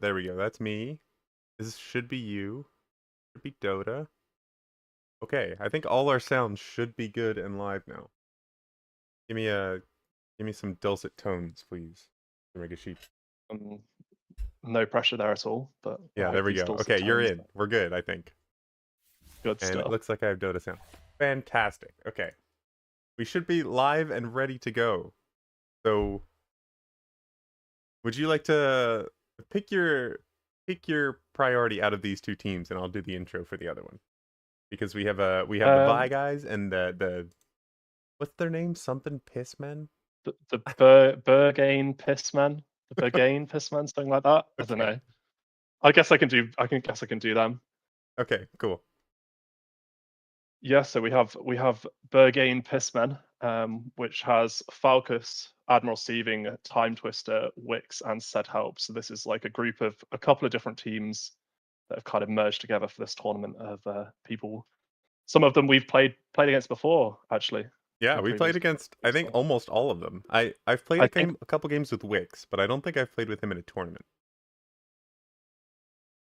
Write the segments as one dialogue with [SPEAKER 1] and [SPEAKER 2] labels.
[SPEAKER 1] There we go. That's me. This should be you. Should be Dota. Okay, I think all our sounds should be good and live now. Give me some dulcet tones, please. Make a sheet.
[SPEAKER 2] No pressure there at all, but
[SPEAKER 1] Yeah, there we go. Okay, you're in. We're good, I think.
[SPEAKER 2] Good
[SPEAKER 1] And
[SPEAKER 2] stuff.
[SPEAKER 1] it looks like I have Dota sound. Fantastic. Okay. We should be live and ready to go. So, would you like to pick your priority out of these two teams, and I'll do the intro for the other one, because we have the Vi guys and the what's their name? Something Pissmen.
[SPEAKER 2] The Bergane Pissman, the Bergane Pissman, something like that. I don't know. I guess I can do them.
[SPEAKER 1] Okay, cool.
[SPEAKER 2] Yeah, so we have Bergane Pissman, which has Falcus, Admiral Sieving, Time Twister, Wix, and Set Help. So this is like a group of a couple of different teams that have kind of merged together for this tournament of people. Some of them we've played against before, actually.
[SPEAKER 1] Yeah, we played against, I think, almost all of them. I've played a couple games with Wix, but I don't think I've played with him in a tournament.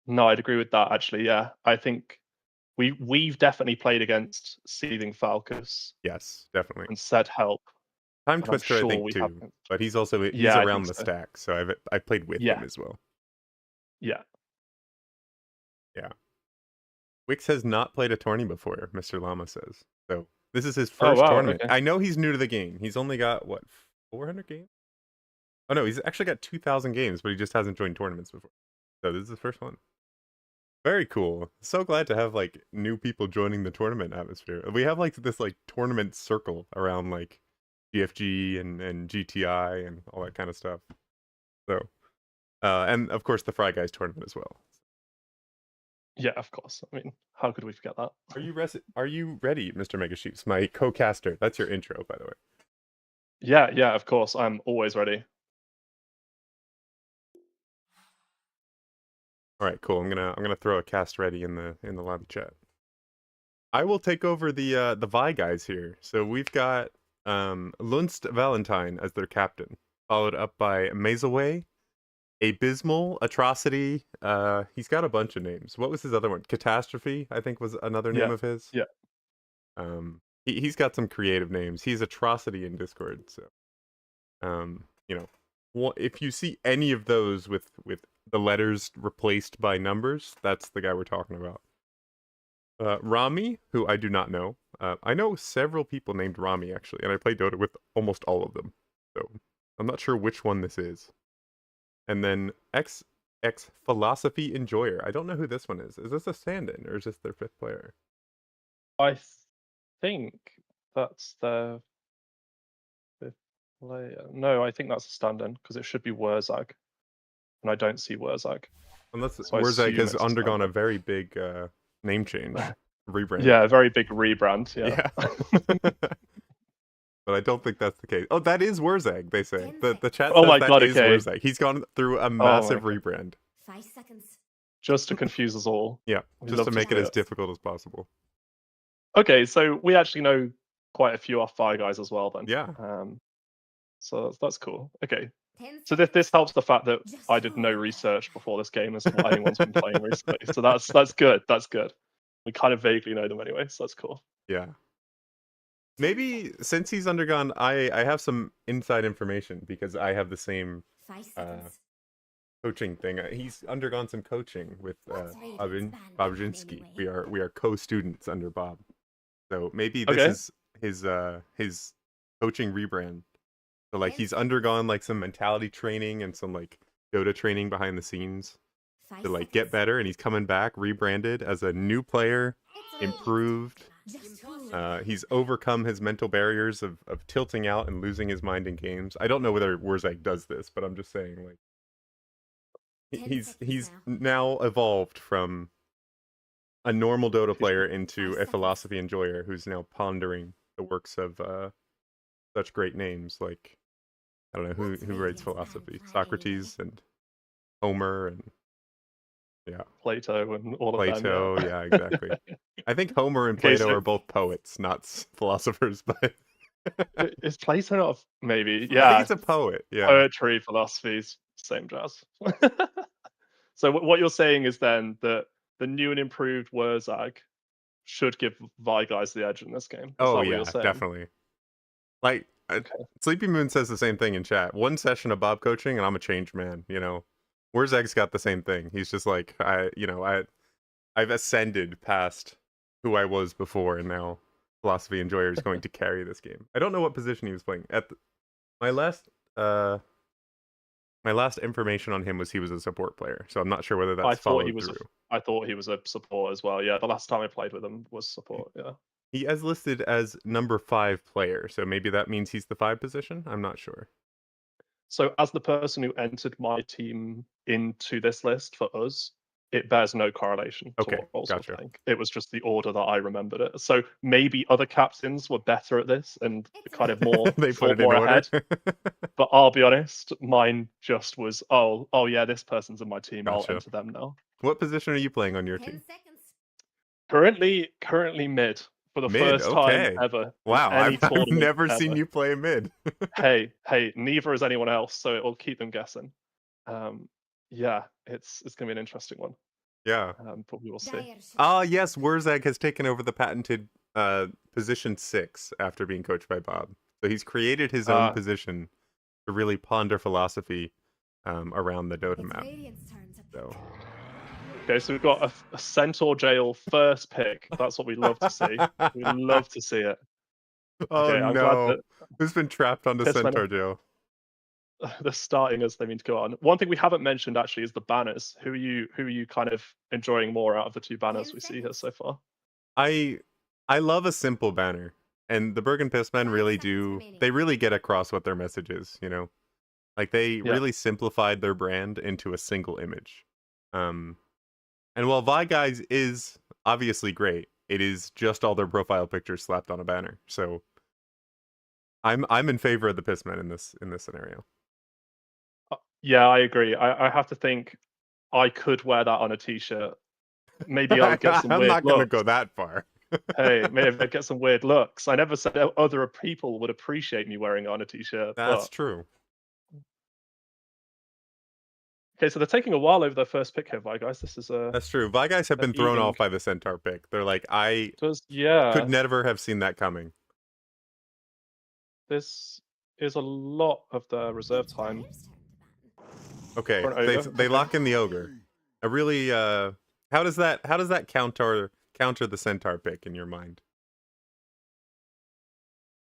[SPEAKER 2] No, I'd agree with that, actually. Yeah, I think we've definitely played against Seething Falcus.
[SPEAKER 1] Yes, definitely.
[SPEAKER 2] And Said Help.
[SPEAKER 1] Time Twister, I think too, but he's around the stack, so I've played with him as well.
[SPEAKER 2] Yeah.
[SPEAKER 1] Yeah. Wix has not played a tourney before, Mr. Llama says. So this is his first tournament. Okay. I know he's new to the game. He's only got, what, 400 games? Oh no, he's actually got 2,000 games, but he just hasn't joined tournaments before. So this is the first one. Very cool. So glad to have like new people joining the tournament atmosphere. We have like this like tournament circle around like GFG and GTI and all that kind of stuff. So, and of course the Fry Guys tournament as well.
[SPEAKER 2] Yeah, of course. I mean, how could we forget that?
[SPEAKER 1] Are you ready, Mr. Mega Sheeps, my co-caster? That's your intro, by the way.
[SPEAKER 2] Yeah, of course. I'm always ready.
[SPEAKER 1] All right, cool. I'm gonna throw a cast ready in the lobby chat. I will take over the Vi guys here. So we've got Lunst Valentine as their captain, followed up by Mazaway, Abysmal, Atrocity. He's got a bunch of names. What was his other one? Catastrophe, I think, was another name of his.
[SPEAKER 2] Yeah.
[SPEAKER 1] He's got some creative names. He's Atrocity in Discord. So, you know, if you see any of those with the letters replaced by numbers, that's the guy we're talking about. Rami, who I do not know. I know several people named Rami, actually, and I play Dota with almost all of them. So I'm not sure which one this is. And then X Philosophy Enjoyer. I don't know who this one is. Is this a stand-in, or is this their 5th player?
[SPEAKER 2] I think that's the 5th player. No, I think that's a stand-in, because it should be Wurzag. And I don't see Wurzag.
[SPEAKER 1] Unless Wurzag has undergone a very big name change, rebrand.
[SPEAKER 2] Yeah, a very big rebrand. Yeah.
[SPEAKER 1] But I don't think that's the case. Oh, that is Wurzag, they say. The chat
[SPEAKER 2] says
[SPEAKER 1] that is Wurzag. He's gone through a massive rebrand.
[SPEAKER 3] 5 seconds.
[SPEAKER 2] Just to confuse us all.
[SPEAKER 1] Yeah, just to make it as difficult as possible.
[SPEAKER 2] Okay, so we actually know quite a few off Fire guys as well then.
[SPEAKER 1] Yeah.
[SPEAKER 2] So that's cool. Okay. So this helps the fact that I did no research before this game as to what anyone's been playing recently. So that's good. That's good. We kind of vaguely know them anyway, so that's cool.
[SPEAKER 1] Yeah. Maybe since he's undergone, I have some inside information because I have the same coaching thing. He's undergone some coaching with Babrzynski. We are co-students under Bob. So maybe this is his coaching rebrand. So like he's undergone like some mentality training and some like Dota training behind the scenes to like get better, and he's coming back rebranded as a new player, improved. He's overcome his mental barriers of tilting out and losing his mind in games. I don't know whether Wurzag does this, but I'm just saying like he's now evolved from a normal Dota player into a philosophy enjoyer who's now pondering the works of such great names like, I don't know who writes philosophy. Socrates and Homer and
[SPEAKER 2] Plato and all of them.
[SPEAKER 1] Plato, yeah, exactly. I think Homer and Plato are both poets, not philosophers, but
[SPEAKER 2] is Plato not maybe?
[SPEAKER 1] Yeah, I think he's a poet. Yeah,
[SPEAKER 2] poetry, philosophy, same jazz. So what you're saying is then that the new and improved Wurzag should give Vi guys the edge in this game. Is that what you're saying?
[SPEAKER 1] Definitely. Like,
[SPEAKER 2] Okay.
[SPEAKER 1] Sleepy Moon says the same thing in chat. One session of Bob coaching, and I'm a changed man. Wurzag's got the same thing. He's just like, I've ascended past who I was before, and now Philosophy Enjoyer is going to carry this game. I don't know what position he was playing at. My last information on him was he was a support player, so I'm not sure whether that's followed through.
[SPEAKER 2] I thought he was a support as well. Yeah, the last time I played with him was support. Yeah.
[SPEAKER 1] He is listed as number 5 player, so maybe that means he's the 5 position. I'm not sure.
[SPEAKER 2] So, as the person who entered my team into this list for us, it bears no correlation to what roles we're playing. It was just the order that I remembered it. So maybe other captains were better at this and kind of more
[SPEAKER 1] they put it in
[SPEAKER 2] ahead. But I'll be honest, mine just was, oh yeah, this person's in my team. I'll enter them now.
[SPEAKER 1] What position are you playing on your team?
[SPEAKER 2] Currently mid. For the first time ever.
[SPEAKER 1] Wow, I've never seen you play mid.
[SPEAKER 2] hey, neither has anyone else, so it will keep them guessing. Yeah, it's gonna be an interesting one.
[SPEAKER 1] Yeah.
[SPEAKER 2] But we will see.
[SPEAKER 1] Yes, Wurzag has taken over the patented position 6 after being coached by Bob. So he's created his own position to really ponder philosophy around the Dota map. So.
[SPEAKER 2] Okay, so we've got a Centaur Jail first pick. That's what we love to see. We love to see it.
[SPEAKER 1] Oh okay, I'm glad that who's been trapped on the Centaur Jail?
[SPEAKER 2] They're starting as they mean to go on. One thing we haven't mentioned actually is the banners. Who are you kind of enjoying more out of the 2 banners we see here so far?
[SPEAKER 1] I love a simple banner, and the Bergen Pissmen really do. They really get across what their message is. Like they really simplified their brand into a single image. And while Vi Guys is obviously great, it is just all their profile pictures slapped on a banner. So I'm in favor of the Pissmen in this scenario.
[SPEAKER 2] Yeah, I agree. I have to think I could wear that on a t-shirt. Maybe I'll get some weird looks.
[SPEAKER 1] I'm not going to go that far.
[SPEAKER 2] Hey, maybe I get some weird looks. I never said other people would appreciate me wearing it on a t-shirt.
[SPEAKER 1] That's true.
[SPEAKER 2] Okay, so they're taking a while over their first pick here, Vi Guys. This is
[SPEAKER 1] That's true. Vi Guys have been thrown off by the Centaur pick. They're like, I could never have seen that coming.
[SPEAKER 2] This is a lot of the reserve time.
[SPEAKER 1] Okay, they lock in the ogre. A really how does that counter the Centaur pick in your mind?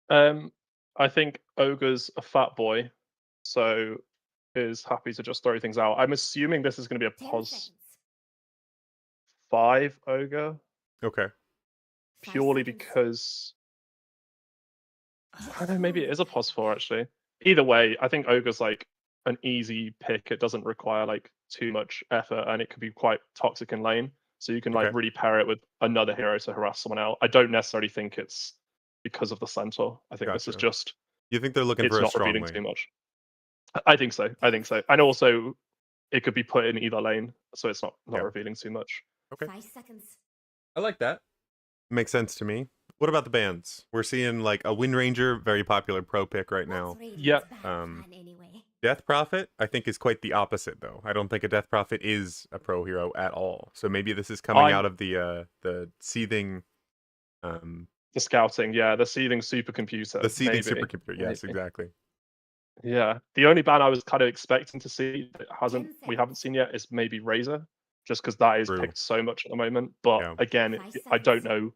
[SPEAKER 2] I think ogre's a fat boy, so is happy to just throw things out. I'm assuming this is going to be a pos 5 ogre.
[SPEAKER 1] Okay.
[SPEAKER 2] Purely because I don't know, maybe it is a pos 4 actually. Either way, I think ogre's like an easy pick. It doesn't require like too much effort, and it could be quite toxic in lane. So you can like really pair it with another hero to harass someone out. I don't necessarily think it's because of the Centaur. I think this is just.
[SPEAKER 1] You think they're looking for a strong lane?
[SPEAKER 2] Too much. I think so. And also, it could be put in either lane, so it's not revealing too much.
[SPEAKER 1] Okay. 5 seconds. I like that. Makes sense to me. What about the bans? We're seeing like a Wind Ranger, very popular pro pick right now.
[SPEAKER 2] Yeah.
[SPEAKER 1] Death Prophet, I think, is quite the opposite though. I don't think a Death Prophet is a pro hero at all. So maybe this is coming out of the seething.
[SPEAKER 2] The scouting, the seething supercomputer.
[SPEAKER 1] The seething supercomputer. Yes, exactly.
[SPEAKER 2] Yeah, the only ban I was kind of expecting to see that we haven't seen yet is maybe Razor, just because that is picked so much at the moment. But again, I don't know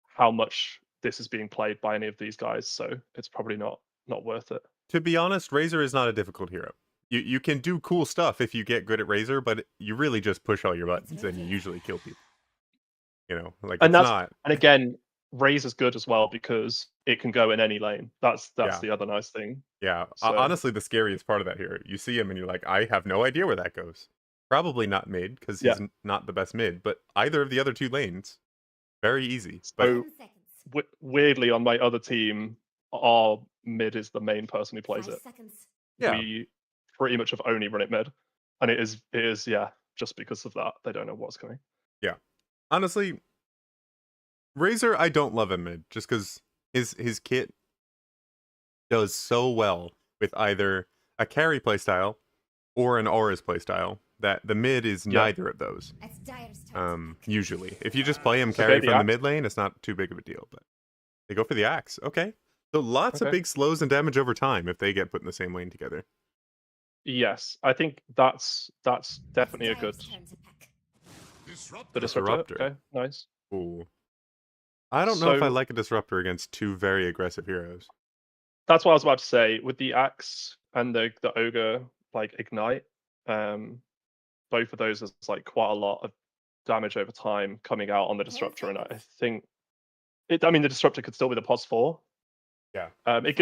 [SPEAKER 2] how much this is being played by any of these guys, so it's probably not worth it.
[SPEAKER 1] To be honest, Razor is not a difficult hero. You can do cool stuff if you get good at Razor, but you really just push all your buttons and you usually kill people. And
[SPEAKER 2] again, Razor's good as well because it can go in any lane. That's the other nice thing.
[SPEAKER 1] Yeah, so. Honestly, the scariest part of that hero, you see him and you're like, I have no idea where that goes. Probably not mid because he's not the best mid, but either of the other 2 lanes, very easy.
[SPEAKER 2] So weirdly, on my other team, our mid is the main person who plays it.
[SPEAKER 1] Yeah.
[SPEAKER 2] We pretty much have only run it mid, and it is just because of that. They don't know what's coming.
[SPEAKER 1] Yeah, honestly, Razor, I don't love him mid just because his kit does so well with either a carry playstyle or an Aura's playstyle that the mid is
[SPEAKER 2] Yeah.
[SPEAKER 1] neither of those. Usually, if you just play him
[SPEAKER 2] Okay,
[SPEAKER 1] carry
[SPEAKER 2] the
[SPEAKER 1] from the
[SPEAKER 2] axe.
[SPEAKER 1] mid lane, it's not too big of a deal. But they go for the axe. Okay, so lots of
[SPEAKER 2] Okay.
[SPEAKER 1] big slows and damage over time if they get put in the same lane together.
[SPEAKER 2] Yes, I think that's definitely a good. The disruptor. Okay, nice.
[SPEAKER 1] Ooh. I don't know if I
[SPEAKER 2] So
[SPEAKER 1] like a disruptor against two very aggressive heroes.
[SPEAKER 2] that's what I was about to say. With the axe and the ogre like ignite, both of those is like quite a lot of damage over time coming out on the disruptor, and I think it. I mean, the disruptor could still be the +4.
[SPEAKER 1] Yeah.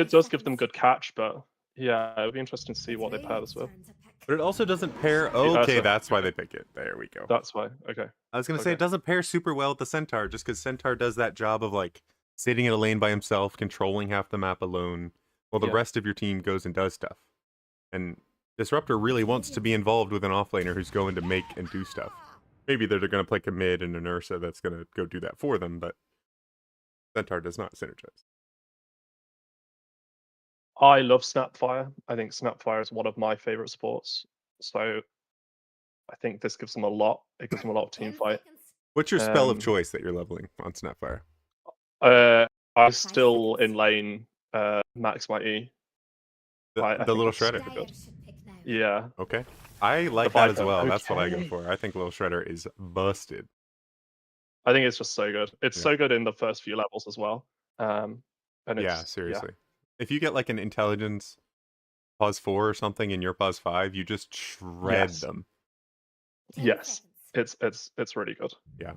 [SPEAKER 2] Does give them good catch, but yeah, it would be interesting to see what they pair this with.
[SPEAKER 1] But it also doesn't pair. Okay, that's why they pick it. There we go.
[SPEAKER 2] That's why. Okay.
[SPEAKER 1] I was gonna say it doesn't pair super well with the centaur, just because centaur does that job of like sitting in a lane by himself, controlling half the map alone, while the rest of your team goes and does stuff. And disruptor really wants to be involved with an offlaner who's going to make and do stuff. Maybe they're going to play a mid and an Ursa that's going to go do that for them, but centaur does not synergize.
[SPEAKER 2] I love Snapfire. I think Snapfire is one of my favorite sports. So I think this gives them a lot. It gives them a lot of team fight.
[SPEAKER 1] What's your spell of choice that you're leveling on Snapfire?
[SPEAKER 2] I still in lane max my E.
[SPEAKER 1] The little shredder.
[SPEAKER 2] Yeah.
[SPEAKER 1] Okay. I like that as well. Okay. That's what I go for. I think little shredder is busted.
[SPEAKER 2] I think it's just so good. It's so good in the first few levels as well. And
[SPEAKER 1] yeah, seriously. If you get like an intelligence +4 or something in your +5, you just shred them.
[SPEAKER 2] Yes, it's really good.
[SPEAKER 1] Yeah.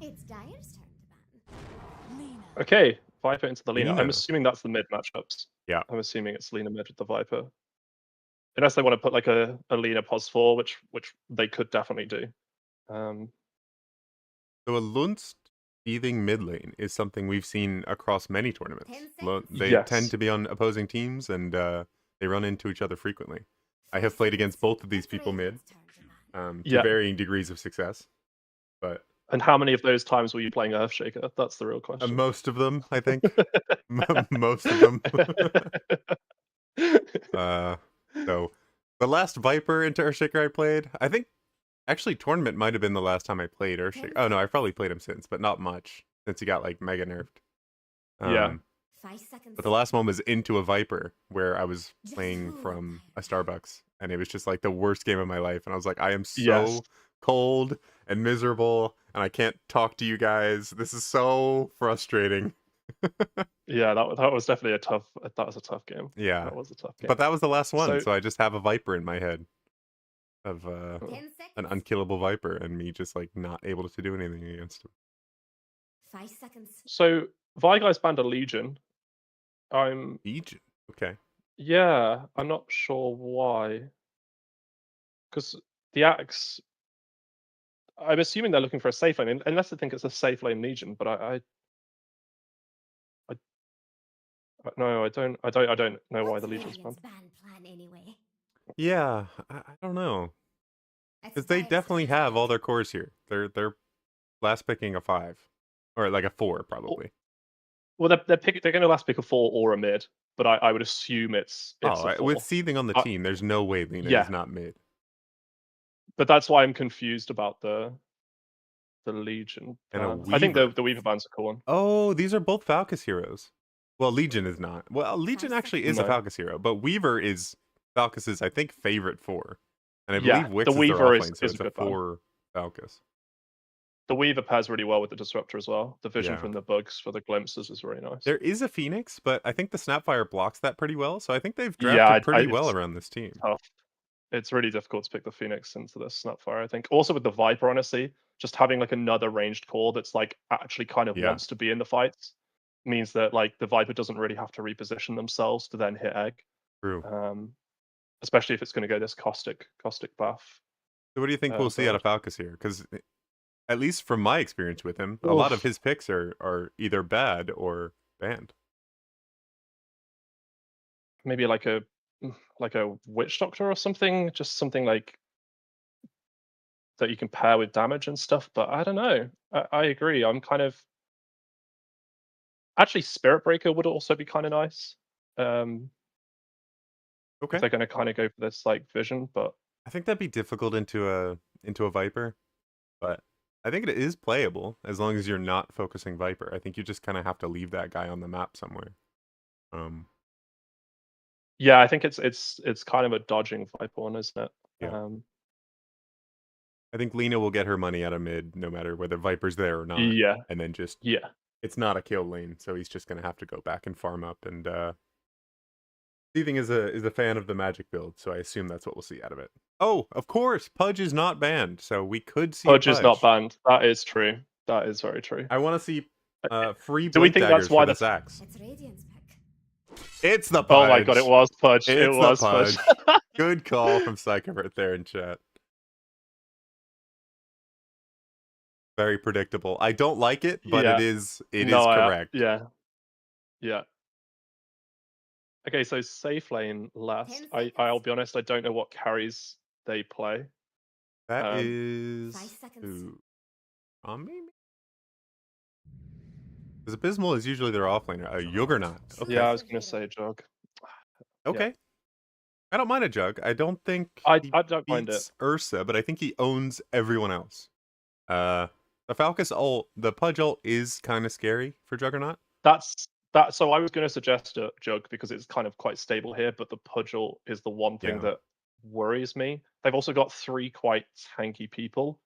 [SPEAKER 2] Okay, Viper into the Lina. I'm assuming that's the mid matchups.
[SPEAKER 1] Yeah.
[SPEAKER 2] I'm assuming it's Lina mid with the Viper. Unless they want to put like a Lina +4, which they could definitely do.
[SPEAKER 1] So a Lunst thieving mid lane is something we've seen across many tournaments. They tend to be on opposing teams and they run into each other frequently. I have played against both of these people mid to varying degrees of success. But
[SPEAKER 2] and how many of those times were you playing Earthshaker? That's the real question.
[SPEAKER 1] Most of them, I think. Most of them. So the last Viper into Earthshaker I played, I think actually tournament might have been the last time I played Earthshaker. Oh no, I've probably played him since, but not much since he got like mega nerfed.
[SPEAKER 2] Yeah.
[SPEAKER 1] But the last one was into a Viper where I was playing from a Starbucks and it was just like the worst game of my life. And I was like, I am so cold and miserable and I can't talk to you guys. This is so frustrating.
[SPEAKER 2] Yeah, that was definitely a tough game.
[SPEAKER 1] Yeah.
[SPEAKER 2] That was a tough game.
[SPEAKER 1] But that was the last one, so I just have a Viper in my head of an unkillable Viper and me just like not able to do anything against him.
[SPEAKER 3] 5 seconds.
[SPEAKER 2] So Vigai's banned a Legion.
[SPEAKER 1] Legion? Okay.
[SPEAKER 2] Yeah, I'm not sure why. Because the Axe, I'm assuming they're looking for a safe lane, unless they think it's a safe lane Legion. But no, I don't know why the Legion's banned.
[SPEAKER 1] Yeah, I don't know. Because they definitely have all their cores here. They're last picking a 5. Or like a 4, probably.
[SPEAKER 2] Well, they're going to last pick a 4 or a mid, but I would assume it's a 4.
[SPEAKER 1] With Seething on the team, there's no way Lina is not mid.
[SPEAKER 2] But that's why I'm confused about the Legion. I think the Weaver ban's a cool one.
[SPEAKER 1] Oh, these are both Falcus heroes. Well, Legion is not. Well, Legion actually is a Falcus hero, but Weaver is Falcus's, I think, favorite 4. And I believe Wix
[SPEAKER 2] the Weaver is
[SPEAKER 1] so it's a 4 Falcus.
[SPEAKER 2] The Weaver pairs really well with the Disruptor as well. The vision from the bugs for the glimpses is very nice.
[SPEAKER 1] There is a Phoenix, but I think the Snapfire blocks that pretty well, so I think they've drafted pretty well around this team.
[SPEAKER 2] Tough. It's really difficult to pick the Phoenix into the Snapfire, I think. Also with the Viper, honestly, just having like another ranged core that's like actually kind of wants to be in the fights means that like the Viper doesn't really have to reposition themselves to then hit egg.
[SPEAKER 1] True.
[SPEAKER 2] Especially if it's going to go this caustic buff.
[SPEAKER 1] So what do you think we'll see out of Falcus here? Because at least from my experience with him, a lot of his picks are either bad or banned.
[SPEAKER 2] Maybe like a Witch Doctor or something, just something like that you can pair with damage and stuff. But I don't know. I agree. I'm kind of actually Spirit Breaker would also be kind of nice.
[SPEAKER 1] Okay.
[SPEAKER 2] If they're going to kind of go for this like vision, but
[SPEAKER 1] I think that'd be difficult into a into a Viper, but I think it is playable as long as you're not focusing Viper. I think you just kind of have to leave that guy on the map somewhere.
[SPEAKER 2] Yeah, I think it's kind of a dodging Viper one, isn't it?
[SPEAKER 1] Yeah. I think Lena will get her money out of mid no matter whether Viper's there or not.
[SPEAKER 2] Yeah.
[SPEAKER 1] And then just
[SPEAKER 2] it's
[SPEAKER 1] not a kill lane, so he's just gonna have to go back and farm up. And Seething is a fan of the magic build, so I assume that's what we'll see out of it. Oh, of course, Pudge is not banned, so we could see
[SPEAKER 2] Pudge is not banned. That is true. That is very true.
[SPEAKER 1] I want to see free
[SPEAKER 2] Do we
[SPEAKER 1] blink
[SPEAKER 2] think
[SPEAKER 1] daggers
[SPEAKER 2] that's why
[SPEAKER 1] for the Sax.
[SPEAKER 3] It's Radiant's pick.
[SPEAKER 1] It's the Pudge.
[SPEAKER 2] Oh my god, it was Pudge.
[SPEAKER 1] It's
[SPEAKER 2] it was
[SPEAKER 1] the Pudge. Good call from Psychovert there in chat. Very predictable. I don't like it, but it is correct.
[SPEAKER 2] Yeah. Okay, so safe lane last. I'll be honest, I don't know what carries they play.
[SPEAKER 1] That is
[SPEAKER 3] 5 seconds.
[SPEAKER 1] maybe? Because Abysmal is usually their offlaner. A Juggernaut. Okay.
[SPEAKER 2] Yeah, I was gonna say Jug.
[SPEAKER 1] Okay. Yeah. I don't mind a Jug. I don't think
[SPEAKER 2] I don't mind it.
[SPEAKER 1] Ursa, but I think he owns everyone else. The Falcus ult, the Pudge ult is kind of scary for Juggernaut.
[SPEAKER 2] So I was going to suggest a Jug because it's kind of quite stable here, but the Pudge ult is the one thing that worries me. They've also got 3 quite tanky people.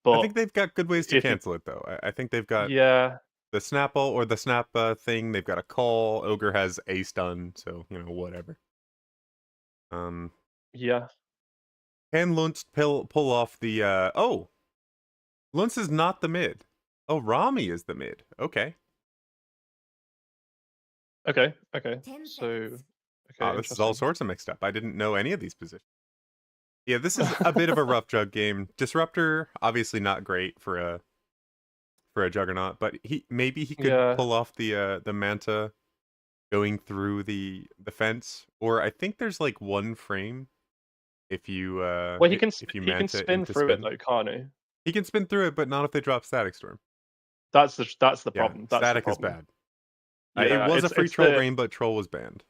[SPEAKER 2] But
[SPEAKER 1] I think they've got good ways to cancel it, though. I think they've got the snap ult or the snap thing. They've got a call. Ogre has a stun, so, whatever.
[SPEAKER 2] Yeah.
[SPEAKER 1] Can Luntz pull off the... Luntz is not the mid. Oh, Rami is the mid. Okay.
[SPEAKER 2] Okay. So,
[SPEAKER 1] this is all sorts of mixed up. I didn't know any of these positions. Yeah, this is a bit of a rough Jug game. Disruptor, obviously not great for a Juggernaut, but maybe he could pull off the Manta going through the fence, or I think there's like 1 frame if you
[SPEAKER 2] he can spin through it though, can't he?
[SPEAKER 1] He can spin through it, but not if they drop Static Storm.
[SPEAKER 2] That's the problem.
[SPEAKER 1] Static is bad. It was a free troll game, but troll was banned.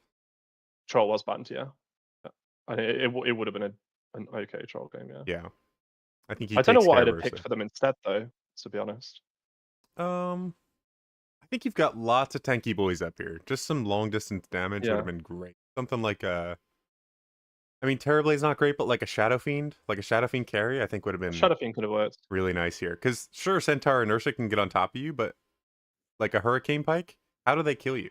[SPEAKER 2] Troll was banned, yeah. And it would have been an okay troll game, yeah.
[SPEAKER 1] Yeah. I think
[SPEAKER 2] I don't know what I'd have picked for them instead, though, to be honest.
[SPEAKER 1] I think you've got lots of tanky boys up here. Just some long distance damage would have been great. Something like Terrorblade's not great, but like a Shadow Fiend carry, I think would have been...
[SPEAKER 2] Shadow Fiend could have worked.
[SPEAKER 1] Really nice here. Because, sure, Centaur and Ursa can get on top of you, but like a Hurricane Pike, how do they kill you?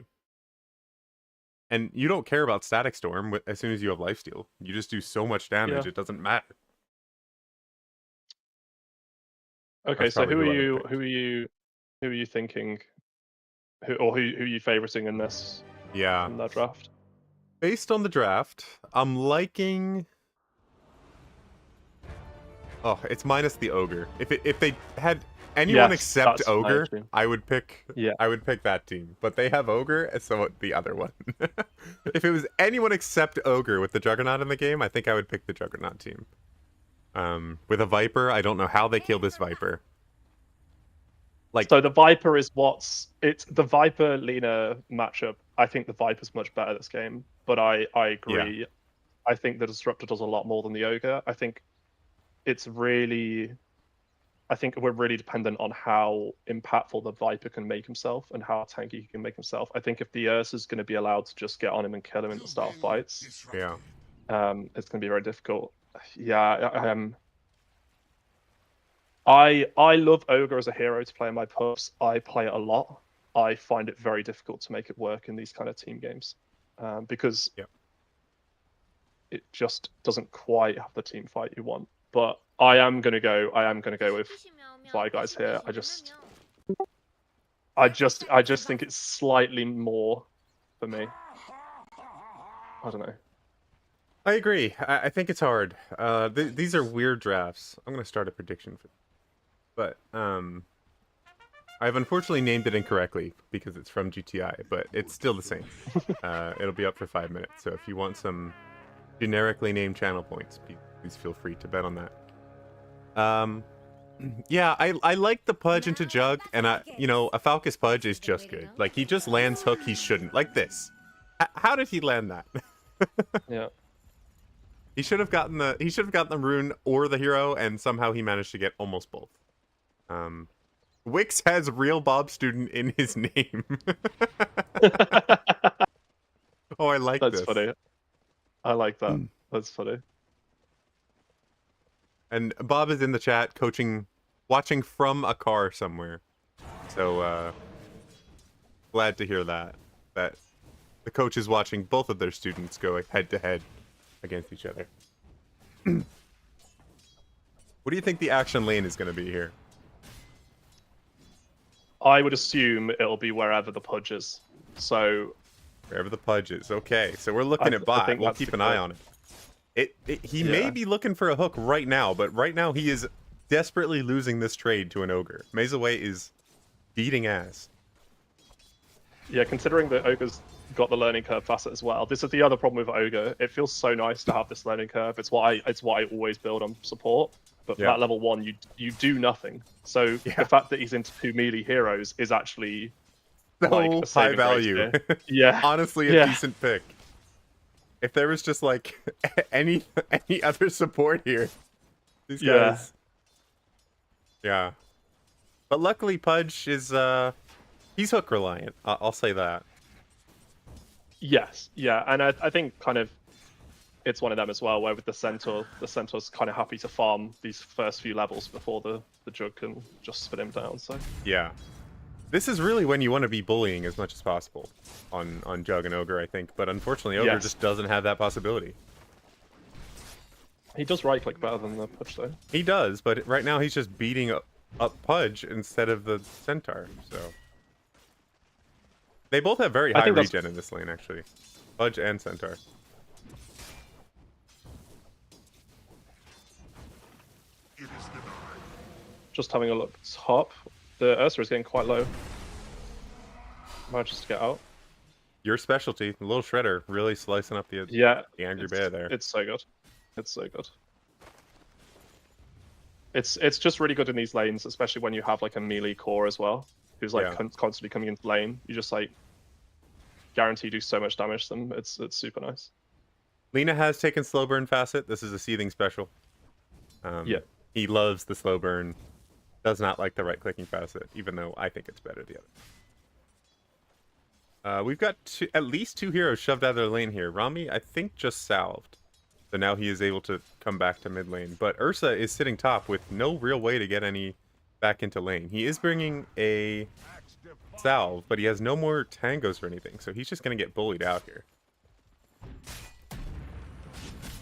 [SPEAKER 1] And you don't care about Static Storm as soon as you have Lifesteal. You just do so much damage, it doesn't matter.
[SPEAKER 2] Okay, so who are you thinking? Who are you favoriting in this?
[SPEAKER 1] Yeah.
[SPEAKER 2] In that draft?
[SPEAKER 1] Based on the draft, I'm liking... Oh, it's minus the Ogre. If they had anyone except Ogre, I would pick that team. But they have Ogre, so the other one. If it was anyone except Ogre with the Juggernaut in the game, I think I would pick the Juggernaut team. With a Viper, I don't know how they kill this Viper.
[SPEAKER 2] So the Viper is it's the Viper Lena matchup. I think the Viper's much better this game, but I agree. Yeah. I think the Disruptor does a lot more than the Ogre. I think we're really dependent on how impactful the Viper can make himself and how tanky he can make himself. I think if the Ursa's going to be allowed to just get on him and kill him in the start of fights, it's going to be very difficult. Yeah, I love Ogre as a hero to play in my pubs. I play it a lot. I find it very difficult to make it work in these kind of team games because it just doesn't quite have the team fight you want. But I am gonna go with Fly Guys here. I just think it's slightly more for me. I don't know.
[SPEAKER 1] I agree. I think it's hard. These are weird drafts. I'm gonna start a prediction for, but I've unfortunately named it incorrectly because it's from GTI, but it's still the same. It'll be up for 5 minutes. So if you want some generically named channel points, please feel free to bet on that. Yeah, I like the Pudge into Jug, and a Falcus Pudge is just good. Like, he just lands hook he shouldn't. Like this. How did he land that?
[SPEAKER 2] Yeah.
[SPEAKER 1] He should have gotten the rune or the hero, and somehow he managed to get almost both. Wix has real Bob student in his name. Oh, I like
[SPEAKER 2] That's
[SPEAKER 1] this.
[SPEAKER 2] funny. I like that. That's funny.
[SPEAKER 1] And Bob is in the chat watching from a car somewhere. So glad to hear that the coach is watching both of their students go head to head against each other. What do you think the action lane is going to be here?
[SPEAKER 2] I would assume it'll be wherever the Pudge is. So
[SPEAKER 1] wherever the Pudge is. Okay, so we're looking at bot. We'll keep an eye on it. He may be looking for a hook right now, but right now he is desperately losing this trade to an ogre. Mezaway is beating ass.
[SPEAKER 2] Yeah, considering that ogre's got the learning curve facet as well. This is the other problem with ogre. It feels so nice to have this learning curve. It's what I always build on support. But for that level 1, you do nothing. So the fact that he's into 2 melee heroes is actually
[SPEAKER 1] so
[SPEAKER 2] like a
[SPEAKER 1] high value.
[SPEAKER 2] Yeah,
[SPEAKER 1] honestly, a decent pick. If there was just like any other support here, these guys. Yeah. But luckily, Pudge is he's hook reliant. I'll say that.
[SPEAKER 2] Yes, yeah, and I think kind of it's one of them as well, where with the Centaur's kind of happy to farm these first few levels before the Jug can just spin him down. So
[SPEAKER 1] yeah, this is really when you want to be bullying as much as possible on Jug and Ogre, I think. But unfortunately, Ogre just doesn't have that possibility.
[SPEAKER 2] He does right click better than the Pudge, though.
[SPEAKER 1] He does, but right now he's just beating up Pudge instead of the Centaur. So they both have very high regen in this lane, actually. Pudge and Centaur.
[SPEAKER 2] Just having a look top. The Ursa is getting quite low. Manages to get out.
[SPEAKER 1] Your specialty, the little shredder, really slicing up the angry bear there.
[SPEAKER 2] It's so good. It's so good. It's just really good in these lanes, especially when you have like a melee core as well, who's like constantly coming into lane. You just like guarantee do so much damage to them. It's super nice.
[SPEAKER 1] Lina has taken slow burn facet. This is a seething special. He loves the slow burn. Does not like the right clicking facet, even though I think it's better the other. We've got at least 2 heroes shoved out of their lane here. Rami, I think, just salved. So now he is able to come back to mid lane. But Ursa is sitting top with no real way to get any back into lane. He is bringing a salve, but he has no more tangos or anything. So he's just going to get bullied out here.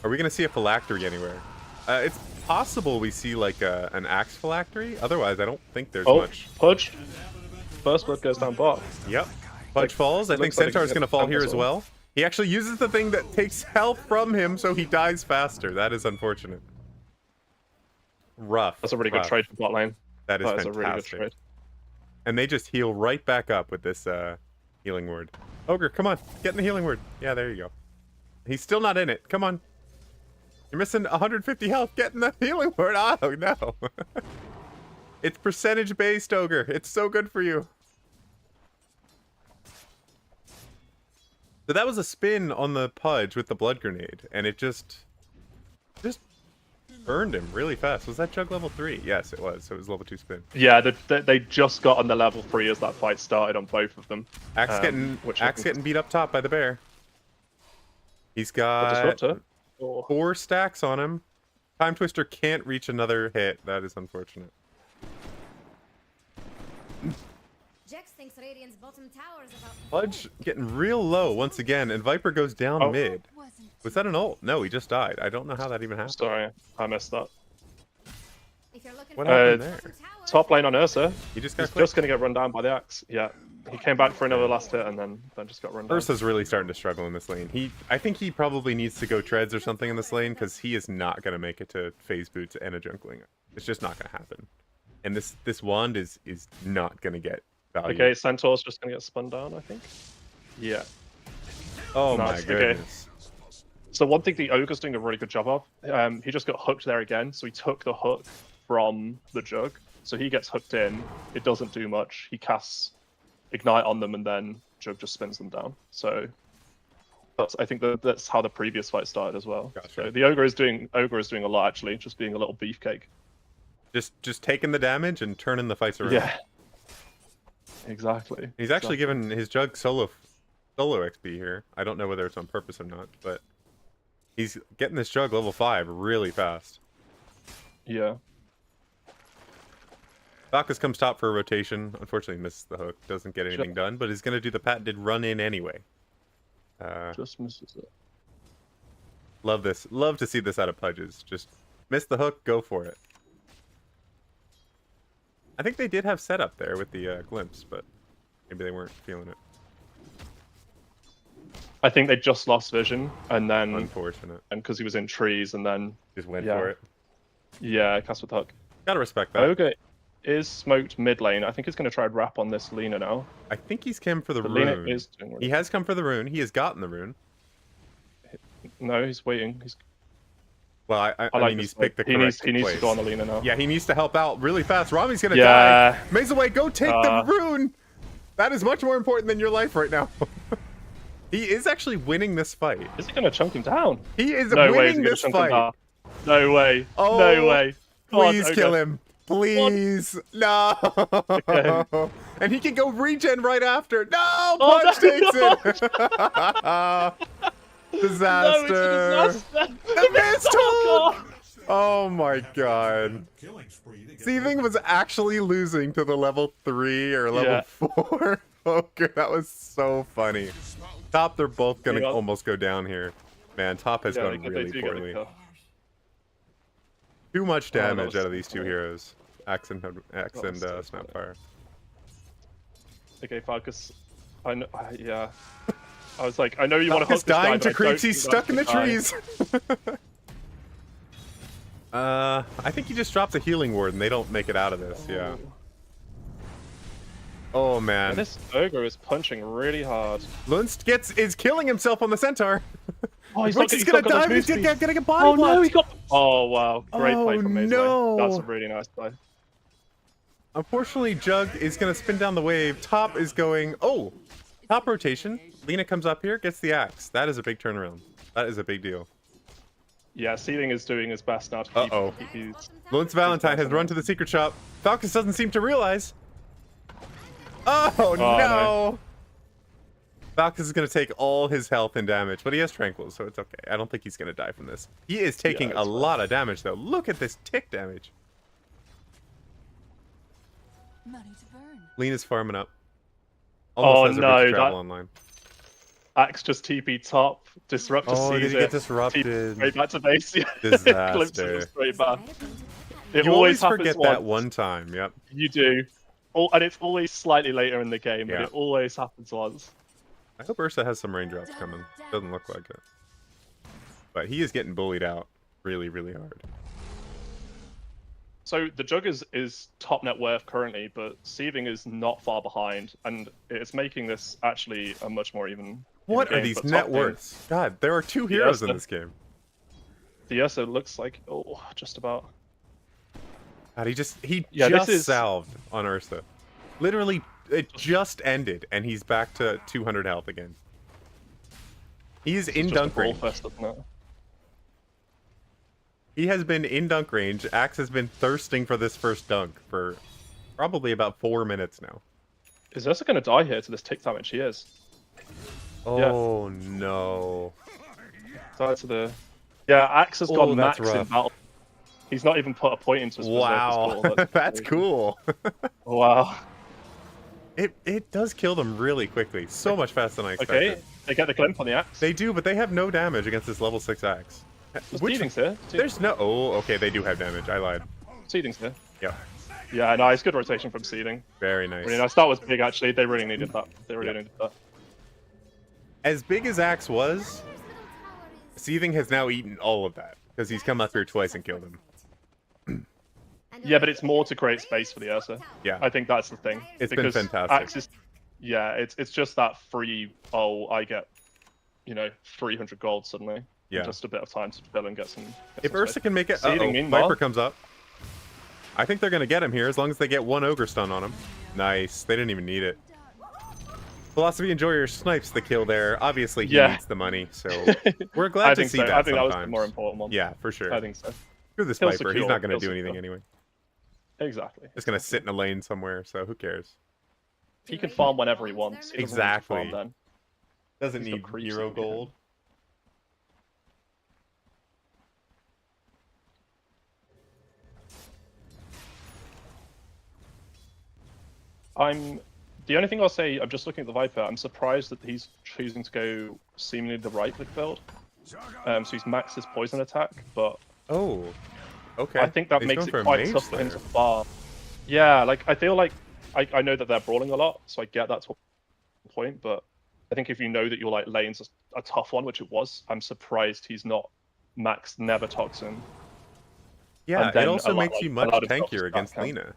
[SPEAKER 1] Are we going to see a phylactery anywhere? It's possible we see like an axe phylactery. Otherwise, I don't think there's much.
[SPEAKER 2] Pudge. First blood goes down bot.
[SPEAKER 1] Yep. Pudge falls. I think Centaur's going to fall here as well. He actually uses the thing that takes health from him, so he dies faster. That is unfortunate. Rough.
[SPEAKER 2] That's a really good trade for bot lane.
[SPEAKER 1] That is fantastic.
[SPEAKER 2] A really good trade.
[SPEAKER 1] And they just heal right back up with this healing word. Ogre, come on. Get in the healing word. Yeah, there you go. He's still not in it. Come on. You're missing 150 health. Get in the healing word. Oh, no. It's percentage-based, Ogre. It's so good for you. So that was a spin on the Pudge with the blood grenade, and it just burned him really fast. Was that Jug level 3? Yes, it was. So it was level 2 spin.
[SPEAKER 2] Yeah, they just got on the level 3 as that fight started on both of them.
[SPEAKER 1] Axe getting beat up top by the bear. He's got 4 stacks on him. Time Twister can't reach another hit. That is unfortunate.
[SPEAKER 3] Jax thinks Radiant's bottom tower is about
[SPEAKER 1] Pudge getting real low once again, and Viper goes down mid. Was that an ult? No, he just died. I don't know how that even happened.
[SPEAKER 2] Sorry, I messed that.
[SPEAKER 1] What happened there?
[SPEAKER 2] Top lane on Ursa.
[SPEAKER 1] He's just going
[SPEAKER 2] to get run down by the axe. Yeah, he came back for another last hit and then just got run down.
[SPEAKER 1] Ursa's really starting to struggle in this lane. I think he probably needs to go treads or something in this lane because he is not going to make it to phase boots and a jungling. It's just not going to happen. And this wand is not going to get value.
[SPEAKER 2] Okay, Centaur's just going to get spun down, I think. Yeah.
[SPEAKER 1] Oh my goodness.
[SPEAKER 2] Okay. So one thing the Ogre's doing a really good job of, he just got hooked there again, so he took the hook from the Jug. So he gets hooked in, it doesn't do much, he casts Ignite on them, and then Jug just spins them down. So I think that's how the previous fight started as well.
[SPEAKER 1] Gotcha.
[SPEAKER 2] So the ogre is doing a lot actually, just being a little beefcake.
[SPEAKER 1] Just taking the damage and turning the fights around.
[SPEAKER 2] Yeah. Exactly.
[SPEAKER 1] He's actually given his Jug solo XP here. I don't know whether it's on purpose or not, but he's getting this Jug level 5 really fast.
[SPEAKER 2] Yeah.
[SPEAKER 1] Falcus comes top for a rotation. Unfortunately, misses the hook. Doesn't get anything done, but he's going to do the patented run in anyway.
[SPEAKER 2] Just misses it.
[SPEAKER 1] Love this. Love to see this out of Pudges. Just miss the hook, go for it. I think they did have setup there with the glimpse, but maybe they weren't feeling it.
[SPEAKER 2] I think they just lost vision, and then
[SPEAKER 1] unfortunate,
[SPEAKER 2] and because he was in trees, and then
[SPEAKER 1] just went for it.
[SPEAKER 2] Yeah, cast with hook.
[SPEAKER 1] Gotta respect that.
[SPEAKER 2] Ogre is smoked mid lane. I think he's going to try and wrap on this Lina now.
[SPEAKER 1] I think he's come for the rune.
[SPEAKER 2] Lina is doing
[SPEAKER 1] he has come for the rune. He has gotten the rune.
[SPEAKER 2] No, he's waiting. He's...
[SPEAKER 1] Well, I mean, he's picked the correct
[SPEAKER 2] He needs to go on the Lina now.
[SPEAKER 1] Yeah, he needs to help out really fast. Rami's going to die. Maze away, go take the rune. That is much more important than your life right now. He is actually winning this fight.
[SPEAKER 2] Is he going to chunk him down?
[SPEAKER 1] He is winning this fight.
[SPEAKER 2] No way.
[SPEAKER 1] Oh,
[SPEAKER 2] no way.
[SPEAKER 1] Please kill him. Please. What? No. Okay. And he can go regen right after. No. Punch takes it. Disaster.
[SPEAKER 2] No, it's a disaster.
[SPEAKER 1] The missed hook. Oh my god. Seething was actually losing to the level 3 or level 4. Oh, good. That was so funny. Top, they're both going to almost go down here. Man, top has gone really poorly. Too much damage out of these two heroes. Axe and Snapfire.
[SPEAKER 2] Okay, Falcus. I know. Yeah. I was like, I know you want to hook this
[SPEAKER 1] guy.
[SPEAKER 2] dying
[SPEAKER 1] to creeps. He's stuck in the trees. I think he just drops a healing ward and they don't make it out of this. Yeah. Oh man.
[SPEAKER 2] And this ogre is punching really hard.
[SPEAKER 1] Lunst is killing himself on the centaur.
[SPEAKER 2] Oh, he's
[SPEAKER 1] gonna die. He's gonna get body.
[SPEAKER 2] Oh no, he got. Oh wow, great play from Maze.
[SPEAKER 1] No.
[SPEAKER 2] That's a really nice play.
[SPEAKER 1] Unfortunately, Jug is gonna spin down the wave. Top is going. Oh, top rotation. Lina comes up here, gets the axe. That is a big turnaround. That is a big deal.
[SPEAKER 2] Yeah, Seething is doing his best now to keep
[SPEAKER 1] Lawrence Valentine has run to the secret shop. Falcus doesn't seem to realize. Oh no! Falcus is going to take all his health and damage, but he has Tranquil, so it's okay. I don't think he's going to die from this. He is taking a lot of damage, though. Look at this tick damage.
[SPEAKER 3] Money to burn.
[SPEAKER 1] Lena's farming up. Almost has her big travel online.
[SPEAKER 2] Axe just TP top, disruptor sees
[SPEAKER 1] did he get disrupted?
[SPEAKER 2] Straight back to base.
[SPEAKER 1] Disaster.
[SPEAKER 2] Straight back.
[SPEAKER 1] You always forget that one time, yep.
[SPEAKER 2] You do. And it's always slightly later in the game, but it always happens once.
[SPEAKER 1] I hope Ursa has some raindrops coming. Doesn't look like it. But he is getting bullied out really, really hard.
[SPEAKER 2] So the Jug is top net worth currently, but Seething is not far behind, and it's making this actually a much more even.
[SPEAKER 1] What are these net worths? God, there are two heroes in this game.
[SPEAKER 2] The Ursa looks like just about.
[SPEAKER 1] God, he just salved on Ursa. Literally, it just ended, and he's back to 200 health again. He's in dunk range. He has been in dunk range. Axe has been thirsting for this first dunk for probably about 4 minutes now.
[SPEAKER 2] Is Ursa going to die here to this tick damage? He is.
[SPEAKER 1] Oh no.
[SPEAKER 2] Die to the... Yeah, Axe has gone max in battle. He's not even put a point into his
[SPEAKER 1] Wow, that's cool.
[SPEAKER 2] Wow.
[SPEAKER 1] It does kill them really quickly. So much faster than I expected.
[SPEAKER 2] Okay, they get the glimpse on the axe.
[SPEAKER 1] They do, but they have no damage against this level 6 axe.
[SPEAKER 2] Seething's here.
[SPEAKER 1] There's no... Oh, okay, they do have damage. I lied.
[SPEAKER 2] Seething's here.
[SPEAKER 1] Yeah.
[SPEAKER 2] Yeah, nice. Good rotation from Seething.
[SPEAKER 1] Very nice.
[SPEAKER 2] Really nice. That was big, actually. They really needed that. They really needed that.
[SPEAKER 1] As big as Axe was, Seething has now eaten all of that. Because he's come up here twice and killed him.
[SPEAKER 2] Yeah, but it's more to create space for the Ursa.
[SPEAKER 1] Yeah.
[SPEAKER 2] I think that's the thing.
[SPEAKER 1] It's been fantastic.
[SPEAKER 2] It's just that free, I get, 300 gold suddenly.
[SPEAKER 1] Yeah.
[SPEAKER 2] Just a bit of time to fill and get some...
[SPEAKER 1] If Ursa can make it... Viper comes up. I think they're going to get him here as long as they get one Ogre stun on him. Nice. They didn't even need it. Philosophy Enjoyer snipes the kill there. Obviously, he needs the money, so we're glad to see that.
[SPEAKER 2] I think
[SPEAKER 1] sometimes.
[SPEAKER 2] that was the more important one.
[SPEAKER 1] Yeah, for sure.
[SPEAKER 2] I think so.
[SPEAKER 1] Screw this Viper. He's not going to do anything anyway.
[SPEAKER 2] Exactly.
[SPEAKER 1] Just going to sit in a lane somewhere, so who cares?
[SPEAKER 2] He can farm whenever he wants. He
[SPEAKER 1] exactly.
[SPEAKER 2] Farm then.
[SPEAKER 1] Doesn't need hero gold.
[SPEAKER 2] The only thing I'll say, I'm just looking at the Viper, I'm surprised that he's choosing to go seemingly the right click build. So he's maxed his poison attack, but
[SPEAKER 1] oh, okay.
[SPEAKER 2] I think that makes it quite tough for him to farm. Yeah, like I feel like I know that they're brawling a lot, so I get that to a point, but I think if you know that your like lane's a tough one, which it was, I'm surprised he's not maxed Never Toxin.
[SPEAKER 1] Yeah, it also makes you much tankier against Lina.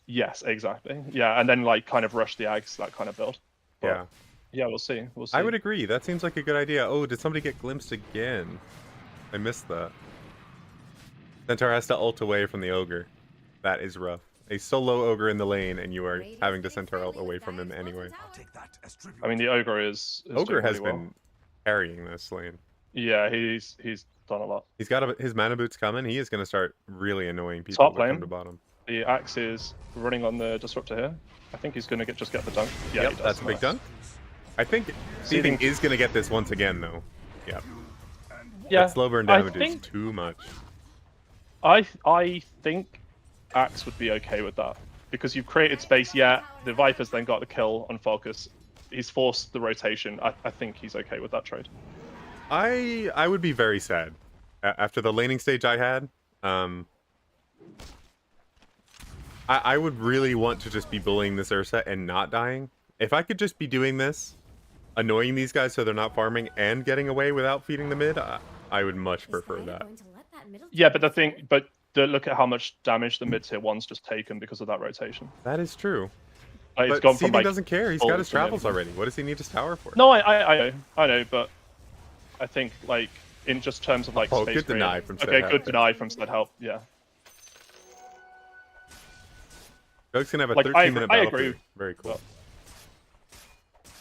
[SPEAKER 2] Yes, exactly. Yeah, and then like kind of rush the Ags, that kind of build. But,
[SPEAKER 1] yeah.
[SPEAKER 2] Yeah, we'll see. We'll see.
[SPEAKER 1] I would agree. That seems like a good idea. Oh, did somebody get glimpsed again? I missed that. Centaur has to ult away from the Ogre. That is rough. A solo Ogre in the lane, and you are having to Centaur ult away from him anyway.
[SPEAKER 2] I mean, the Ogre is
[SPEAKER 1] Ogre has been carrying this lane.
[SPEAKER 2] Yeah, he's done a lot.
[SPEAKER 1] He's got his mana boots coming. He is going to start really annoying people
[SPEAKER 2] Top lane.
[SPEAKER 1] Come to bottom.
[SPEAKER 2] The Axe is running on the Disruptor here. I think he's going to just get the dunk. Yeah,
[SPEAKER 1] yep, that's a big dunk. I think Seething is going to get this once again, though. Yeah.
[SPEAKER 2] Yeah.
[SPEAKER 1] That slow burn damage is too much.
[SPEAKER 2] I think Axe would be okay with that. Because you've created space, yeah, the Viper's then got the kill on Focus. He's forced the rotation. I think he's okay with that trade.
[SPEAKER 1] I would be very sad. After the laning stage I had, I would really want to just be bullying this Ursa and not dying. If I could just be doing this, annoying these guys so they're not farming and getting away without feeding the mid, I would much prefer that.
[SPEAKER 2] Yeah, but look at how much damage the mid tier 1's just taken because of that rotation.
[SPEAKER 1] That is true.
[SPEAKER 2] Like,
[SPEAKER 1] but
[SPEAKER 2] gone from, like,
[SPEAKER 1] doesn't care. He's got his travels already. What does he need his tower for?
[SPEAKER 2] No, I know, but I think like in just terms of like space
[SPEAKER 1] good deny from
[SPEAKER 2] okay, good deny from Stead Help. Yeah.
[SPEAKER 1] Jug's gonna have a 13-minute battle. I agree. Very cool.
[SPEAKER 2] But,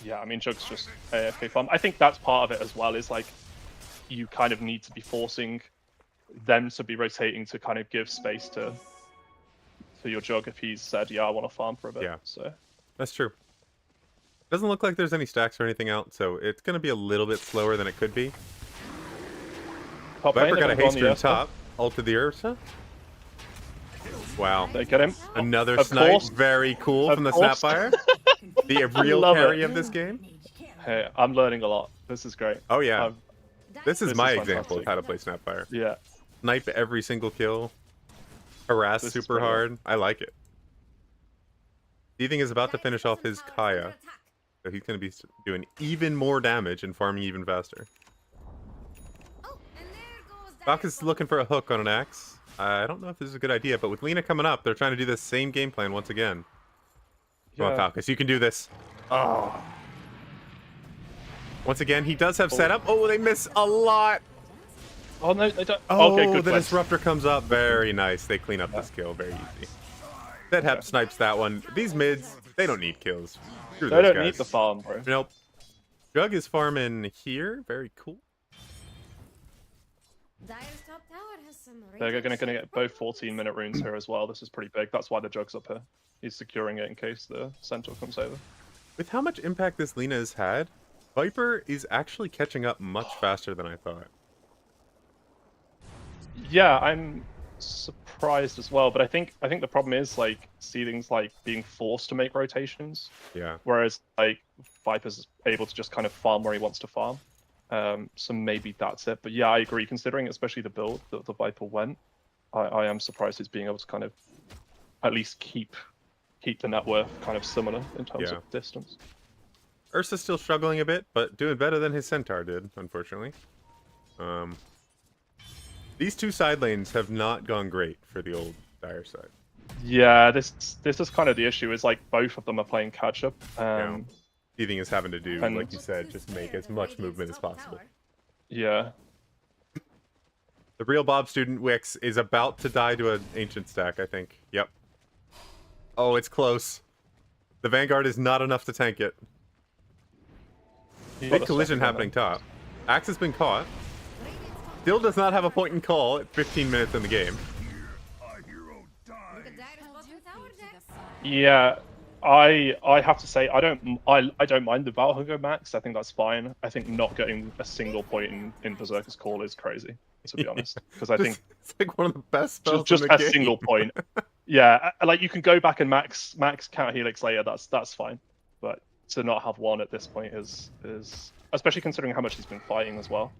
[SPEAKER 2] yeah, I mean, Jug's just AFK farm. I think that's part of it as well. Is like you kind of need to be forcing them to be rotating to kind of give space to your Jug if he's said, yeah, I want to farm for a bit.
[SPEAKER 1] Yeah.
[SPEAKER 2] So
[SPEAKER 1] that's true. Doesn't look like there's any stacks or anything out, so it's gonna be a little bit slower than it could be. Viper got a haste from top. Ulted the Ursa. Wow.
[SPEAKER 2] They get him.
[SPEAKER 1] Another snipe. Very cool from the Snapfire. The real carry of this game.
[SPEAKER 2] Hey, I'm learning a lot. This is great.
[SPEAKER 1] Oh, yeah. This is my example of how to play Snapfire.
[SPEAKER 2] Yeah.
[SPEAKER 1] Snipe every single kill. Harass super hard. I like it. Seething is about to finish off his Kaya. So he's going to be doing even more damage and farming even faster. Falcus is looking for a hook on an axe. I don't know if this is a good idea, but with Lina coming up, they're trying to do the same game plan once again. Come on, Falcus, you can do this. Oh. Once again, he does have setup. Oh, they miss a lot.
[SPEAKER 2] Oh, no, they don't.
[SPEAKER 1] Oh,
[SPEAKER 2] okay, good
[SPEAKER 1] the Disruptor comes up. Very nice. They clean up this kill very easy. Deadhep snipes that one. These mids, they don't need kills.
[SPEAKER 2] They don't need the farm, bro.
[SPEAKER 1] Nope. Jug is farming here. Very cool.
[SPEAKER 2] They're going to get both 14-minute runes here as well. This is pretty big. That's why the Jug's up here. He's securing it in case the Centaur comes over.
[SPEAKER 1] With how much impact this Lina has had, Viper is actually catching up much faster than I thought.
[SPEAKER 2] Yeah, I'm surprised as well, but I think the problem is like Seething's like being forced to make rotations.
[SPEAKER 1] Yeah.
[SPEAKER 2] Whereas like Viper's able to just kind of farm where he wants to farm. So maybe that's it. But yeah, I agree. Considering especially the build that the Viper went, I am surprised he's being able to kind of at least keep the net worth kind of similar in terms of distance.
[SPEAKER 1] Ursa's still struggling a bit, but doing better than his Centaur did, unfortunately. These two side lanes have not gone great for the old Dire side.
[SPEAKER 2] Yeah, this is kind of the issue. Is like both of them are playing catch up.
[SPEAKER 1] Seething is having to do, like you said, just make as much movement as possible.
[SPEAKER 2] Yeah.
[SPEAKER 1] The real Bob student Wix is about to die to an ancient stack, I think. Yep. Oh, it's close. The Vanguard is not enough to tank it. Big collision happening top. Axe has been caught. Still does not have a point and call at 15 minutes in the game.
[SPEAKER 2] Yeah, I have to say I don't mind the Battle Hunger max. I think that's fine. I think not getting a single point in Berserker's Call is crazy, to be honest. Because I think
[SPEAKER 1] it's like one of the best spells
[SPEAKER 2] just
[SPEAKER 1] in the
[SPEAKER 2] a
[SPEAKER 1] game.
[SPEAKER 2] single point. Yeah, like you can go back and max Counter Helix later. That's fine, but to not have one at this point is especially considering how much he's been fighting as well.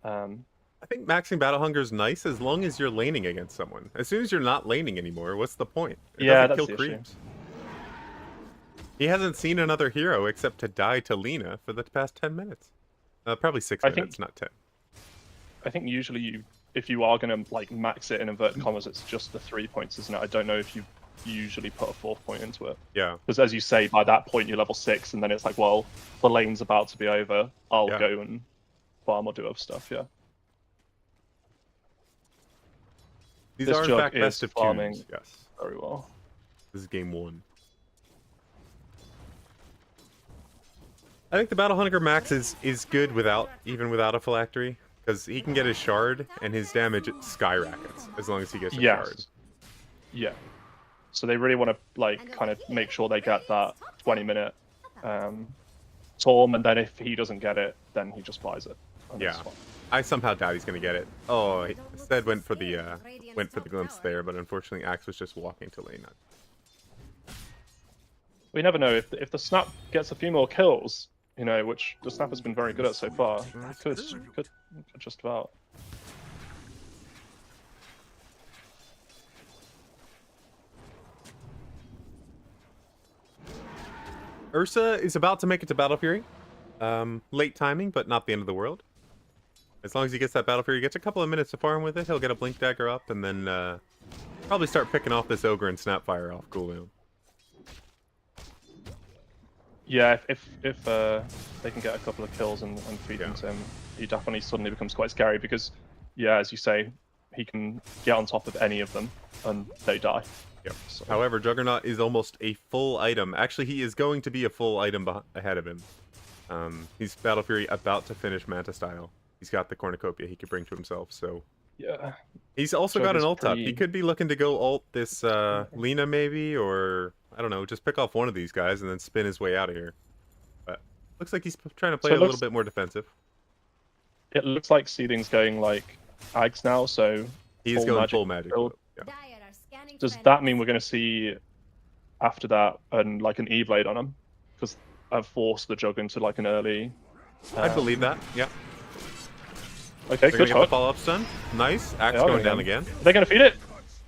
[SPEAKER 1] I think maxing Battle Hunger is nice as long as you're laning against someone. As soon as you're not laning anymore, what's the point? It doesn't kill creeps. He hasn't seen another hero except to die to Lina for the past 10 minutes. Probably 6 minutes, not 10.
[SPEAKER 2] I think usually if you are going to like max it in inverted commas, it's just the 3 points, isn't it? I don't know if you usually put a 4th point into it.
[SPEAKER 1] Yeah.
[SPEAKER 2] Because as you say, by that point you're level 6, and then it's like, well, the lane's about to be over. I'll go and farm or do other stuff. Yeah.
[SPEAKER 1] These are in fact best of farming. Yes.
[SPEAKER 2] Very well.
[SPEAKER 1] This is game 1. I think the Battle Hunger max is good even without a phylactery, because he can get his shard and his damage skyrockets as long as he gets a shard.
[SPEAKER 2] Yeah. So they really want to like kind of make sure they get that 20-minute Storm, and then if he doesn't get it, then he just buys it.
[SPEAKER 1] Yeah. I somehow doubt he's gonna get it. Oh, instead went for the glimpse there, but unfortunately Axe was just walking to lane.
[SPEAKER 2] We never know if the Snap gets a few more kills, you know, which the Snap has been very good at so far. Could just about.
[SPEAKER 1] Ursa is about to make it to Battle Fury. Late timing, but not the end of the world. As long as he gets that Battle Fury, he gets a couple of minutes to farm with it, he'll get a Blink Dagger up, and then probably start picking off this Ogre and Snapfire off cooldown.
[SPEAKER 2] Yeah, if they can get a couple of kills and feed into him, he definitely suddenly becomes quite scary because, yeah, as you say, he can get on top of any of them and they die.
[SPEAKER 1] Yep. So. However, Juggernaut is almost a full item. Actually, he is going to be a full item ahead of him. He's Battle Fury about to finish Manta Style. He's got the Cornucopia he could bring to himself, so...
[SPEAKER 2] Yeah.
[SPEAKER 1] He's also got an ult up. He could be looking to go ult this Lina maybe, or I don't know, just pick off one of these guys and then spin his way out of here. But looks like he's trying to play a little bit more defensive.
[SPEAKER 2] It looks like Seething's going like Ags now, so
[SPEAKER 1] he's going full magic. Yeah.
[SPEAKER 2] Does that mean we're going to see after that like an E-Blade on him? Because I've forced the Jug into like an early.
[SPEAKER 1] I believe that. Yeah.
[SPEAKER 2] Okay, good shot.
[SPEAKER 1] Follow-up stun. Nice. Axe going down again.
[SPEAKER 2] They're going to feed it.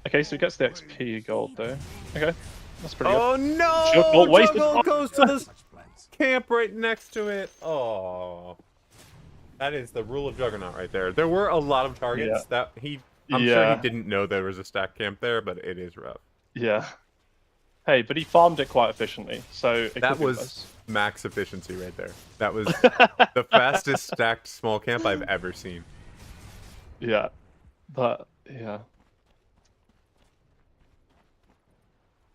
[SPEAKER 2] Okay, so he gets the XP gold though. Okay, that's pretty good.
[SPEAKER 1] Oh no! Juggle goes to this camp right next to it. Oh, that is the rule of Juggernaut right there. There were a lot of targets that I'm sure he didn't know there was a stack camp there, but it is rough.
[SPEAKER 2] Yeah. Hey, but he farmed it quite efficiently, so
[SPEAKER 1] that was max efficiency right there. That was the fastest stacked small camp I've ever seen.
[SPEAKER 2] Yeah, but yeah,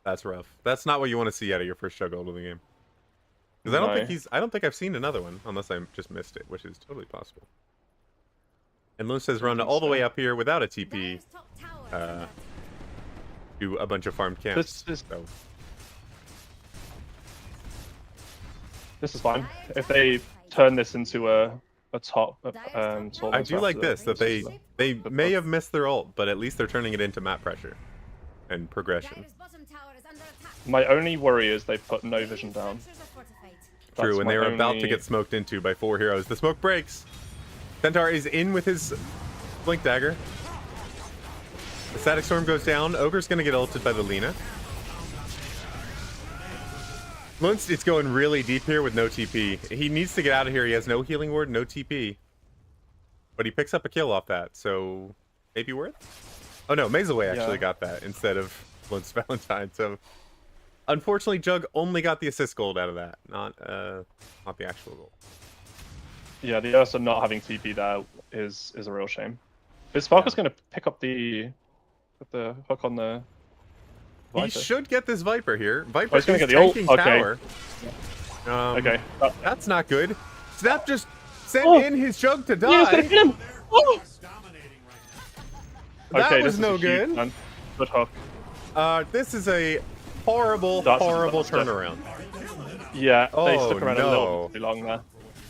[SPEAKER 1] that's rough. That's not what you want to see out of your first juggle of the game. Because I don't think I've seen another one unless I just missed it, which is totally possible. And Luz has run all the way up here without a TP. Do a bunch of farmed camps.
[SPEAKER 2] This is fine. If they turn this into a top,
[SPEAKER 1] I do like this that they may have missed their ult, but at least they're turning it into map pressure and progression.
[SPEAKER 2] My only worry is they put no vision down.
[SPEAKER 1] True, and they were about to get smoked into by 4 heroes. The smoke breaks. Centaur is in with his Blink Dagger. The Static Storm goes down. Ogre's going to get ulted by the Lina. Lunst, it's going really deep here with no TP. He needs to get out of here. He has no healing ward, no TP. But he picks up a kill off that, so maybe worth? Oh no, Mazaway actually got that instead of Lunst Valentine. So unfortunately, Jug only got the assist gold out of that, not the actual gold.
[SPEAKER 2] Yeah, the Ursa not having TP there is a real shame. Is Falco's going to pick up the hook on the Viper?
[SPEAKER 1] He should get this Viper here. Viper
[SPEAKER 2] is
[SPEAKER 1] tanking
[SPEAKER 2] get the ult.
[SPEAKER 1] tower.
[SPEAKER 2] Okay.
[SPEAKER 1] That's not good. Snap just sent in his Jug to die.
[SPEAKER 2] Yeah, he's gonna kill him. Oh.
[SPEAKER 1] That
[SPEAKER 2] okay,
[SPEAKER 1] was no good.
[SPEAKER 2] Good hook.
[SPEAKER 1] This is a horrible turnaround.
[SPEAKER 2] Yeah, they
[SPEAKER 1] Oh,
[SPEAKER 2] stuck around a
[SPEAKER 1] no.
[SPEAKER 2] little too long there.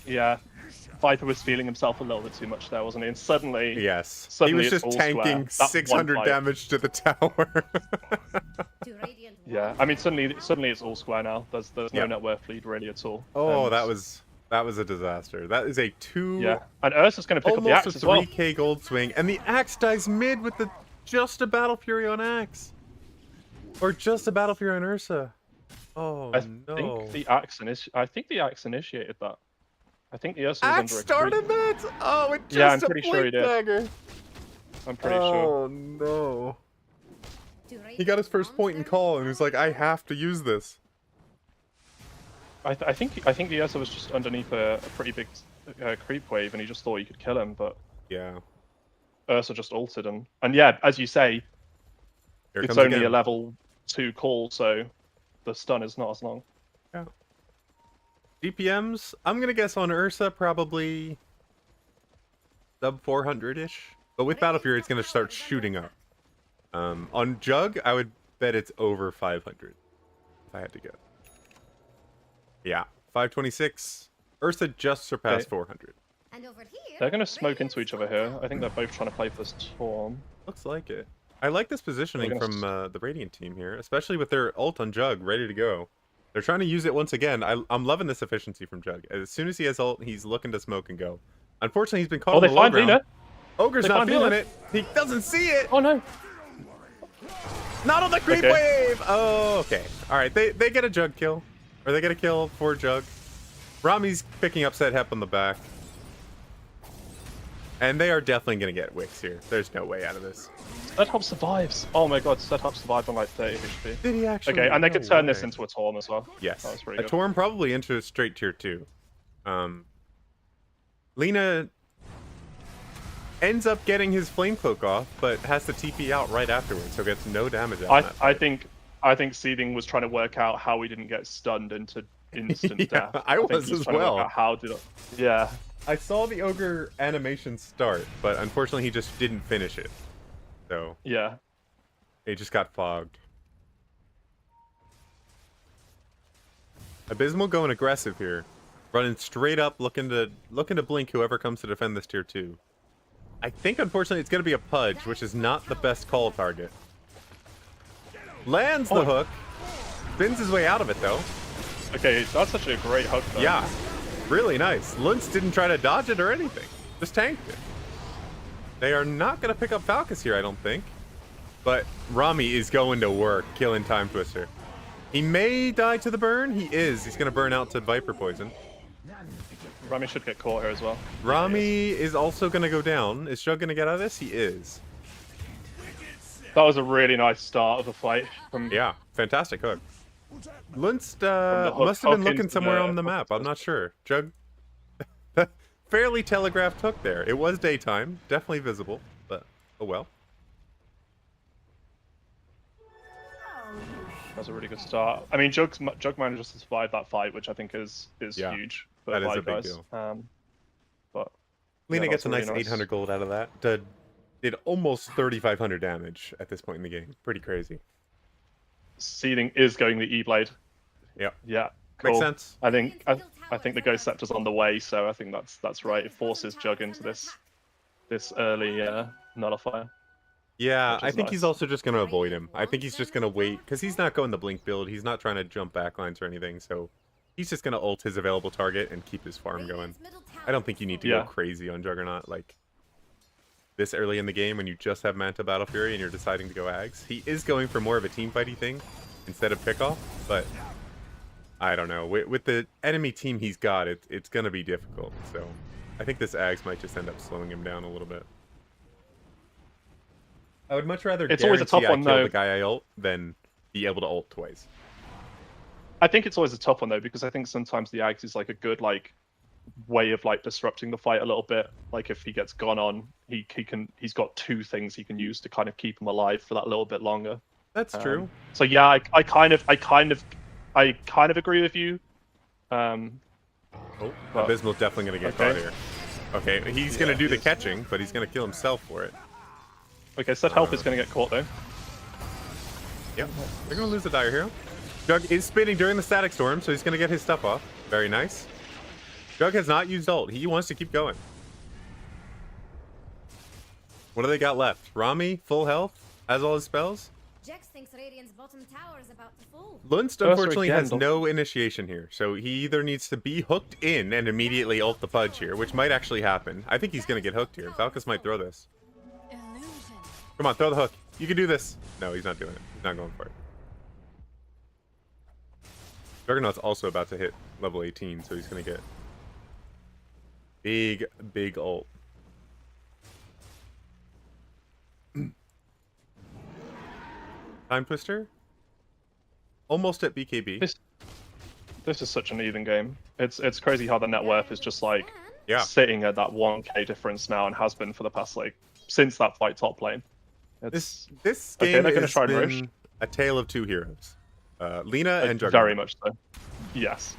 [SPEAKER 2] Yeah, Viper was feeling himself a little bit too much there, wasn't he? And suddenly,
[SPEAKER 1] Yes,
[SPEAKER 2] suddenly
[SPEAKER 1] he was just tanking 600 damage to the tower.
[SPEAKER 2] Yeah, I mean, suddenly it's all square now. There's no net worth lead really at all.
[SPEAKER 1] Oh,
[SPEAKER 2] and...
[SPEAKER 1] that was a disaster. That is a 2.
[SPEAKER 2] Yeah, and Ursa's going to pick up the axe as well.
[SPEAKER 1] Almost a 3k gold swing, and the axe dies mid with the just a Battle Fury on axe, or just a Battle Fury on Ursa. Oh
[SPEAKER 2] I
[SPEAKER 1] no!
[SPEAKER 2] think the axe initiated that. I think the Ursa was
[SPEAKER 1] axe
[SPEAKER 2] under a
[SPEAKER 1] started that. Oh, it just
[SPEAKER 2] yeah, I'm pretty sure he did.
[SPEAKER 1] dagger.
[SPEAKER 2] I'm pretty sure.
[SPEAKER 1] Oh no! He got his first point in call, and he's like, "I have to use this."
[SPEAKER 2] I think the Ursa was just underneath a pretty big creep wave, and he just thought he could kill him, but
[SPEAKER 1] yeah,
[SPEAKER 2] Ursa just ulted, and yeah, as you say, it's only a level 2 call, so the stun is not as long.
[SPEAKER 1] Yeah. GPMs, I'm gonna guess on Ursa probably sub 400-ish, but with Battle Fury, it's gonna start shooting up. On Jug, I would bet it's over 500 if I had to guess. Yeah, 526. Ursa just surpassed 400.
[SPEAKER 3] And over here,
[SPEAKER 2] they're going to smoke into each other here. I think they're both trying to play for this Torm.
[SPEAKER 1] Looks like it. I like this positioning from the Radiant team here, especially with their ult on Jug ready to go. They're trying to use it once again. I'm loving this efficiency from Jug. As soon as he has ult, he's looking to smoke and go. Unfortunately, he's been caught on the low ground. Ogre's not feeling it. He doesn't see it.
[SPEAKER 2] Oh no.
[SPEAKER 1] Not on the creep wave. Oh, okay. All right, they get a Jug kill. Or they get a kill for Jug. Rami's picking up Set Hep on the back. And they are definitely going to get Wicks here. There's no way out of this.
[SPEAKER 2] Set Hep survives. Oh my god, Set Hep survived on like 30 HP.
[SPEAKER 1] Did he actually?
[SPEAKER 2] Okay, and they could turn this into a Torm as well.
[SPEAKER 1] Yes.
[SPEAKER 2] That was pretty
[SPEAKER 1] good. A Torm probably into straight tier 2. Lina ends up getting his Flame Cloak off, but has to TP out right afterwards, so gets no damage out of that.
[SPEAKER 2] I think Seething was trying to work out how he didn't get stunned into instant death.
[SPEAKER 1] I was as well.
[SPEAKER 2] How did it? Yeah.
[SPEAKER 1] I saw the Ogre animation start, but unfortunately he just didn't finish it. So
[SPEAKER 2] yeah,
[SPEAKER 1] he just got fogged. Abysmal going aggressive here, running straight up, looking to blink whoever comes to defend this tier 2. I think unfortunately it's going to be a Pudge, which is not the best call target. Lands the hook, spins his way out of it though.
[SPEAKER 2] Okay, that's such a great hook though.
[SPEAKER 1] Yeah, really nice. Luntz didn't try to dodge it or anything, just tanked it. They are not going to pick up Falcus here, I don't think. But Rami is going to work, killing Time Twister. He may die to the burn. He is. He's going to burn out to Viper Poison.
[SPEAKER 2] Rami should get caught here as well.
[SPEAKER 1] Rami is also going to go down. Is Jug going to get out of this? He is.
[SPEAKER 2] That was a really nice start of the fight.
[SPEAKER 1] Yeah, fantastic hook. Luntz must have been looking somewhere on the map. I'm not sure. Jug, fairly telegraphed hook there. It was daytime, definitely visible, but oh well.
[SPEAKER 2] That's a really good start. I mean, Jug manages to survive that fight, which I think is huge.
[SPEAKER 1] That is a big deal.
[SPEAKER 2] But
[SPEAKER 1] Lina gets a nice 800 gold out of that. Did almost 3,500 damage at this point in the game. Pretty crazy.
[SPEAKER 2] Seething is going the E-Blade.
[SPEAKER 1] Yeah.
[SPEAKER 2] Yeah. Cool.
[SPEAKER 1] Makes sense.
[SPEAKER 2] I think the Ghost Scepter's on the way, so I think that's right. It forces Jug into this early nullifier.
[SPEAKER 1] Yeah, I think he's also just going to avoid him. I think he's just going to wait, because he's not going the Blink build. He's not trying to jump backlines or anything, so he's just going to ult his available target and keep his farm going. I don't think you need to go crazy on Juggernaut, like, this early in the game when you just have Manta Battle Fury and you're deciding to go Ags. He is going for more of a teamfighty thing instead of pickoff, but I don't know. With the enemy team he's got, it's going to be difficult, so I think this Ags might just end up slowing him down a little bit. I would much rather
[SPEAKER 2] it's always a tough one,
[SPEAKER 1] kill the guy I ult than be able to ult twice.
[SPEAKER 2] I think it's always a tough one though, because I think sometimes the Ags is like a good way of disrupting the fight a little bit. Like if he gets gone on, he's got two things he can use to kind of keep him alive for that little bit longer.
[SPEAKER 1] That's true.
[SPEAKER 2] So yeah, I kind of agree with you.
[SPEAKER 1] Oh, Abysmal's definitely going to get caught here. Okay, he's going to do the catching, but he's going to kill himself for it.
[SPEAKER 2] Okay, Set Help is going to get caught, though.
[SPEAKER 1] Yep, they're going to lose the Dire Hero. Jug is spinning during the Static Storm, so he's going to get his stuff off. Very nice. Jug has not used ult. He wants to keep going. What do they got left? Rami, full health, has all his spells.
[SPEAKER 3] Jax thinks Radiant's bottom tower is about to fall.
[SPEAKER 1] Lunst unfortunately has no initiation here, so he either needs to be hooked in and immediately ult the Pudge here, which might actually happen. I think he's going to get hooked here. Falcus might throw this. Come on, throw the hook. You can do this. No, he's not doing it. He's not going for it. Juggernaut's also about to hit level 18, so he's going to get big ult. Time Twister? Almost at BKB.
[SPEAKER 2] This is such an even game. It's crazy how the net worth is just like
[SPEAKER 1] yeah,
[SPEAKER 2] sitting at that 1k difference now and has been for the past like since that fight top lane.
[SPEAKER 1] This game
[SPEAKER 2] they're gonna
[SPEAKER 1] has
[SPEAKER 2] try and
[SPEAKER 1] been
[SPEAKER 2] rush.
[SPEAKER 1] a tale of two heroes. Lina and Juggernaut.
[SPEAKER 2] Very much so. Yes.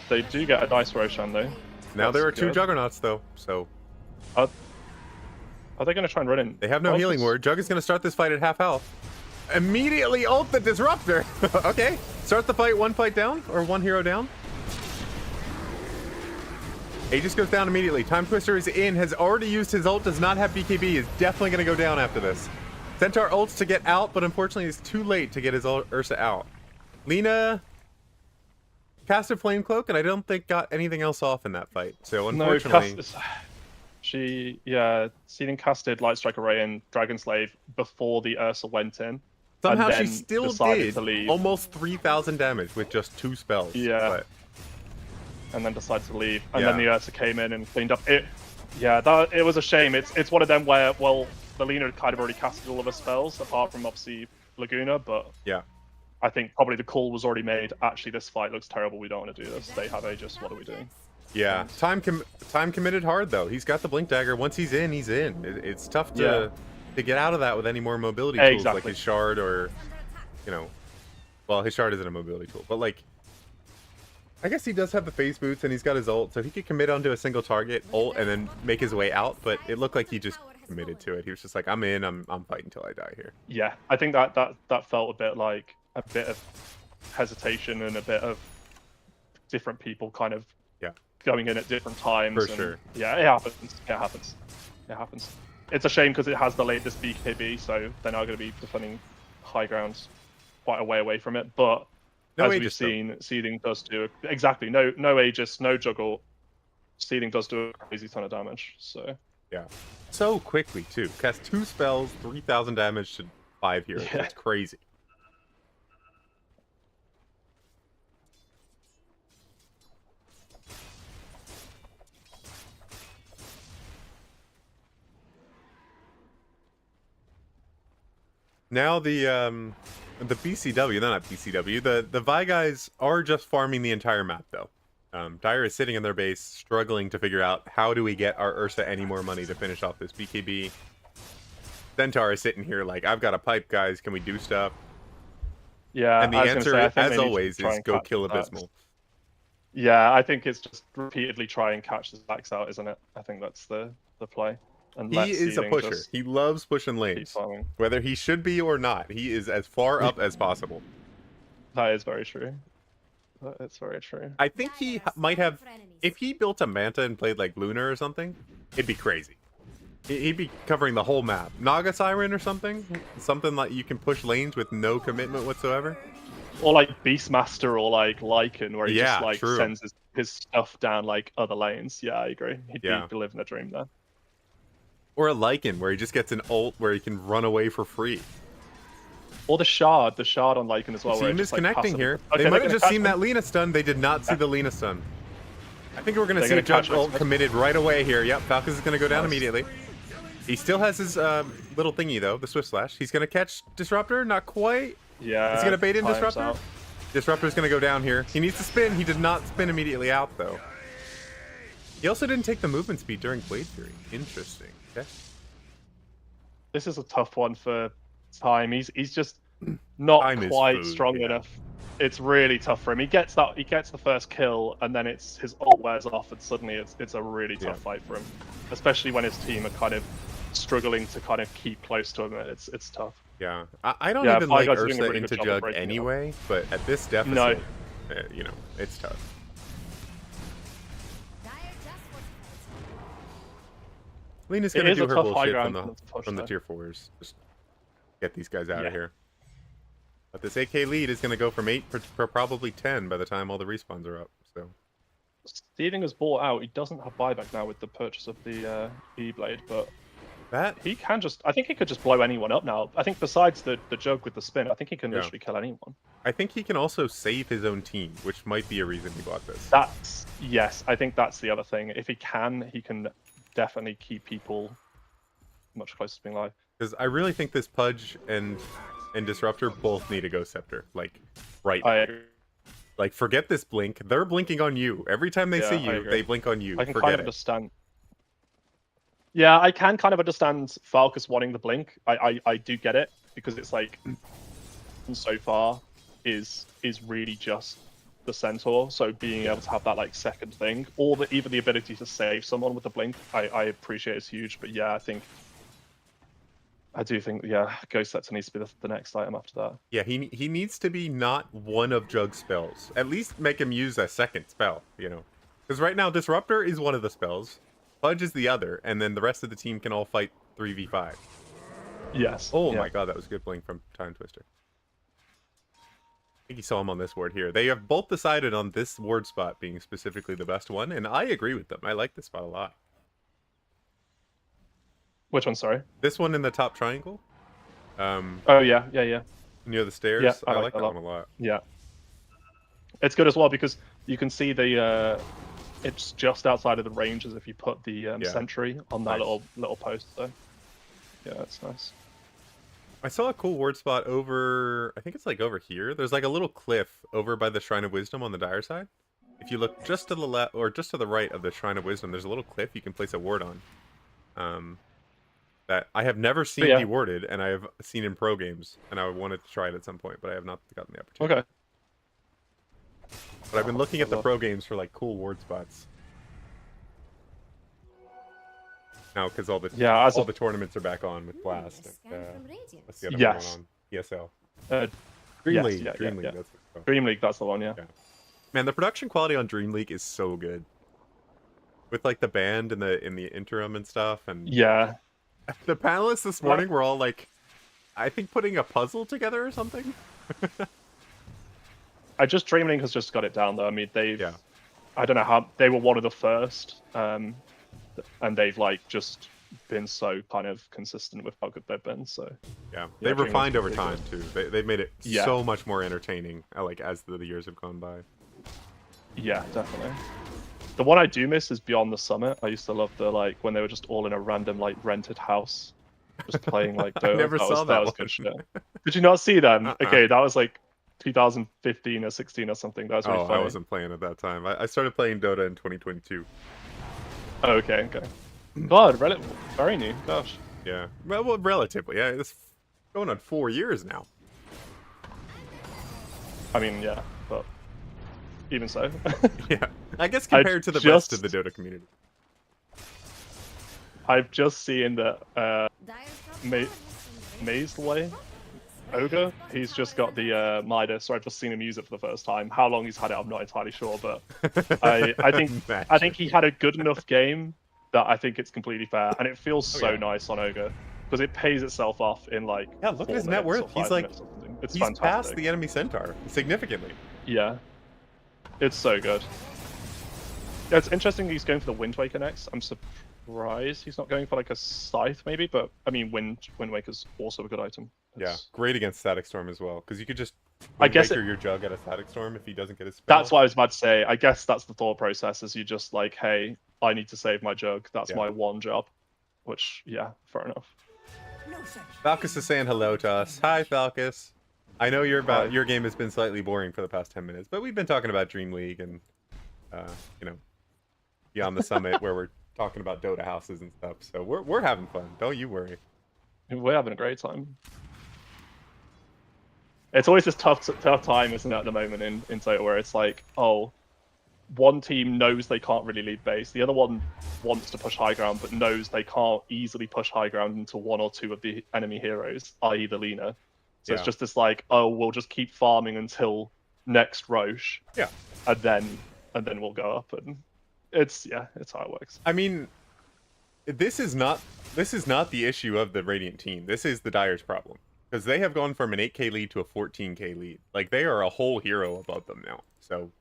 [SPEAKER 2] They do get a nice Roshan though.
[SPEAKER 1] Now there are two Juggernauts though, so
[SPEAKER 2] Are they going to try and run in?
[SPEAKER 1] they have no healing word. Jug is going to start this fight at half health. Immediately ult the Disruptor. Okay, start the fight one fight down, or one hero down. Aegis goes down immediately. Time Twister is in, has already used his ult, does not have BKB, is definitely going to go down after this. Centaur ults to get out, but unfortunately it's too late to get his Ursa out. Lina casted Flame Cloak, and I don't think got anything else off in that fight. So unfortunately...
[SPEAKER 2] No, Seeding casted Light Strike Array and Dragon Slave before the Ursa went in.
[SPEAKER 1] Somehow she still did almost 3,000 damage with just 2 spells.
[SPEAKER 2] Yeah.
[SPEAKER 1] But...
[SPEAKER 2] and then decided to leave. And then the Ursa came in and cleaned up. It was a shame. It's one of them where, well, the Lina had kind of already casted all of her spells, apart from obviously Laguna, but
[SPEAKER 1] yeah,
[SPEAKER 2] I think probably the call was already made. Actually, this fight looks terrible. We don't want to do this. They have Aegis. What are we doing?
[SPEAKER 1] Yeah, time committed hard though. He's got the Blink Dagger. Once he's in, he's in. It's tough to get out of that with any more mobility tools like his Shard or, you know, well, his Shard isn't a mobility tool, but like, I guess he does have the phase boots and he's got his ult, so he could commit onto a single target, ult, and then make his way out. But it looked like he just committed to it. He was just like, I'm in. I'm fighting until I die here.
[SPEAKER 2] Yeah, I think that felt a bit like a bit of hesitation and a bit of different people kind of going in at different times.
[SPEAKER 1] For sure.
[SPEAKER 2] Yeah, it happens. It happens. It's a shame because it has the latest BKB, so they're now going to be defending high ground quite a way away from it. But as we've seen, Seeding does do exactly no Aegis, no juggle. Seeding does do a crazy ton of damage. So
[SPEAKER 1] yeah, so quickly too. Cast 2 spells, 3,000 damage to 5 heroes. Yeah. That's crazy. Now the BCW, not BCW, the Vi guys are just farming the entire map though. Dire is sitting in their base, struggling to figure out how do we get our Ursa any more money to finish off this BKB. Centaur is sitting here like, I've got a pipe, guys. Can we do stuff?
[SPEAKER 2] Yeah,
[SPEAKER 1] and the answer, as always, is go kill Abysmal.
[SPEAKER 2] Yeah, I think it's just repeatedly try and catch the stacks out, isn't it? I think that's the play. And
[SPEAKER 1] he is a pusher. He loves pushing lanes. Whether he should be or not, he is as far up as possible.
[SPEAKER 2] That is very true. That's very true.
[SPEAKER 1] I think he might have, if he built a Manta and played like Luna or something, it'd be crazy. He'd be covering the whole map. Naga Siren or something? Something like you can push lanes with no commitment whatsoever.
[SPEAKER 2] Or like Beastmaster or like Lycan, where he just like sends his stuff down like other lanes. Yeah, I agree. He'd be living a dream there.
[SPEAKER 1] Or a Lycan, where he just gets an ult where he can run away for free.
[SPEAKER 2] Or the Shard on Lycan as well.
[SPEAKER 1] See misconnecting here. Okay, they might have just seen that Lina stun. They did not see the Lina stun. I think we're going to see a Judge ult committed right away here. Yep, Falcus is going to go down immediately. He still has his little thingy, though, the Swift Slash. He's going to catch Disruptor. Not quite.
[SPEAKER 2] Yeah.
[SPEAKER 1] He's going to bait in Disruptor. Disruptor's going to go down here. He needs to spin. He did not spin immediately out, though. He also didn't take the movement speed during Blade Fury. Interesting. Okay.
[SPEAKER 2] This is a tough one for Time. He's just not quite strong enough It's really tough for him. He gets the first kill, and then his ult wears off, and suddenly it's a really tough fight for him, especially when his team are kind of struggling to kind of keep close to him. It's tough.
[SPEAKER 1] Yeah, I don't even like Ursa
[SPEAKER 2] really
[SPEAKER 1] into Jug anyway, but at this deficit, you know, it's tough. Lena's gonna do her bullshit from the tier 4s. Just get these guys out of here. But this AK lead is gonna go from 8 for probably 10 by the time all the respawns are up. So
[SPEAKER 2] Stealing has bought out. He doesn't have buyback now with the purchase of the E-Blade, but he can just. I think he could just blow anyone up now. I think besides the Jug with the spin, I think he can literally kill anyone.
[SPEAKER 1] I think he can also save his own team, which might be a reason he bought this.
[SPEAKER 2] Yes, I think that's the other thing. If he can definitely keep people much closer to being live.
[SPEAKER 1] Because I really think this Pudge and Disruptor both need a Ghost Scepter, like right now. Like, forget this blink. They're blinking on you. Every time they see you, they blink on you.
[SPEAKER 2] I can kind of understand. Yeah, I can kind of understand Falcus wanting the blink. I do get it, because it's like, so far is really just the Centaur. So being able to have that like second thing, or even the ability to save someone with the blink, I appreciate is huge. But yeah, I do think, Ghost Scepter needs to be the next item after that.
[SPEAKER 1] Yeah, he needs to be not one of Jug's spells. At least make him use a second spell, you know. Because right now, Disruptor is one of the spells, Pudge is the other, and then the rest of the team can all fight 3v5.
[SPEAKER 2] Yes.
[SPEAKER 1] Oh my god, that was a good blink from Time Twister. I think you saw him on this ward here. They have both decided on this ward spot being specifically the best one, and I agree with them. I like this spot a lot.
[SPEAKER 2] Which one, sorry?
[SPEAKER 1] This one in the top triangle.
[SPEAKER 2] Oh, yeah.
[SPEAKER 1] Near the stairs.
[SPEAKER 2] Yeah,
[SPEAKER 1] I like that one a lot.
[SPEAKER 2] Yeah. It's good as well, because you can see it's just outside of the range as if you put the sentry on that little post, so yeah, it's nice.
[SPEAKER 1] I saw a cool ward spot over, I think it's like over here. There's like a little cliff over by the Shrine of Wisdom on the dire side. If you look just to the left, or just to the right of the Shrine of Wisdom, there's a little cliff you can place a ward on. That I have never seen dewarded, and I have seen in pro games, and I wanted to try it at some point, but I have not gotten the opportunity.
[SPEAKER 2] Okay.
[SPEAKER 1] But I've been looking at the pro games for like cool ward spots. Now, because all the tournaments are back on with Blast. What's the other one on? ESL. Dream League. Dream League. That's
[SPEAKER 2] Dream League. That's the one. Yeah.
[SPEAKER 1] Man, the production quality on Dream League is so good. With like the band in the interim and stuff, and the panelists this morning were all like, I think putting a puzzle together or something.
[SPEAKER 2] Dream League has just got it down though. I mean, I don't know how they were one of the first, and they've like just been so kind of consistent with how good they've been. So
[SPEAKER 1] they've refined over time too. They've made it so much more entertaining, like as the years have gone by.
[SPEAKER 2] Yeah, definitely. The one I do miss is Beyond the Summit. I used to love the when they were just all in a random rented house, just playing like Dota.
[SPEAKER 1] I never saw that.
[SPEAKER 2] Was good shit. Did you not see them? Okay, that was like 2015 or 16 or something. That was really funny.
[SPEAKER 1] I wasn't playing at that time. I started playing Dota in 2022.
[SPEAKER 2] Oh, okay. God, very new. Gosh.
[SPEAKER 1] Yeah. Well, relatively. Yeah, it's going on 4 years now.
[SPEAKER 2] I mean, yeah, but even so.
[SPEAKER 1] Yeah. I guess compared to the rest of the Dota community.
[SPEAKER 2] I've just seen that Mazley Ogre, he's just got the Midas, so I've just seen him use it for the first time. How long he's had it, I'm not entirely sure, but I think he had a good enough game that I think it's completely fair, and it feels so nice on Ogre because it pays itself off in like.
[SPEAKER 1] Yeah, look at his net worth. He's like,
[SPEAKER 2] it's
[SPEAKER 1] he's
[SPEAKER 2] fantastic.
[SPEAKER 1] Past the enemy Centaur significantly.
[SPEAKER 2] Yeah, it's so good. Yeah, it's interesting he's going for the Wind Waker next. I'm surprised he's not going for like a Scythe maybe, but I mean Wind Waker's also a good item.
[SPEAKER 1] Yeah, great against Static Storm as well, because you could just your Jug at a Static Storm if he doesn't get his spell.
[SPEAKER 2] That's what I was about to say. I guess that's the thought process, is you just like, hey, I need to save my Jug. That's my one job. Which, yeah, fair enough.
[SPEAKER 1] Falcus is saying hello to us. Hi, Falcus. I know your game has been slightly boring for the past 10 minutes, but we've been talking about Dream League and, Beyond the Summit, where we're talking about Dota houses and stuff. So we're having fun. Don't you worry.
[SPEAKER 2] We're having a great time. It's always this tough time, isn't it, at the moment in Dota, where it's like, oh, one team knows they can't really lead base, the other one wants to push high ground, but knows they can't easily push high ground into one or two of the enemy heroes, i.e. the Lina. So it's just this like, oh, we'll just keep farming until next Roche.
[SPEAKER 1] Yeah.
[SPEAKER 2] And then we'll go up, and it's how it works.
[SPEAKER 1] I mean, this is not the issue of the Radiant team. This is the Dire's problem. Because they have gone from an 8k lead to a 14k lead. Like, they are a whole hero above them now. So,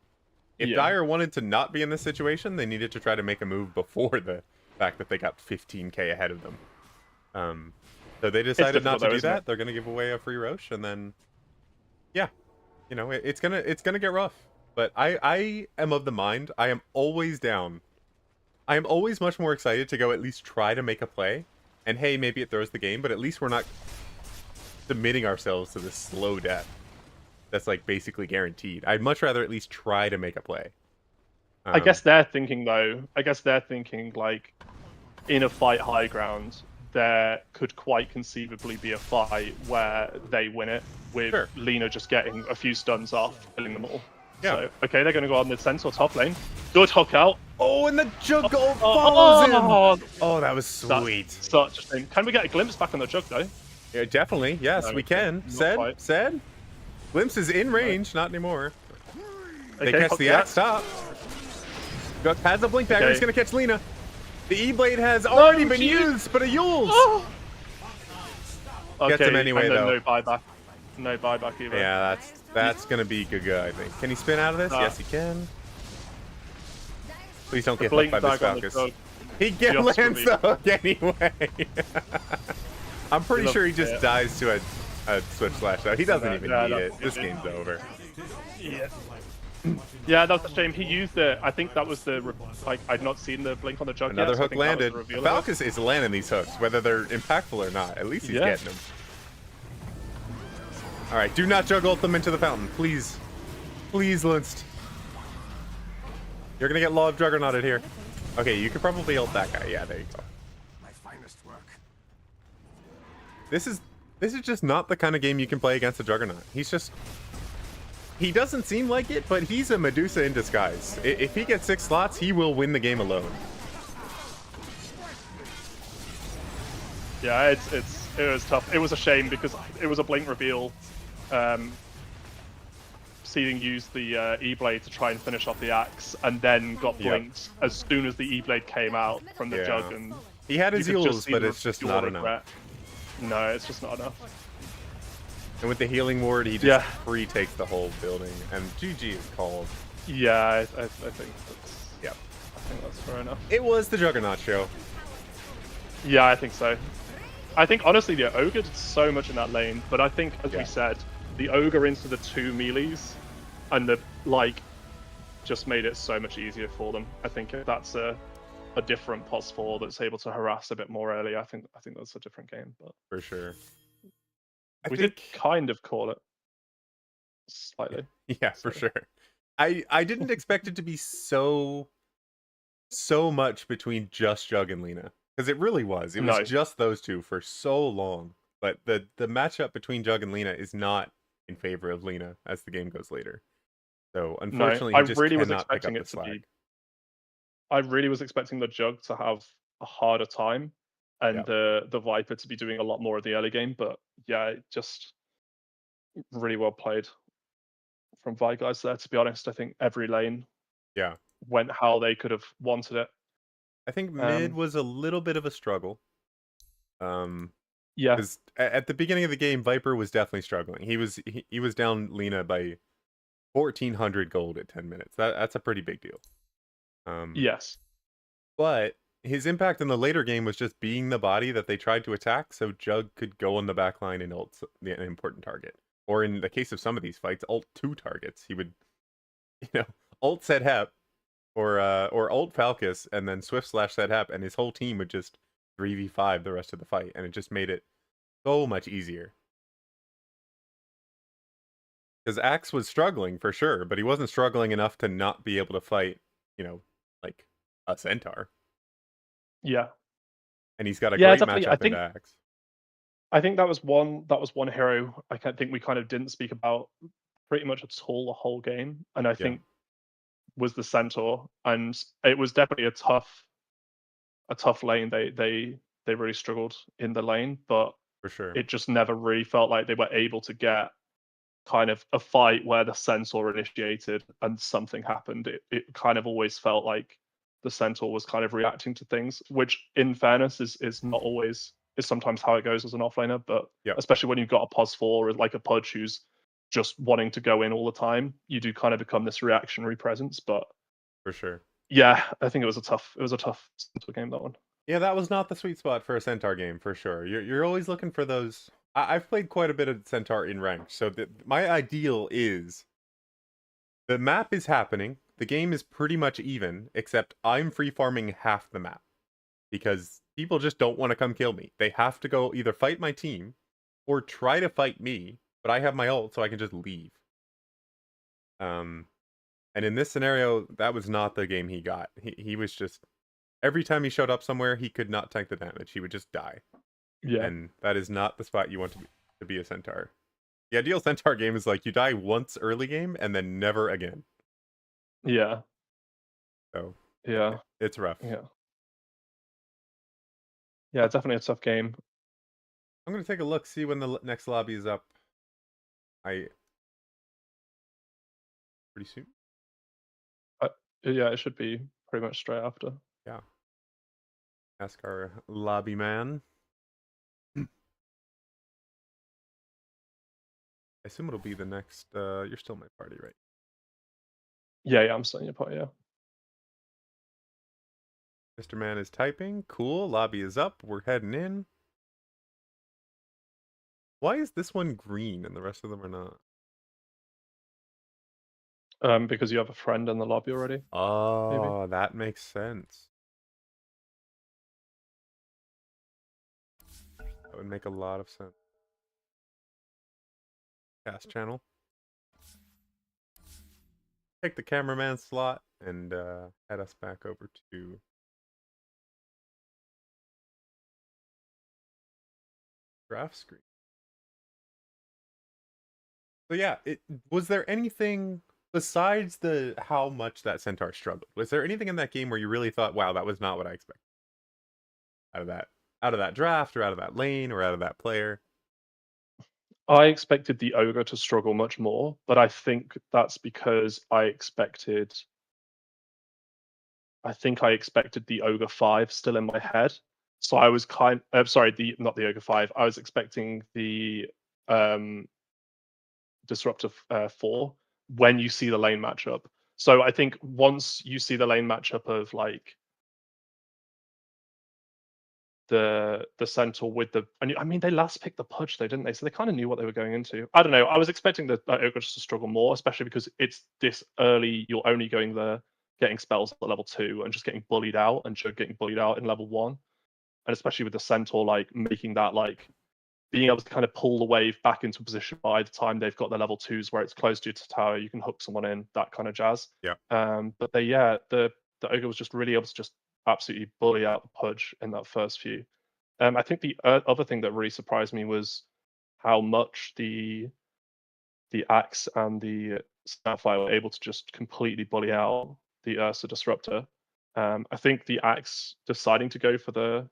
[SPEAKER 1] if Dire wanted to not be in this situation, they needed to try to make a move before the fact that they got 15k ahead of them. So they decided not to do that. They're going to give away a free Roche, and then, yeah. You know, it's gonna get rough. But I am of the mind, I am always down. I am always much more excited to go at least try to make a play. And hey, maybe it throws the game, but at least we're not submitting ourselves to this slow death that's like basically guaranteed. I'd much rather at least try to make a play.
[SPEAKER 2] I guess they're thinking like, in a fight high ground, there could quite conceivably be a fight where they win it with Lina just getting a few stuns off, killing them all. Yeah. So, okay, they're going to go on the Centaur top lane. Good hook out.
[SPEAKER 1] Oh, and the Juggle follows him. Oh, that was sweet.
[SPEAKER 2] That's such a thing. Can we get a glimpse back on the Jug, though?
[SPEAKER 1] Yeah, definitely. Yes, no, we can. Said. Glimpse is in range. Not anymore. They catch the axe top. Jug has a blink dagger. He's going to catch Lina. The E-Blade has already been used, but a Yules.
[SPEAKER 2] Oh.
[SPEAKER 1] Gets him anyway, though.
[SPEAKER 2] No buyback. No buyback either.
[SPEAKER 1] Yeah, that's going to be good, I think. Can he spin out of this? Yes, he can. Please don't get hooked by this Falcus. He lands the hook anyway. I'm pretty sure he just dies to a switch slash out. He doesn't even need it. This game's over.
[SPEAKER 2] Yeah. Yeah, that was a shame. He used it. I think that was the like I'd not seen the blink on the Jug.
[SPEAKER 1] Another
[SPEAKER 2] yet,
[SPEAKER 1] hook landed. Falcus is landing these hooks, whether they're impactful or not. At least he's getting them. All right, do not Jug ult them into the fountain, please. Please, Lunst. You're gonna get Law of Juggernauted here. Okay, you could probably ult that guy. Yeah, there you go.
[SPEAKER 4] My finest work.
[SPEAKER 1] This is just not the kind of game you can play against a Juggernaut. He doesn't seem like it, but he's a Medusa in disguise. If he gets 6 slots, he will win the game alone.
[SPEAKER 2] Yeah, it was tough. It was a shame because it was a blink reveal. Seeding used the E-Blade to try and finish off the axe, and then got blinked as soon as the E-Blade came out from the Jug. And
[SPEAKER 1] he had his heals, but it's just not enough.
[SPEAKER 2] No, it's just not enough.
[SPEAKER 1] And with the healing ward, he just free takes the whole building, and GG is called.
[SPEAKER 2] Yeah, I think that's.
[SPEAKER 1] Yep.
[SPEAKER 2] I think that's fair enough.
[SPEAKER 1] It was the Juggernaut show.
[SPEAKER 2] Yeah, I think so. I think honestly, the Ogre did so much in that lane, but I think, as we said, the Ogre into the 2 melees, and the just made it so much easier for them. I think if that's a different POS 4 that's able to harass a bit more early, I think that's a different game. But
[SPEAKER 1] for sure.
[SPEAKER 2] We did kind of call it slightly.
[SPEAKER 1] Yeah, for sure. I didn't expect it to be so much between just Jug and Lina, because it really was. It was just those two for so long. But the matchup between Jug and Lina is not in favor of Lina as the game goes later. So unfortunately, he just cannot pick up the slack.
[SPEAKER 2] I really was expecting the Jug to have a harder time, and the Viper to be doing a lot more of the early game. But yeah, just really well played from Vi guys there. To be honest, I think every lane went how they could have wanted it.
[SPEAKER 1] I think mid was a little bit of a struggle. Because at the beginning of the game, Viper was definitely struggling. He was down Lina by 1,400 gold at 10 minutes. That's a pretty big deal.
[SPEAKER 2] Yes.
[SPEAKER 1] But his impact in the later game was just being the body that they tried to attack, so Jug could go on the back line and ult an important target. Or in the case of some of these fights, ult 2 targets. He would, ult Set Hep, or ult Falcus, and then Swift / Set Hep, and his whole team would just 3v5 the rest of the fight, and it just made it so much easier. Because Axe was struggling for sure, but he wasn't struggling enough to not be able to fight, like a Centaur.
[SPEAKER 2] Yeah.
[SPEAKER 1] And he's got a great matchup into Axe.
[SPEAKER 2] I think that was one hero I think we kind of didn't speak about pretty much at all the whole game, and I
[SPEAKER 1] Yeah,
[SPEAKER 2] think was the Centaur, and it was definitely a tough lane. They really struggled in the lane, but
[SPEAKER 1] for sure.
[SPEAKER 2] it just never really felt like they were able to get kind of a fight where the Centaur initiated and something happened. It kind of always felt like the Centaur was kind of reacting to things, which in fairness is not always is sometimes how it goes as an offlaner, but
[SPEAKER 1] Yeah,
[SPEAKER 2] especially when you've got a pos 4 or like a Pudge who's just wanting to go in all the time, you do kind of become this reactionary presence. But
[SPEAKER 1] for sure.
[SPEAKER 2] yeah, I think it was a tough Centaur game, that one.
[SPEAKER 1] Yeah, that was not the sweet spot for a Centaur game for sure. You're always looking for those. I've played quite a bit of Centaur in ranked, so my ideal is the map is happening. The game is pretty much even, except I'm free farming half the map because people just don't want to come kill me. They have to go either fight my team or try to fight me, but I have my ult, so I can just leave. And in this scenario, that was not the game he got. He was just every time he showed up somewhere, he could not tank the damage. He would just die.
[SPEAKER 2] Yeah.
[SPEAKER 1] And that is not the spot you want to be a Centaur. The ideal Centaur game is like you die once early game and then never again.
[SPEAKER 2] Yeah.
[SPEAKER 1] So
[SPEAKER 2] Yeah.
[SPEAKER 1] it's rough.
[SPEAKER 2] Yeah. Yeah, definitely a tough game.
[SPEAKER 1] I'm gonna take a look, see when the next lobby is up. Pretty soon.
[SPEAKER 2] Yeah, it should be pretty much straight after.
[SPEAKER 1] Yeah. Ask our lobby man. I assume it'll be the next. You're still my party, right?
[SPEAKER 2] Yeah, I'm still in your party, yeah.
[SPEAKER 1] Mr. Man is typing. Cool. Lobby is up. We're heading in. Why is this one green and the rest of them are not?
[SPEAKER 2] Because you have a friend in the lobby already, maybe.
[SPEAKER 1] Oh, that makes sense. That would make a lot of sense. Cast channel. Take the cameraman slot and head us back over to graph screen. So yeah, was there anything besides the how much that Centaur struggled? Was there anything in that game where you really thought, wow, that was not what I expected out of that draft or out of that lane or out of that player?
[SPEAKER 2] I expected the Ogre to struggle much more, but I think that's because I think I expected the Ogre 5 still in my head. So I was sorry, not the Ogre 5. I was expecting the Disruptor 4 when you see the lane matchup. So I think once you see the lane matchup of like the Centaur with the, and I mean they last picked the Pudge though, didn't they? So they kind of knew what they were going into. I don't know. I was expecting the Ogre to struggle more, especially because it's this early. You're only going there, getting spells at level 2 and just getting bullied out, and getting bullied out in level 1, and especially with the Centaur like making that like being able to kind of pull the wave back into position by the time they've got their level 2s where it's close to your tower, you can hook someone in, that kind of jazz.
[SPEAKER 1] Yeah.
[SPEAKER 2] But the Ogre was just really able to just absolutely bully out the Pudge in that first few. I think the other thing that really surprised me was how much the Axe and the Snapfire were able to just completely bully out the Ursa Disruptor. I think the Axe deciding to go for the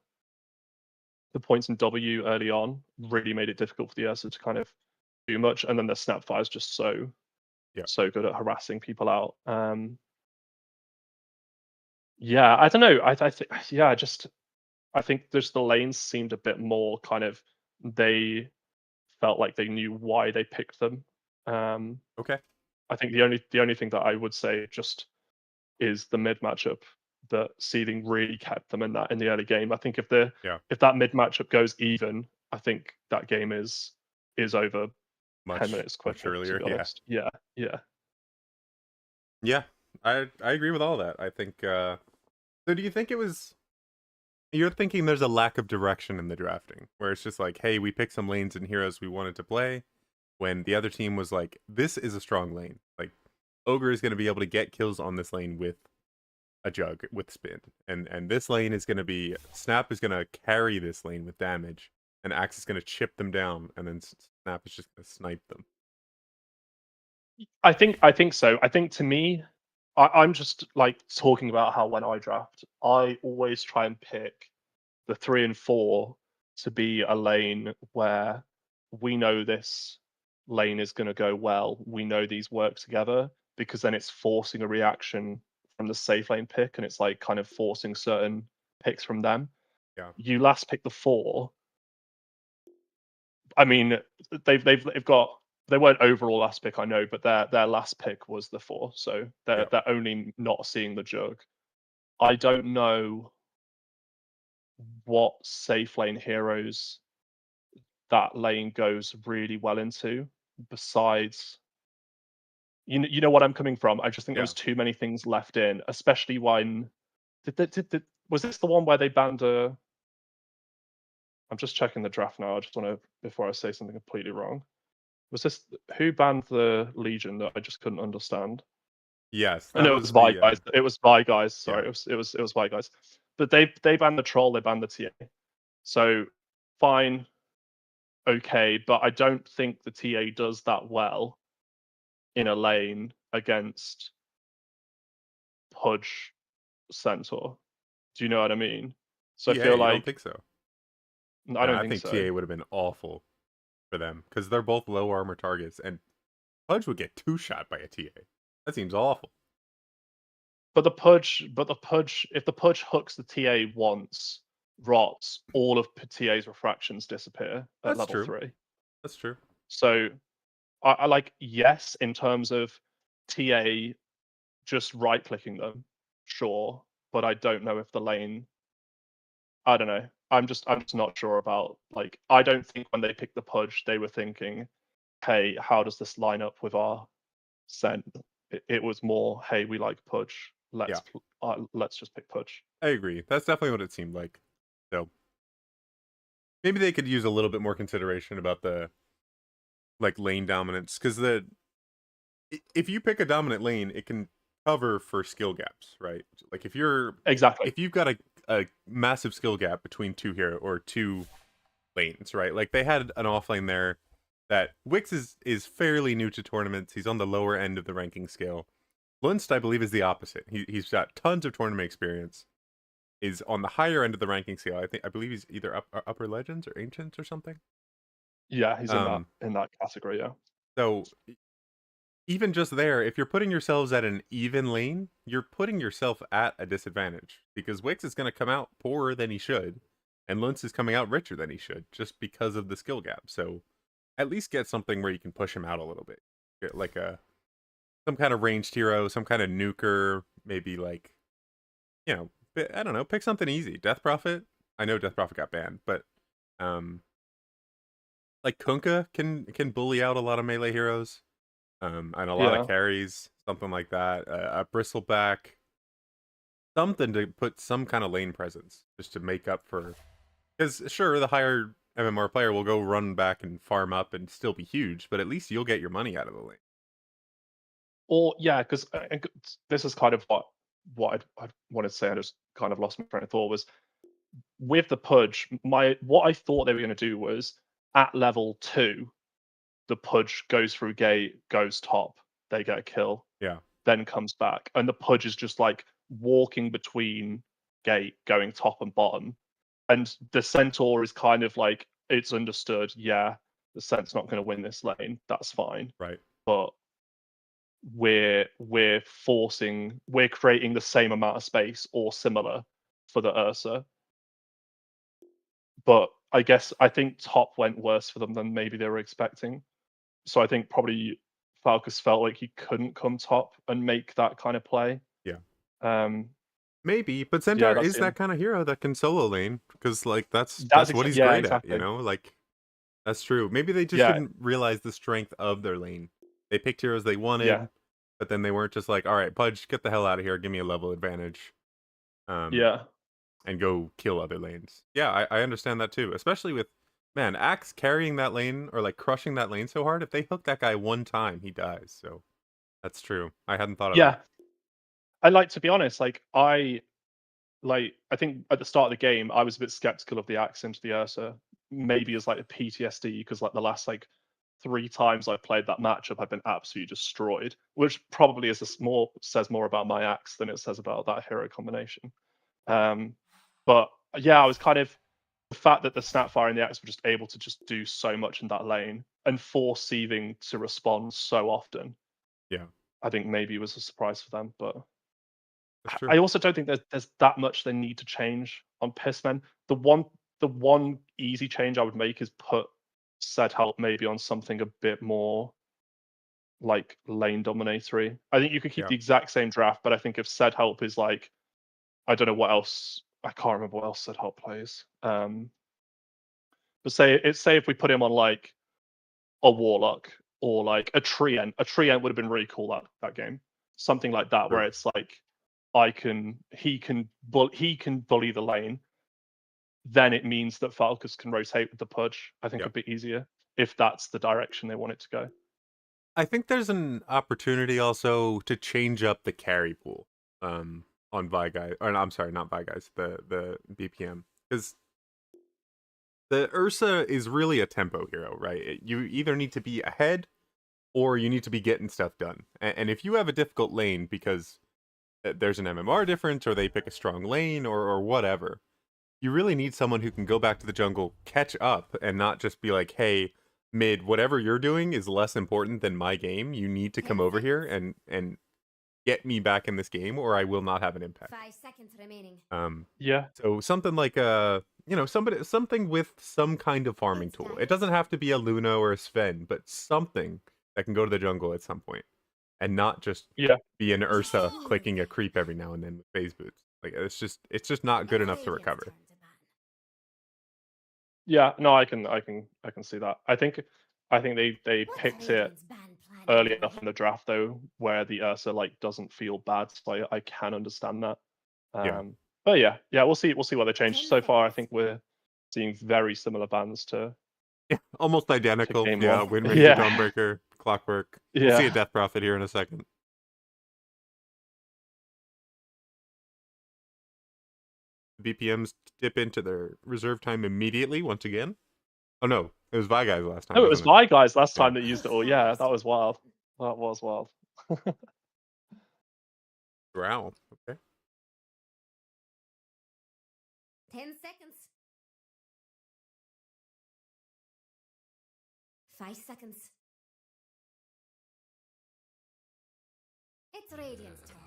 [SPEAKER 2] points in W early on really made it difficult for the Ursa to kind of do much, and then the Snapfire is just so good at harassing people out. Yeah, I don't know. I think I think just the lanes seemed a bit more kind of they felt like they knew why they picked them.
[SPEAKER 1] Okay.
[SPEAKER 2] I think the only thing that I would say just is the mid matchup that seeding really kept them in the early game. I think if that mid matchup goes even, I think that game is over 10 minutes
[SPEAKER 1] Much
[SPEAKER 2] quicker,
[SPEAKER 1] earlier.
[SPEAKER 2] to be honest. Yeah.
[SPEAKER 1] Yeah. I agree with all that. I think so do you think it was you're thinking there's a lack of direction in the drafting where it's just like, hey, we picked some lanes and heroes we wanted to play when the other team was like, this is a strong lane. Like Ogre is going to be able to get kills on this lane with a jug with spin, and this lane is going to be Snap is going to carry this lane with damage, and Axe is going to chip them down, and then Snap is just going to snipe them.
[SPEAKER 2] I think so. I think to me, I'm just like talking about how when I draft, I always try and pick the 3 and 4 to be a lane where we know this lane is going to go well. We know these work together, because then it's forcing a reaction from the safe lane pick, and it's like kind of forcing certain picks from them.
[SPEAKER 1] Yeah.
[SPEAKER 2] You last pick the 4. I mean, they've got, they weren't overall last pick, I know, but their last pick was the 4, so they're only not seeing the jug. I don't know what safe lane heroes that lane goes really well into, besides, you know what I'm coming from. I just think there was too many things left in, especially when was this the one where they banned a? I'm just checking the draft now. I just want to, before I say something completely wrong. Was this who banned the Legion that I just couldn't understand?
[SPEAKER 1] Yes,
[SPEAKER 2] I know it was Vi guys. It was Vi guys. Sorry, it was Vi guys. But they banned the troll. They banned the TA. So fine, okay, but I don't think the TA does that well in a lane against Pudge Centaur. Do you know what I mean? So
[SPEAKER 1] TA,
[SPEAKER 2] I feel
[SPEAKER 1] you don't
[SPEAKER 2] like
[SPEAKER 1] think so?
[SPEAKER 2] I don't
[SPEAKER 1] I
[SPEAKER 2] think
[SPEAKER 1] think
[SPEAKER 2] so.
[SPEAKER 1] TA would have been awful for them because they're both low armor targets, and Pudge would get 2-shot by a TA. That seems awful.
[SPEAKER 2] But the Pudge, if the Pudge hooks the TA once, rots, all of TA's refractions disappear at level 3.
[SPEAKER 1] That's true.
[SPEAKER 2] So I like, yes, in terms of TA just right clicking them, sure, but I don't know if the lane. I don't know. I'm just not sure about, like, I don't think when they picked the Pudge they were thinking, hey, how does this line up with our scent? It was more, hey, we like Pudge. Let's just pick Pudge.
[SPEAKER 1] I agree. That's definitely what it seemed like. So maybe they could use a little bit more consideration about the like lane dominance, because if you pick a dominant lane, it can cover for skill gaps, right? Like if you've got a massive skill gap between two lanes, right? Like they had an offlane there that Wix is fairly new to tournaments. He's on the lower end of the ranking scale. Lunst, I believe, is the opposite. He's got tons of tournament experience. Is on the higher end of the ranking scale. I believe he's either upper legends or ancients or something.
[SPEAKER 2] Yeah, he's in that category. Yeah.
[SPEAKER 1] So even just there, if you're putting yourselves at an even lane, you're putting yourself at a disadvantage, because Wix is going to come out poorer than he should, and Luntz is coming out richer than he should, just because of the skill gap. So at least get something where you can push him out a little bit. Get like some kind of ranged hero, some kind of nuker, maybe like, I don't know, pick something easy. Death Prophet. I know Death Prophet got banned, but like Kunkka can bully out a lot of melee heroes. And a lot of carries, something like that. A Bristleback, something to put some kind of lane presence, just to make up for. Because sure, the higher MMR player will go run back and farm up and still be huge, but at least you'll get your money out of the lane.
[SPEAKER 2] Or yeah, because this is kind of what I wanted to say. I just kind of lost my train of thought. Was with the Pudge, what I thought they were going to do was at level 2, the Pudge goes through gate, goes top, they get a kill, then comes back, and the Pudge is just like walking between gate, going top and bottom, and the Centaur is kind of like, it's understood, yeah, the Cent's not going to win this lane, that's fine,
[SPEAKER 1] right?
[SPEAKER 2] But we're creating the same amount of space or similar for the Ursa. But I think top went worse for them than maybe they were expecting. So I think probably Falcus felt like he couldn't come top and make that kind of play.
[SPEAKER 1] Yeah. Maybe, but Centaur is that kind of hero that can solo lane, because like that's what he's great at, like that's true. Maybe they just didn't realize the strength of their lane. They picked heroes they wanted, but then they weren't just like, all right, Pudge, get the hell out of here, give me a level advantage. And go kill other lanes. Yeah, I understand that too. Especially with, man, Axe carrying that lane or like crushing that lane so hard, if they hook that guy one time, he dies. So that's true. I hadn't thought of that.
[SPEAKER 2] I like, to be honest, I think at the start of the game I was a bit skeptical of the Axe into the Ursa, maybe as like a PTSD, because like the last like 3 times I've played that matchup, I've been absolutely destroyed, which probably says more about my axe than it says about that hero combination. But yeah, I was kind of, the fact that the Snapfire and the axe were just able to just do so much in that lane and force Seething to respond so often.
[SPEAKER 1] Yeah,
[SPEAKER 2] I think maybe it was a surprise for them, but
[SPEAKER 1] that's true.
[SPEAKER 2] I also don't think there's that much they need to change on Pissmen. The one easy change I would make is put Said Help maybe on something a bit more like lane dominatory. I think you could keep the exact same draft, but I think if Said Help is like, I don't know what else, I can't remember what else Said Help plays. But say if we put him on like a Warlock or like a Treant would have been really cool that game. Something like that, where it's like he can bully the lane. Then it means that Falcus can rotate with the Pudge, I think a bit easier, if that's the direction they want it to go.
[SPEAKER 1] I think there's an opportunity also to change up the carry pool on Vi-Guys, or I'm sorry, not Vi-Guys, the BPM, because the Ursa is really a tempo hero, right? You either need to be ahead or you need to be getting stuff done. And if you have a difficult lane because there's an MMR difference or they pick a strong lane or whatever, you really need someone who can go back to the jungle, catch up, and not just be like, hey, mid, whatever you're doing is less important than my game. You need to come over here and get me back in this game or I will not have an impact.
[SPEAKER 3] 5 seconds remaining.
[SPEAKER 2] Yeah.
[SPEAKER 1] So something like something with some kind of farming tool. It doesn't have to be a Luna or a Sven, but something that can go to the jungle at some point and not just be an Ursa clicking a creep every now and then with phase boots. Like it's just not good enough to recover.
[SPEAKER 2] Yeah, no, I can see that. I think they picked it early enough in the draft though, where the Ursa like doesn't feel bad, so I can understand that. But yeah, we'll see what they change. So far, I think we're seeing very similar bans to
[SPEAKER 1] almost identical.
[SPEAKER 2] Yeah,
[SPEAKER 1] Wind Ranger, Dawnbreaker, Clockwork.
[SPEAKER 2] Yeah.
[SPEAKER 1] We'll see a Death Prophet here in a second. BPMs dip into their reserve time immediately once again. Oh no, it was Vi-Guys last time.
[SPEAKER 2] No, it was Vi-Guys last time that used it all. Yeah, that was wild. That was wild.
[SPEAKER 1] Growl. Okay.
[SPEAKER 3] 10 seconds. 5 seconds. It's Radiant's turn.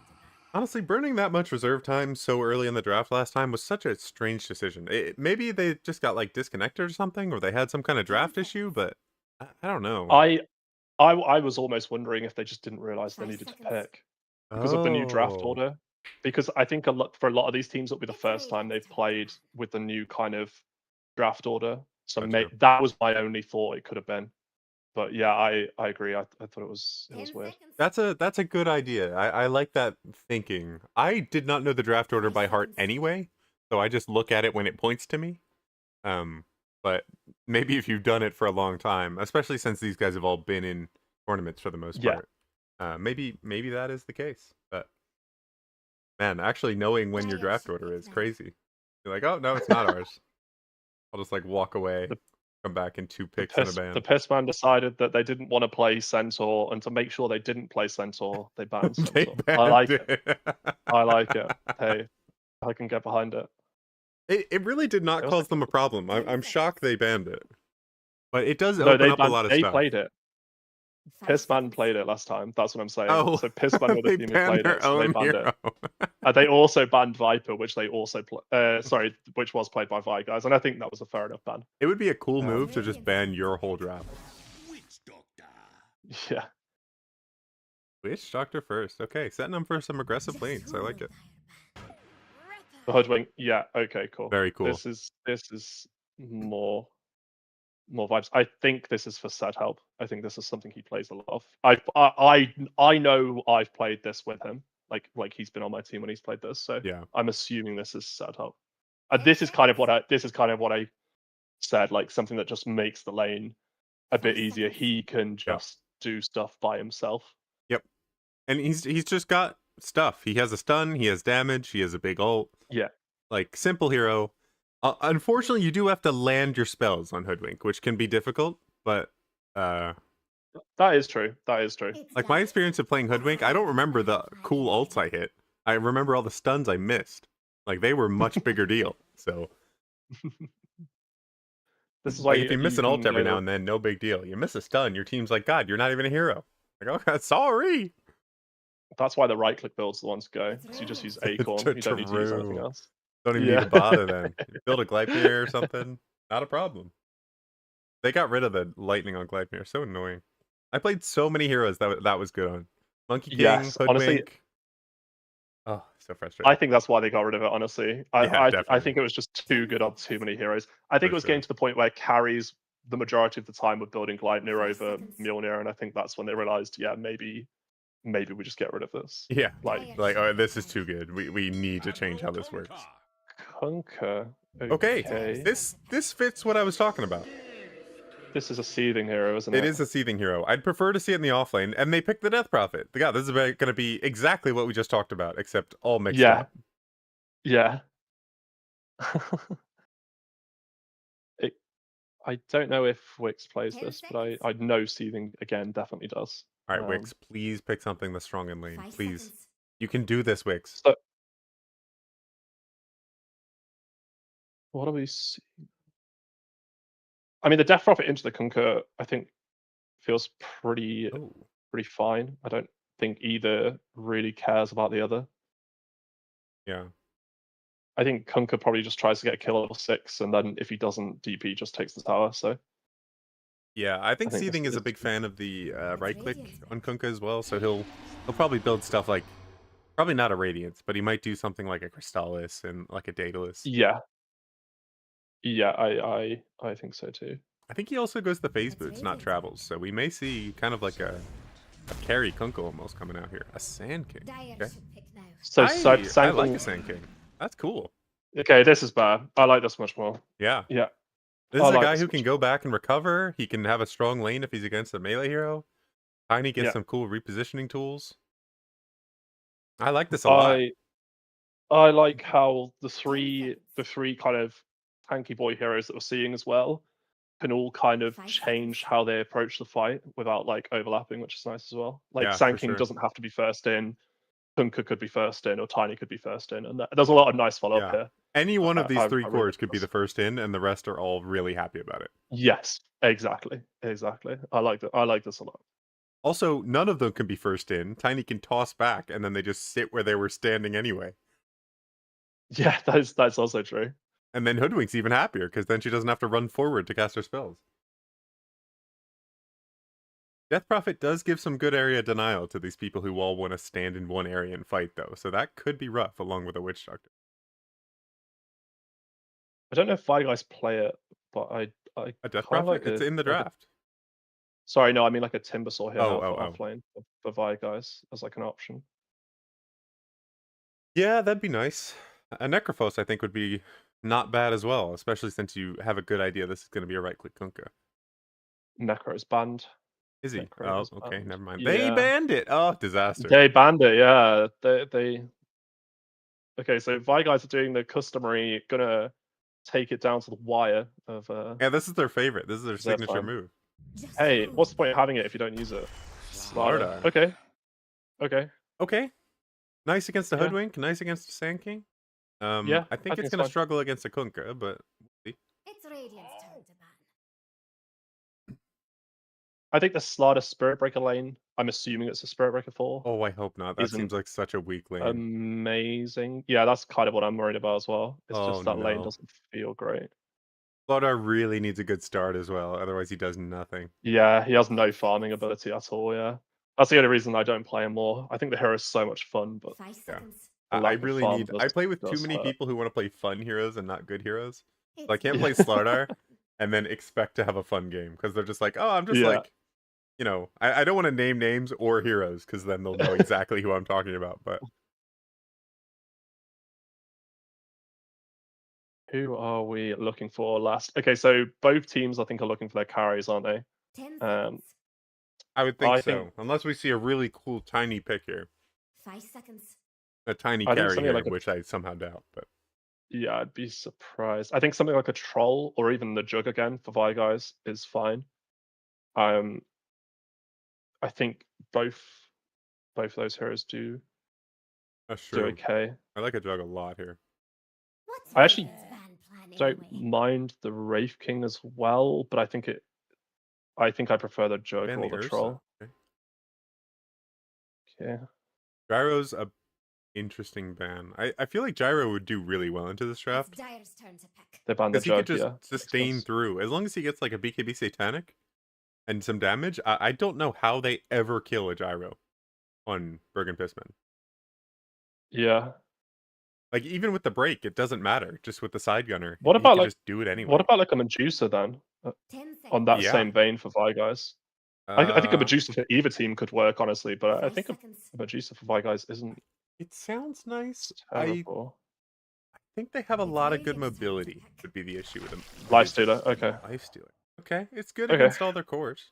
[SPEAKER 1] Honestly, burning that much reserve time so early in the draft last time was such a strange decision. Maybe they just got like disconnected or something, or they had some kind of draft issue, but I don't know.
[SPEAKER 2] I was almost wondering if they just didn't realize they needed to pick because of the new draft order. Because I think for a lot of these teams, it'll be the first time they've played with the new kind of draft order. So that was my only thought it could have been. But yeah, I agree. I thought it was weird.
[SPEAKER 1] That's a good idea. I like that thinking. I did not know the draft order by heart anyway, so I just look at it when it points to me. But maybe if you've done it for a long time, especially since these guys have all been in tournaments for the most part, maybe that is the case. But man, actually knowing when your draft order is crazy. You're like, oh no, it's not ours. I'll just like walk away. Come back in 2 picks and a ban.
[SPEAKER 2] The Pissman decided that they didn't want to play Centaur, and to make sure they didn't play Centaur, they banned Centaur. I like it. I like it. Hey, I can get behind it.
[SPEAKER 1] It really did not cause them a problem. I'm shocked they banned it. But it does open up a lot of stuff.
[SPEAKER 2] They played it. Pissman played it last time. That's what I'm saying. So Pissman were the team who played it, so they banned it. They also banned Viper, which they also which was played by Vi-Guys, and I think that was a fair enough ban.
[SPEAKER 1] It would be a cool move to just ban your whole draft.
[SPEAKER 2] Yeah.
[SPEAKER 1] Witch Doctor first. Okay, setting them for some aggressive lanes. I like it.
[SPEAKER 2] The Hoodwink. Yeah. Okay. Cool.
[SPEAKER 1] Very cool.
[SPEAKER 2] This is more vibes. I think this is for Sad Help. I think this is something he plays a lot of. I know I've played this with him. Like he's been on my team when he's played this. So
[SPEAKER 1] yeah,
[SPEAKER 2] I'm assuming this is Sad Help. This is kind of what I said. Like something that just makes the lane a bit easier. He can just do stuff by himself.
[SPEAKER 1] Yep, and he's just got stuff. He has a stun. He has damage. He has a big ult.
[SPEAKER 2] Yeah,
[SPEAKER 1] like simple hero. Unfortunately, you do have to land your spells on Hoodwink, which can be difficult, but
[SPEAKER 2] that is true. That is true.
[SPEAKER 1] Like my experience of playing Hoodwink, I don't remember the cool ults I hit. I remember all the stuns I missed. Like they were much bigger deal. So
[SPEAKER 2] this is why
[SPEAKER 1] like if you miss an ult every now
[SPEAKER 2] know,
[SPEAKER 1] and then, no big deal. You miss a stun, your team's like, God, you're not even a hero. Like, oh, sorry.
[SPEAKER 2] That's why the right-click build's the one to go. Because you just use Acorn. You don't need to use anything else.
[SPEAKER 1] Don't even need to bother then. Build a Gleipnir or something. Not a problem. They got rid of the lightning on Gleipnir. So annoying. I played so many heroes that was good on. Monkey King,
[SPEAKER 2] Yes,
[SPEAKER 1] Hoodwink.
[SPEAKER 2] honestly,
[SPEAKER 1] oh, so frustrating.
[SPEAKER 2] I think that's why they got rid of it, honestly. I think it was just too good on too many heroes. I think it was getting to the point where carries the majority of the time were building Gleipnir over Mjolnir, and I think that's when they realized, yeah, maybe we just get rid of this.
[SPEAKER 1] Yeah, like oh, this is too good. We need to change how this works.
[SPEAKER 2] Kunkka.
[SPEAKER 1] Okay, this fits what I was talking about.
[SPEAKER 2] This is a seething hero, isn't it?
[SPEAKER 1] It is a seething hero. I'd prefer to see it in the offlane, and they picked the Death Prophet. Yeah, this is going to be exactly what we just talked about, except all mixed up.
[SPEAKER 2] Yeah. I don't know if Wix plays this, but I know Seething again definitely does.
[SPEAKER 1] All right, Wix, please pick something that's strong in lane, please. You can do this, Wix.
[SPEAKER 2] So, what are we seeing? I mean, the Death Prophet into the Kunkka, I think, feels pretty fine. I don't think either really cares about the other.
[SPEAKER 1] Yeah.
[SPEAKER 2] I think Kunkka probably just tries to get a kill level 6, and then if he doesn't, DP just takes the tower. So.
[SPEAKER 1] Yeah, I think Seething is a big fan of the right click on Kunkka as well. So he'll probably build stuff like, probably not a Radiance, but he might do something like a Crystallis and like a Daedalus.
[SPEAKER 2] Yeah. Yeah, I think so too.
[SPEAKER 1] I think he also goes the phase boots, not travels. So we may see kind of like a carry Kunkka almost coming out here. A Sand King. Okay.
[SPEAKER 2] So
[SPEAKER 1] I like a Sand King. That's cool.
[SPEAKER 2] Okay, this is bad. I like this much more.
[SPEAKER 1] Yeah.
[SPEAKER 2] Yeah.
[SPEAKER 1] This is a guy who can go back and recover. He can have a strong lane if he's against a melee hero. Tiny gets some cool repositioning tools. I like this a lot.
[SPEAKER 2] I like how the three kind of tanky boy heroes that we're seeing as well can all kind of change how they approach the fight without like overlapping, which is nice as well. Like Sand King doesn't have to be first in, Kunkka could be first in, or Tiny could be first in, and there's a lot of nice follow-up here.
[SPEAKER 1] Any one of these three cores could be the first in, and the rest are all really happy about it.
[SPEAKER 2] Yes, exactly. I like this a lot.
[SPEAKER 1] Also, none of them can be first in. Tiny can toss back, and then they just sit where they were standing anyway.
[SPEAKER 2] Yeah, that's also true.
[SPEAKER 1] And then Hoodwink's even happier, because then she doesn't have to run forward to cast her spells. Death Prophet does give some good area denial to these people who all want to stand in one area and fight, though, so that could be rough, along with a Witch Doctor.
[SPEAKER 2] I don't know if Vi guys play it, but I
[SPEAKER 1] a Death Prophet? Like it's in the draft.
[SPEAKER 2] Sorry, no, I mean like a Timbersaw here offlane for Vi guys as like an option. Yeah,
[SPEAKER 1] that'd be nice. A Necrophos, I think, would be not bad as well, especially since you have a good idea this is going to be a right-click Kunkka.
[SPEAKER 2] Necro's banned.
[SPEAKER 1] Is he? Oh, okay, never mind. Yeah. They banned it! Oh, disaster.
[SPEAKER 2] They banned it, yeah. They... Okay, so Vi guys are doing the customary, gonna take it down to the wire of...
[SPEAKER 1] Yeah, this is their favorite. This is their signature move.
[SPEAKER 2] Hey, what's the point of having it if you don't use it?
[SPEAKER 1] Slardar. Okay. Nice against the Hoodwink, nice against the Sand King. I think it's going to struggle against a Kunkka, but we'll see.
[SPEAKER 3] It's Radiant's turn to ban.
[SPEAKER 2] I think the Slardar Spirit Breaker lane, I'm assuming it's a Spirit Breaker 4.
[SPEAKER 1] Oh, I hope not. That seems like such a weak lane.
[SPEAKER 2] Amazing. Yeah, that's kind of what I'm worried about as well. It's just that lane doesn't feel great.
[SPEAKER 1] Slardar really needs a good start as well, otherwise he does nothing.
[SPEAKER 2] Yeah, he has no farming ability at all, yeah. That's the only reason I don't play him more. I think the hero is so much fun, but
[SPEAKER 1] I really need... I play with too many people who want to play fun heroes and not good heroes. So I can't play Slardar and then expect to have a fun game, because they're just like, oh, I'm just like... You know, I don't want to name names or heroes, because then they'll know exactly who I'm talking about, but...
[SPEAKER 2] Who are we looking for last? Okay, so both teams, I think, are looking for their carries, aren't they?
[SPEAKER 3] 10 seconds.
[SPEAKER 1] I would think so, unless we see a really cool Tiny pick here.
[SPEAKER 3] 5 seconds.
[SPEAKER 1] A Tiny carry here, which I somehow doubt, but...
[SPEAKER 2] Yeah, I'd be surprised. I think something like a troll or even the jug again for Vi guys is fine. I think both those heroes do
[SPEAKER 1] That's
[SPEAKER 2] do
[SPEAKER 1] true.
[SPEAKER 2] okay.
[SPEAKER 1] I like a jug a lot here.
[SPEAKER 3] What's
[SPEAKER 2] I actually
[SPEAKER 3] Raven's ban plan
[SPEAKER 2] don't
[SPEAKER 3] anyway?
[SPEAKER 2] mind the Wraith King as well, but I think I prefer the jug
[SPEAKER 1] Ban
[SPEAKER 2] or
[SPEAKER 1] the
[SPEAKER 2] the
[SPEAKER 1] Ursa.
[SPEAKER 2] troll.
[SPEAKER 1] Okay.
[SPEAKER 2] Yeah.
[SPEAKER 1] Gyro's a interesting ban. I feel like Gyro would do really well into this
[SPEAKER 3] It's
[SPEAKER 1] draft
[SPEAKER 3] Dire's turn to pick.
[SPEAKER 2] They ban the
[SPEAKER 1] because he could
[SPEAKER 2] jug,
[SPEAKER 1] just
[SPEAKER 2] yeah. Makes
[SPEAKER 1] sustain
[SPEAKER 2] sense.
[SPEAKER 1] through. As long as he gets like a BKB Satanic and some damage, I don't know how they ever kill a Gyro on Bergen Pissman.
[SPEAKER 2] Yeah.
[SPEAKER 1] Like even with the break, it doesn't matter. Just with the side gunner,
[SPEAKER 2] What
[SPEAKER 1] he
[SPEAKER 2] about
[SPEAKER 1] could
[SPEAKER 2] like
[SPEAKER 1] just do it anyway.
[SPEAKER 2] what about like a Medusa then?
[SPEAKER 3] 10
[SPEAKER 2] On
[SPEAKER 3] seconds.
[SPEAKER 2] that
[SPEAKER 1] Yeah.
[SPEAKER 2] same vein for Vi guys. I think a
[SPEAKER 1] Uh,
[SPEAKER 2] Medusa for either team could work, honestly, but I
[SPEAKER 3] 5
[SPEAKER 2] think a
[SPEAKER 3] seconds.
[SPEAKER 2] Medusa for Vi guys isn't
[SPEAKER 1] it sounds nice. I
[SPEAKER 2] terrible.
[SPEAKER 1] think they have a
[SPEAKER 3] It's
[SPEAKER 1] lot of good
[SPEAKER 3] Radiant's turn to
[SPEAKER 1] mobility.
[SPEAKER 3] pick.
[SPEAKER 1] Would be the issue with them.
[SPEAKER 2] Lifestealer, okay.
[SPEAKER 1] Lifestealer. Okay, it's good
[SPEAKER 2] Okay.
[SPEAKER 1] against all their cores.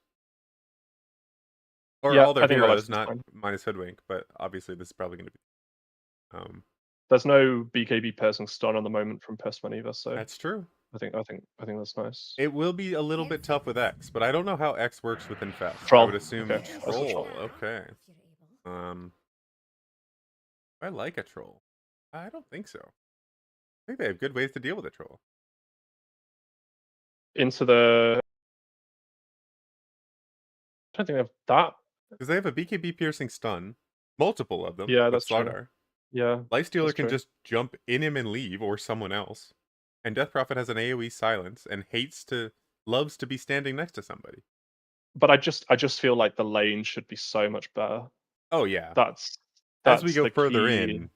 [SPEAKER 1] Or
[SPEAKER 2] Yeah,
[SPEAKER 1] all their
[SPEAKER 2] I think the
[SPEAKER 1] heroes,
[SPEAKER 2] Lifestealer's
[SPEAKER 1] not
[SPEAKER 2] fine.
[SPEAKER 1] minus Hoodwink, but obviously this is probably going to be.
[SPEAKER 2] There's no BKB piercing stun on the moment from Pissman either, so
[SPEAKER 1] That's true.
[SPEAKER 2] I think that's nice.
[SPEAKER 1] It will be a little bit tough with X, but I don't know how X works with Infest. I
[SPEAKER 2] Troll.
[SPEAKER 1] would assume
[SPEAKER 2] Okay, that's a
[SPEAKER 1] Troll.
[SPEAKER 2] troll.
[SPEAKER 1] Okay.
[SPEAKER 3] If you're able.
[SPEAKER 1] I like a Troll. I don't think so. I think they have good ways to deal with a Troll.
[SPEAKER 2] Into the I don't think they have that.
[SPEAKER 1] Because they have a BKB piercing stun, multiple of them.
[SPEAKER 2] Yeah,
[SPEAKER 1] with
[SPEAKER 2] that's true.
[SPEAKER 1] Slardar.
[SPEAKER 2] Yeah.
[SPEAKER 1] Lifestealer
[SPEAKER 2] that's
[SPEAKER 1] can
[SPEAKER 2] true.
[SPEAKER 1] just jump in him and leave, or someone else. And Death Prophet has an AoE silence and loves to be standing next to somebody.
[SPEAKER 2] But I just feel like the lane should be so much better.
[SPEAKER 1] Oh yeah.
[SPEAKER 2] That's
[SPEAKER 1] As we go
[SPEAKER 2] the
[SPEAKER 1] further
[SPEAKER 2] key.
[SPEAKER 1] in,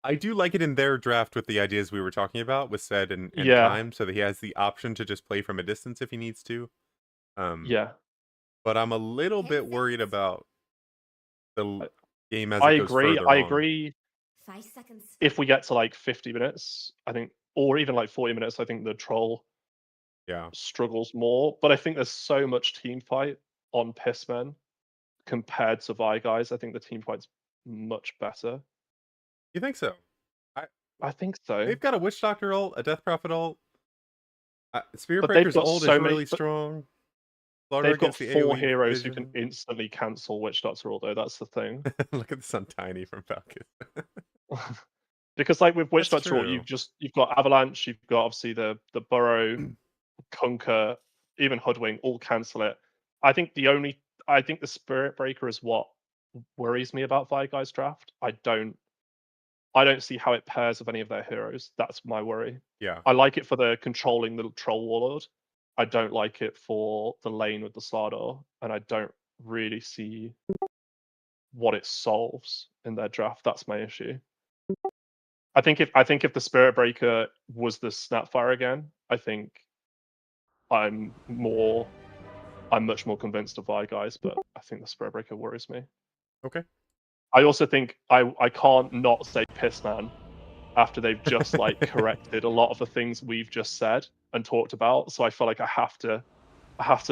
[SPEAKER 1] I do like it in their draft with the ideas we were talking about with Sed and
[SPEAKER 2] Yeah.
[SPEAKER 1] Time, so that he has the option to just play from a distance if he needs to.
[SPEAKER 2] Yeah.
[SPEAKER 1] But I'm a little
[SPEAKER 3] 10
[SPEAKER 1] bit worried
[SPEAKER 3] seconds.
[SPEAKER 1] about the game as
[SPEAKER 2] I
[SPEAKER 1] it goes
[SPEAKER 2] agree.
[SPEAKER 1] further
[SPEAKER 2] I
[SPEAKER 1] on.
[SPEAKER 2] agree.
[SPEAKER 3] 5 seconds.
[SPEAKER 2] If we get to like 50 minutes, I think, or even like 40 minutes, I think the troll
[SPEAKER 1] Yeah.
[SPEAKER 2] struggles more. But I think there's so much team fight on Pissmen compared to Vi guys. I think the team fight's much better.
[SPEAKER 1] You think so?
[SPEAKER 2] I think so.
[SPEAKER 1] They've got a Witch Doctor ult, a Death Prophet ult. Spirit
[SPEAKER 2] But they've
[SPEAKER 1] Breaker's
[SPEAKER 2] got
[SPEAKER 1] ult
[SPEAKER 2] so
[SPEAKER 1] is
[SPEAKER 2] many.
[SPEAKER 1] really strong. Slaughter
[SPEAKER 2] They've got
[SPEAKER 1] against the
[SPEAKER 2] 4
[SPEAKER 1] AoE
[SPEAKER 2] heroes who can
[SPEAKER 1] vision.
[SPEAKER 2] instantly cancel Witch Doctor, although that's the thing.
[SPEAKER 1] Look at the sun tiny from Falcon.
[SPEAKER 2] Because like with Witch
[SPEAKER 1] That's
[SPEAKER 2] Doctor,
[SPEAKER 1] true.
[SPEAKER 2] you've got Avalanche, you've got obviously the Burrow, Conquer, even Hoodwink, all cancel it. I think the Spirit Breaker is what worries me about Vi Guys draft. I don't see how it pairs with any of their heroes. That's my worry.
[SPEAKER 1] Yeah.
[SPEAKER 2] I like it for the controlling the Troll Warlord. I don't like it for the lane with the Slardar, and I don't really see what it solves in their draft. That's my issue. I think if the Spirit Breaker was the Snapfire again, I think I'm much more convinced of Vi guys, but I think the Spirit Breaker worries me.
[SPEAKER 1] Okay.
[SPEAKER 2] I also think I can't not say Pissman after they've just like corrected a lot of the things we've just said and talked about. So I feel like I have to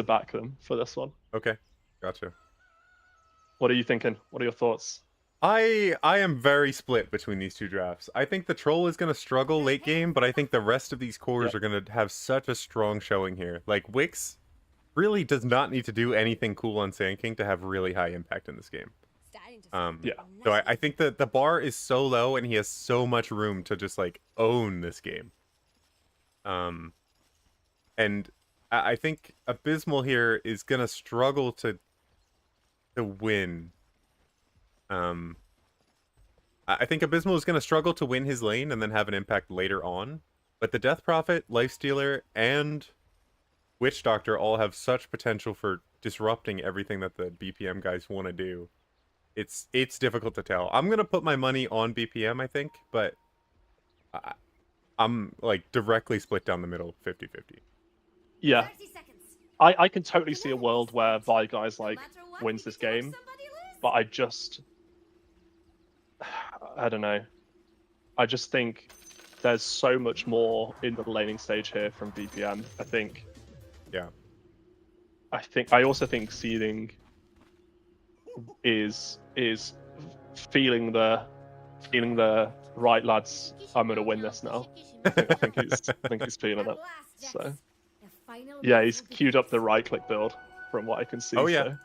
[SPEAKER 2] back them for this one.
[SPEAKER 1] Okay. Gotcha.
[SPEAKER 2] What are you thinking? What are your thoughts?
[SPEAKER 1] I am very split between these two drafts. I think the Troll is going to struggle late game, but I think the rest of these cores are going to have such a strong showing here. Like, Wix really does not need to do anything cool on Sand King to have really high impact in this game. So I think that the bar is so low and he has so much room to just, like, own this game. And I think Abysmal here is going to struggle to win. I think Abysmal is going to struggle to win his lane and then have an impact later on. But the Death Prophet, Lifestealer, and Witch Doctor all have such potential for disrupting everything that the BPM guys want to do. It's difficult to tell. I'm going to put my money on BPM, I think, but I'm like directly split down the middle, 50-50.
[SPEAKER 2] Yeah. I can totally see a world where Vi guys like wins this game, but I don't know. I just think there's so much more in the laning stage here from BPM. I think.
[SPEAKER 1] Yeah.
[SPEAKER 2] I also think Seething is feeling the right, lads, I'm gonna win this now. I think he's feeling it. So yeah, he's queued up the right click build from what I can see.
[SPEAKER 1] Oh yeah,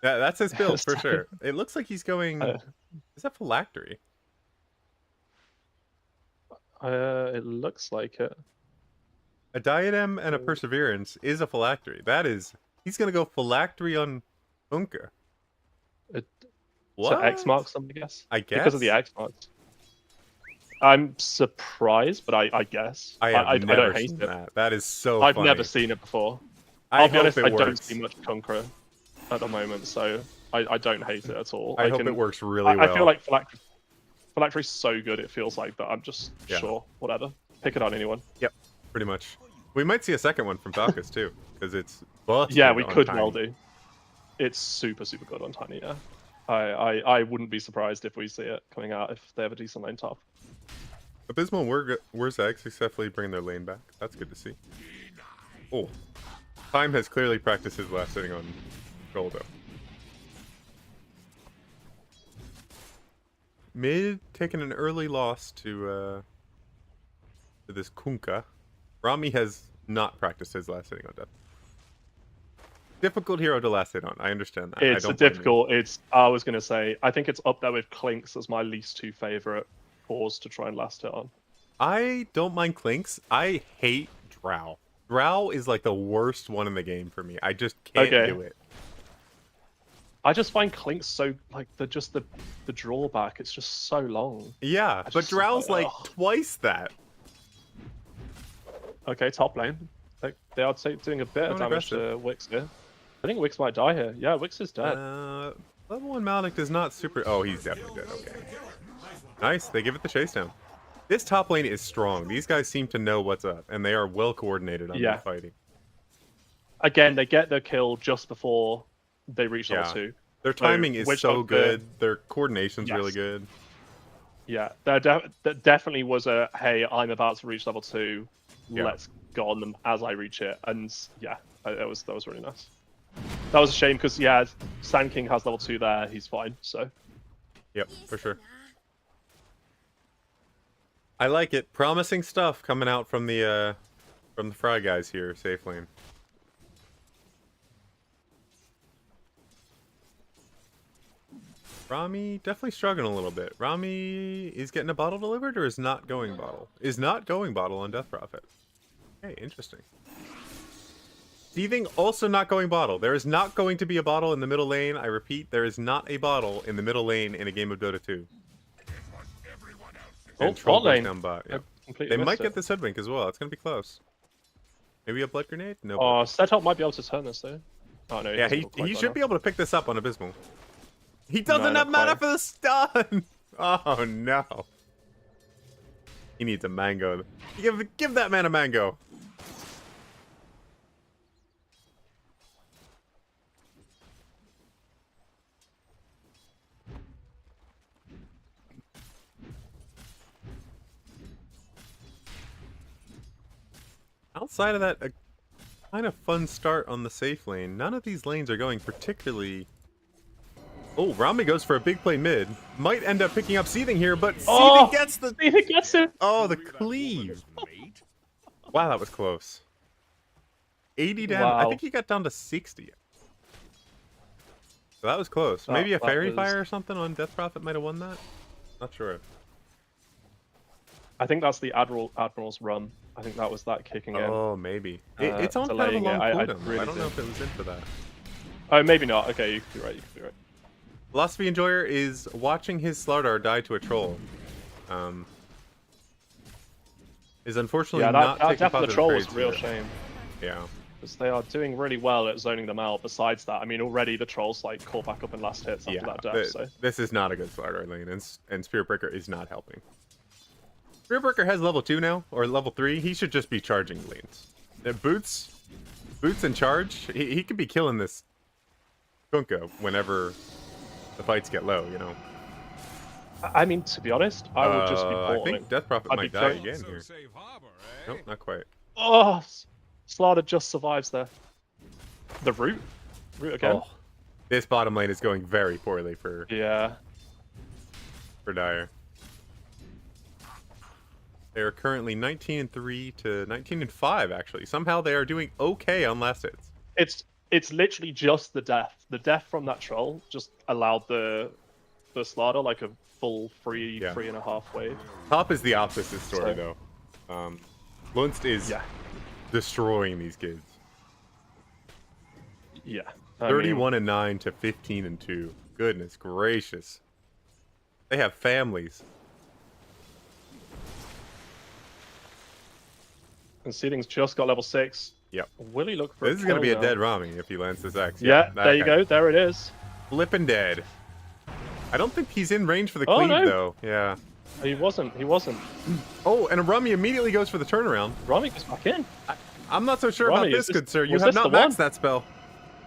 [SPEAKER 2] so.
[SPEAKER 1] that's his build for sure. It looks like he's going. Is that phylactery?
[SPEAKER 2] It looks like it.
[SPEAKER 1] A diadem and a perseverance is a phylactery. That is, he's gonna go phylactery on Unka. What?
[SPEAKER 2] So X marks them, I guess.
[SPEAKER 1] I guess
[SPEAKER 2] because of the X marks. I'm surprised, but I guess I don't hate it.
[SPEAKER 1] That is so.
[SPEAKER 2] I've
[SPEAKER 1] funny.
[SPEAKER 2] never seen it before.
[SPEAKER 1] I'll
[SPEAKER 2] be honest, I don't see much Kunkka at the moment, so I don't hate it at all.
[SPEAKER 1] I hope it works really well.
[SPEAKER 2] I feel like phylactery's so good, it feels like that I'm just sure, whatever. Pick it on anyone.
[SPEAKER 1] Yep, pretty much. We might see a second one from Falcus too, because it's busted.
[SPEAKER 2] Yeah, we could
[SPEAKER 1] Tiny.
[SPEAKER 2] well do. It's super good on Tiny, yeah. I wouldn't be surprised if we see it coming out if they have a decent lane top.
[SPEAKER 1] Abysmal where's Egg successfully bring their lane back. That's good to see. Oh, Time has clearly practiced his last hitting on Goldo. Mid taking an early loss to this Kunkka. Rami has not practiced his last hitting on Death. Difficult hero to last hit on. I understand that.
[SPEAKER 2] It's difficult. I was going to say, I think it's up there with Clinks as my least two favorite cores to try and last hit on.
[SPEAKER 1] I don't mind Clinks. I hate Drow. Drow is like the worst one in the game for me. I just can't do it.
[SPEAKER 2] I just find Clinks so like the drawback. It's just so long.
[SPEAKER 1] Yeah, but Drow's like twice that.
[SPEAKER 2] Okay, top lane. They are doing a bit of damage to Wix here. I think Wix might die here. Yeah, Wix is dead.
[SPEAKER 1] Level 1 Malik is not super... Oh, he's definitely dead. Okay. Nice. They give it the chase down. This top lane is strong. These guys seem to know what's up, and they are well coordinated on their fighting.
[SPEAKER 2] Again, they get their kill just before they reach level 2.
[SPEAKER 1] Their timing is so good. Their coordination's really good.
[SPEAKER 2] Yeah, there definitely was a, hey, I'm about to reach level 2. Let's go on them as I reach it. And yeah, that was really nice. That was a shame because Sand King has level 2 there. He's fine. So.
[SPEAKER 1] Yep, for sure. I like it. Promising stuff coming out from the Fry guys here, safe lane. Rami definitely struggling a little bit. Rami is getting a bottle delivered or is not going bottle? Is not going bottle on Death Prophet. Okay, interesting. Seething also not going bottle. There is not going to be a bottle in the middle lane. I repeat, there is not a bottle in the middle lane in a game of Dota 2.
[SPEAKER 2] Bot lane.
[SPEAKER 1] Down bot. Yeah. They might get this hoodwink as well. It's going to be close. Maybe a blood grenade? No.
[SPEAKER 2] Setup might be able to turn this though. Oh no.
[SPEAKER 1] Yeah, he should be able to pick this up on Abysmal. He doesn't have mana for the stun! Oh no. He needs a mango. Give that man a mango. Outside of that, a kind of fun start on the safe lane. None of these lanes are going particularly... Oh, Rami goes for a big play mid. Might end up picking up Seething here, but Seething gets the...
[SPEAKER 2] Seething gets it!
[SPEAKER 1] Oh, the cleave. Wow, that was close. 80 down. Wow. I think he got down to 60. So that was close. Maybe a Fairy Fire or something on Death Prophet might have won that? Not sure.
[SPEAKER 2] I think that's the Admiral's run. I think that was that kicking in.
[SPEAKER 1] Oh, maybe. It's on kind of a long cooldown. I don't know if it was in for that.
[SPEAKER 2] Oh, maybe not. Okay, you could be right.
[SPEAKER 1] Philosophy Enjoyer is watching his Slardar die to a troll. Is unfortunately not taking
[SPEAKER 2] death of the troll was a real
[SPEAKER 1] here.
[SPEAKER 2] shame.
[SPEAKER 1] Yeah.
[SPEAKER 2] Because they are doing really well at zoning them out. Besides that, I mean, already the trolls like caught back up in last hits after that death. So
[SPEAKER 1] this is not a good Slardar lane, and Spirit Breaker is not helping. Spirit Breaker has level 2 now, or level 3. He should just be charging lanes. Boots and charge. He could be killing this Kunkka whenever the fights get low, you know.
[SPEAKER 2] I mean, to be honest, I would just be portaling.
[SPEAKER 1] I think Death Prophet might die again here. Nope, not quite.
[SPEAKER 2] Oh, Slaughter just survives there. The root again.
[SPEAKER 1] Oh, this bottom lane is going very poorly for
[SPEAKER 2] Dire.
[SPEAKER 1] They are currently 19-3 to 19-5, actually. Somehow they are doing okay on last hits.
[SPEAKER 2] It's literally just the death. The death from that troll just allowed the slaughter like a full 3.5 wave.
[SPEAKER 1] Top is the opposite story, though. Lunst is destroying these kids.
[SPEAKER 2] Yeah.
[SPEAKER 1] 31-9 to 15-2. Goodness gracious. They have families.
[SPEAKER 2] And Seeding's just got level 6.
[SPEAKER 1] Yep.
[SPEAKER 2] Will he look for
[SPEAKER 1] This is going to be a dead Rami if he lands this X.
[SPEAKER 2] Yeah, there you go. There it is.
[SPEAKER 1] Flippin' dead. I don't think he's in range for the cleave, though. Yeah.
[SPEAKER 2] He wasn't. He wasn't.
[SPEAKER 1] Oh, and Rami immediately goes for the turnaround.
[SPEAKER 2] Rami goes back in.
[SPEAKER 1] I'm not so sure about this, good sir. You have not maxed that spell.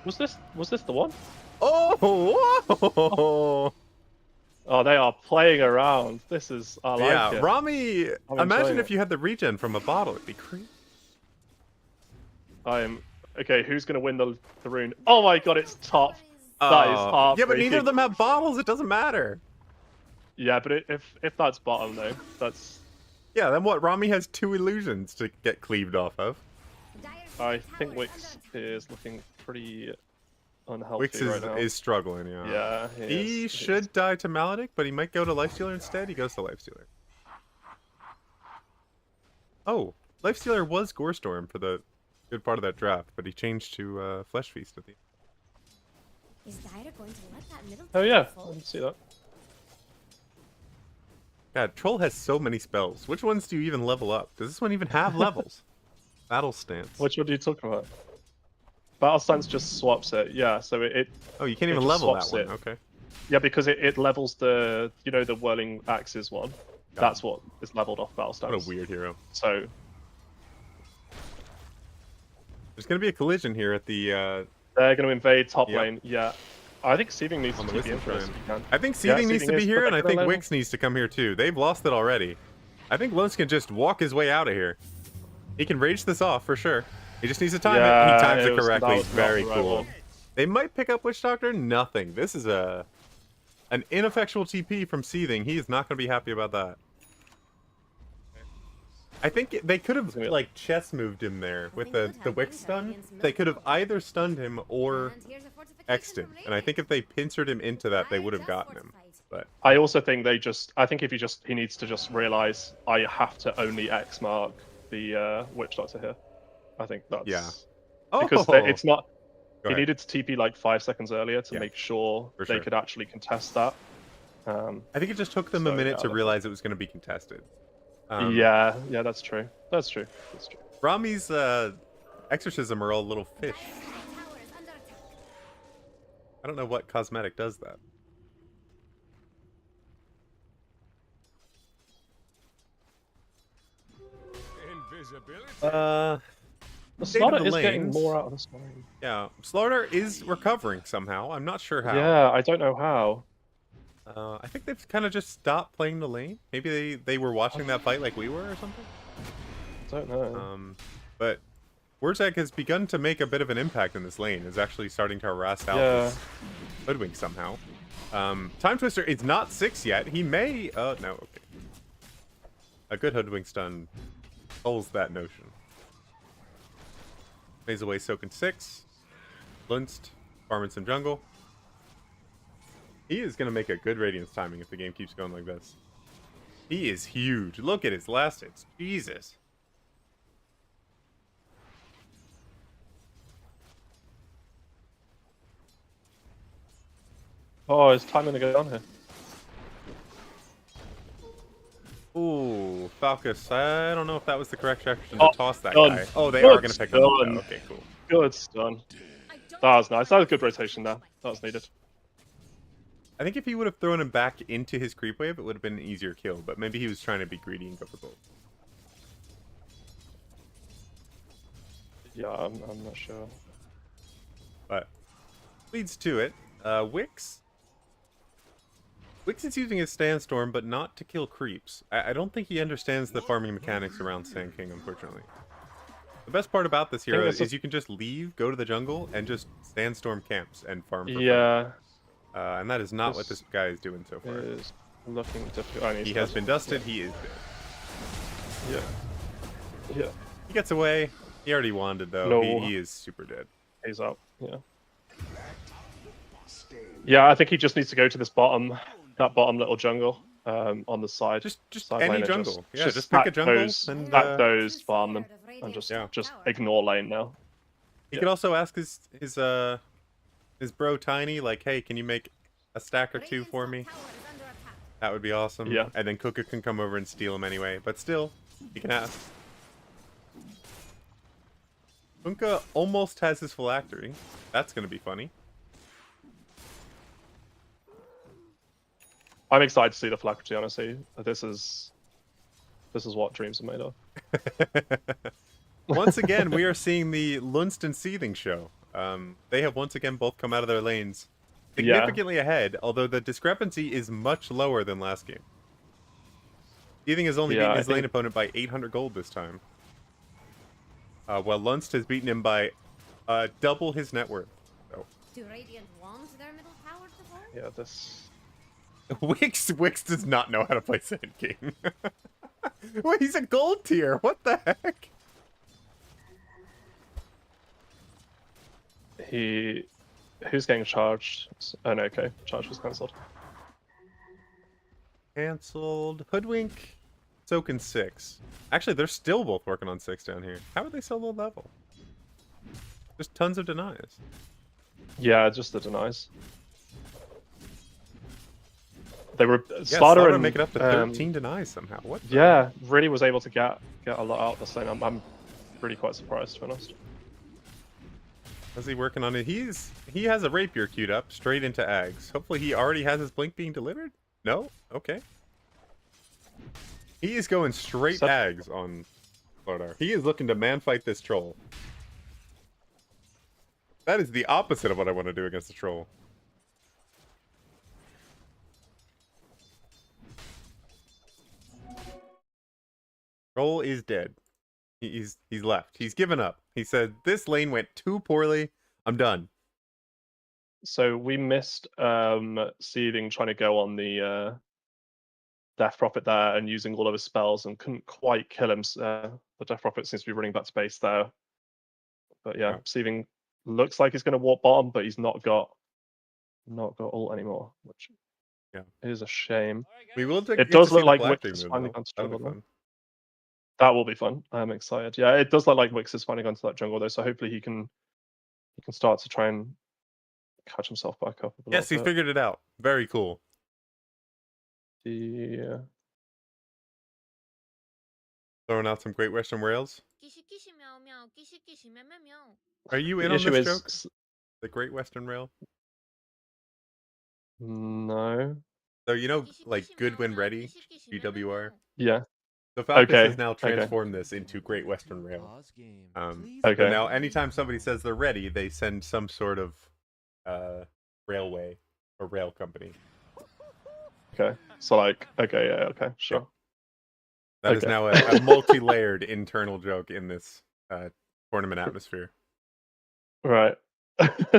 [SPEAKER 2] Was this the one?
[SPEAKER 1] Oh! Whoa.
[SPEAKER 2] Oh, they are playing around. This is, I like it.
[SPEAKER 1] Rami, imagine if you had the regen from a bottle. It'd be crazy.
[SPEAKER 2] Okay, who's going to win the rune? Oh my god, it's top. That is heartbreaking.
[SPEAKER 1] Yeah, but neither of them have bottles. It doesn't matter.
[SPEAKER 2] Yeah, but if that's bottom, though, that's...
[SPEAKER 1] Yeah, then what? Rami has 2 illusions to get cleaved off of.
[SPEAKER 2] I think Wix is looking pretty unhealthy
[SPEAKER 1] Wix
[SPEAKER 2] right now.
[SPEAKER 1] is struggling,
[SPEAKER 2] Yeah,
[SPEAKER 1] he should die to Maledict, but he might go to Lifestealer instead. He goes to Lifestealer. Oh, Lifestealer was Gorestorm for the good part of that draft, but he changed to Flesh Feast at the end.
[SPEAKER 3] Is Dire going to let that middle
[SPEAKER 2] Oh yeah, I didn't see that.
[SPEAKER 1] God, Troll has so many spells. Which ones do you even level up? Does this one even have levels? Battle Stance.
[SPEAKER 2] Which one are you talking about? Battle Stance just swaps it, yeah, so it
[SPEAKER 1] oh, you can't even level that one, okay.
[SPEAKER 2] Yeah, because it levels the, you know, the Whirling Axes one. That's what is leveled off Battle Stance.
[SPEAKER 1] What a weird hero.
[SPEAKER 2] So...
[SPEAKER 1] There's going to be a collision here at the...
[SPEAKER 2] They're going to invade top lane, yeah. I think Seething needs to be in for this if he can.
[SPEAKER 1] I think Seething needs to be here, and I think Wix needs to come here too. They've lost it already. I think Lunst can just walk his way out of here. He can rage this off for sure. He just needs to time it. He times it correctly. Very cool. They might pick up Witch Doctor. Nothing. This is an ineffectual TP from Seething. He is not going to be happy about that. I think they could have like chess moved him there with the Wix stun. They could have either stunned him or X'd him, and I think if they pincered him into that, they would have gotten him. But
[SPEAKER 2] I also think I think if he needs to just realize I have to only X mark the Witch Doctor here. I think that's because it's not. He needed to TP like 5 seconds earlier to make sure they could actually contest that.
[SPEAKER 1] I think it just took them a minute to realize it was going to be contested.
[SPEAKER 2] Yeah, that's true. That's true.
[SPEAKER 1] Rami's exorcism are all little fish. I don't know what cosmetic does that.
[SPEAKER 2] The Slaughter is getting more out of the story.
[SPEAKER 1] Yeah, Slaughter is recovering somehow. I'm not sure how.
[SPEAKER 2] Yeah, I don't know how.
[SPEAKER 1] I think they've kind of just stopped playing the lane. Maybe they were watching that fight like we were or something.
[SPEAKER 2] I don't know.
[SPEAKER 1] But Wurzak has begun to make a bit of an impact in this lane. Is actually starting to harass out this Hoodwink somehow. Time Twister is not 6 yet. He may... Oh, no, okay. A good Hoodwink stun holds that notion. Plays away Soakin' 6. Lunst, farming some jungle. He is going to make a good Radiance timing if the game keeps going like this. He is huge. Look at his last hits. Jesus.
[SPEAKER 2] Oh, is time gonna go on here?
[SPEAKER 1] Ooh, Falcus. I don't know if that was the correct action to toss that guy. Oh, they
[SPEAKER 2] are
[SPEAKER 1] going to pick him up. Oh, okay, cool.
[SPEAKER 2] Good stun. That was nice. That was a good rotation there. That was needed.
[SPEAKER 1] I think if he would have thrown him back into his creep wave, it would have been an easier kill. But maybe he was trying to be greedy and go for both.
[SPEAKER 2] Yeah, I'm not sure.
[SPEAKER 1] But leads to it. Wix is using his Sandstorm, but not to kill creeps. I don't think he understands the farming mechanics around Sand King, unfortunately. The best part about this hero is you can just leave, go to the jungle, and just Sandstorm camps and farm for fun. And that is not what this guy is doing so far.
[SPEAKER 2] Is looking difficult.
[SPEAKER 1] He has been dusted, he is dead.
[SPEAKER 2] Yeah. Yeah.
[SPEAKER 1] He gets away. He already wanded though.
[SPEAKER 2] No.
[SPEAKER 1] He is super dead.
[SPEAKER 2] He's up. Yeah. Yeah, I think he just needs to go to this bottom, that bottom little jungle, on the side.
[SPEAKER 1] Just
[SPEAKER 2] side
[SPEAKER 1] any
[SPEAKER 2] lane and
[SPEAKER 1] jungle. Just pick a jungle and
[SPEAKER 2] stack those, farm them, and just ignore lane now.
[SPEAKER 1] He could also ask his bro Tiny, like, hey, can you make a stack or two for me? That would be awesome.
[SPEAKER 2] Yeah.
[SPEAKER 1] And then Kuka can come over and steal him anyway. But still, he can ask. Kuka almost has his phylactery. That's gonna be funny.
[SPEAKER 2] I'm excited to see the phylactery, honestly. This is what dreams are made of.
[SPEAKER 1] Once again, we are seeing the Lunston Seething show. They have once again both come out of their lanes significantly ahead, although the discrepancy is much lower than last game. Seething has only beaten his lane opponent by 800 gold this time, while Lunst has beaten him by double his net worth. So.
[SPEAKER 3] Do Radiant want their middle tower to fall?
[SPEAKER 2] Yeah, this...
[SPEAKER 1] Wix does not know how to play Sand King. Wait, he's a gold tier. What the heck?
[SPEAKER 2] Who's getting charged? Oh no, okay. Charge was cancelled.
[SPEAKER 1] Cancelled. Hoodwink. Soaking 6. Actually, they're still both working on 6 down here. How are they so low level? There's tons of denies.
[SPEAKER 2] Yeah, just the denies. They were
[SPEAKER 1] Slaughter and make it up to 13 denies somehow. What?
[SPEAKER 2] Yeah, really was able to get a lot out this lane. I'm really quite surprised, to be honest.
[SPEAKER 1] How's he working on it? He has a rapier queued up straight into Ags. Hopefully he already has his blink being delivered. No? Okay. He is going straight Ags on Flodar. He is looking to man fight this troll. That is the opposite of what I want to do against the troll. Troll is dead. He's left. He's given up. He said, this lane went too poorly. I'm done.
[SPEAKER 2] So we missed Seething trying to go on the Death Prophet there and using all of his spells and couldn't quite kill him. The Death Prophet seems to be running back to base there. But yeah, Seething looks like he's going to warp bottom, but he's not got ult anymore, which is a shame.
[SPEAKER 1] We will.
[SPEAKER 2] It does look like Wix is finally gone to jungle. That will be fun. I'm excited. Yeah, it does look like Wix is finally gone to that jungle though, so hopefully he can start to try and catch himself back up.
[SPEAKER 1] Yes, he figured it out. Very cool.
[SPEAKER 2] Yeah.
[SPEAKER 1] Throwing out some Great Western Rails. Are you in on this joke? The Great Western Rail?
[SPEAKER 2] No.
[SPEAKER 1] So you know, like Good When Ready, GWR.
[SPEAKER 2] Yeah.
[SPEAKER 1] So Falcus has now transformed this into Great Western Rail. So now anytime somebody says they're ready, they send some sort of railway or rail company.
[SPEAKER 2] Okay. So like, okay, sure.
[SPEAKER 1] That is now a multi-layered internal joke in this tournament atmosphere.
[SPEAKER 2] Right.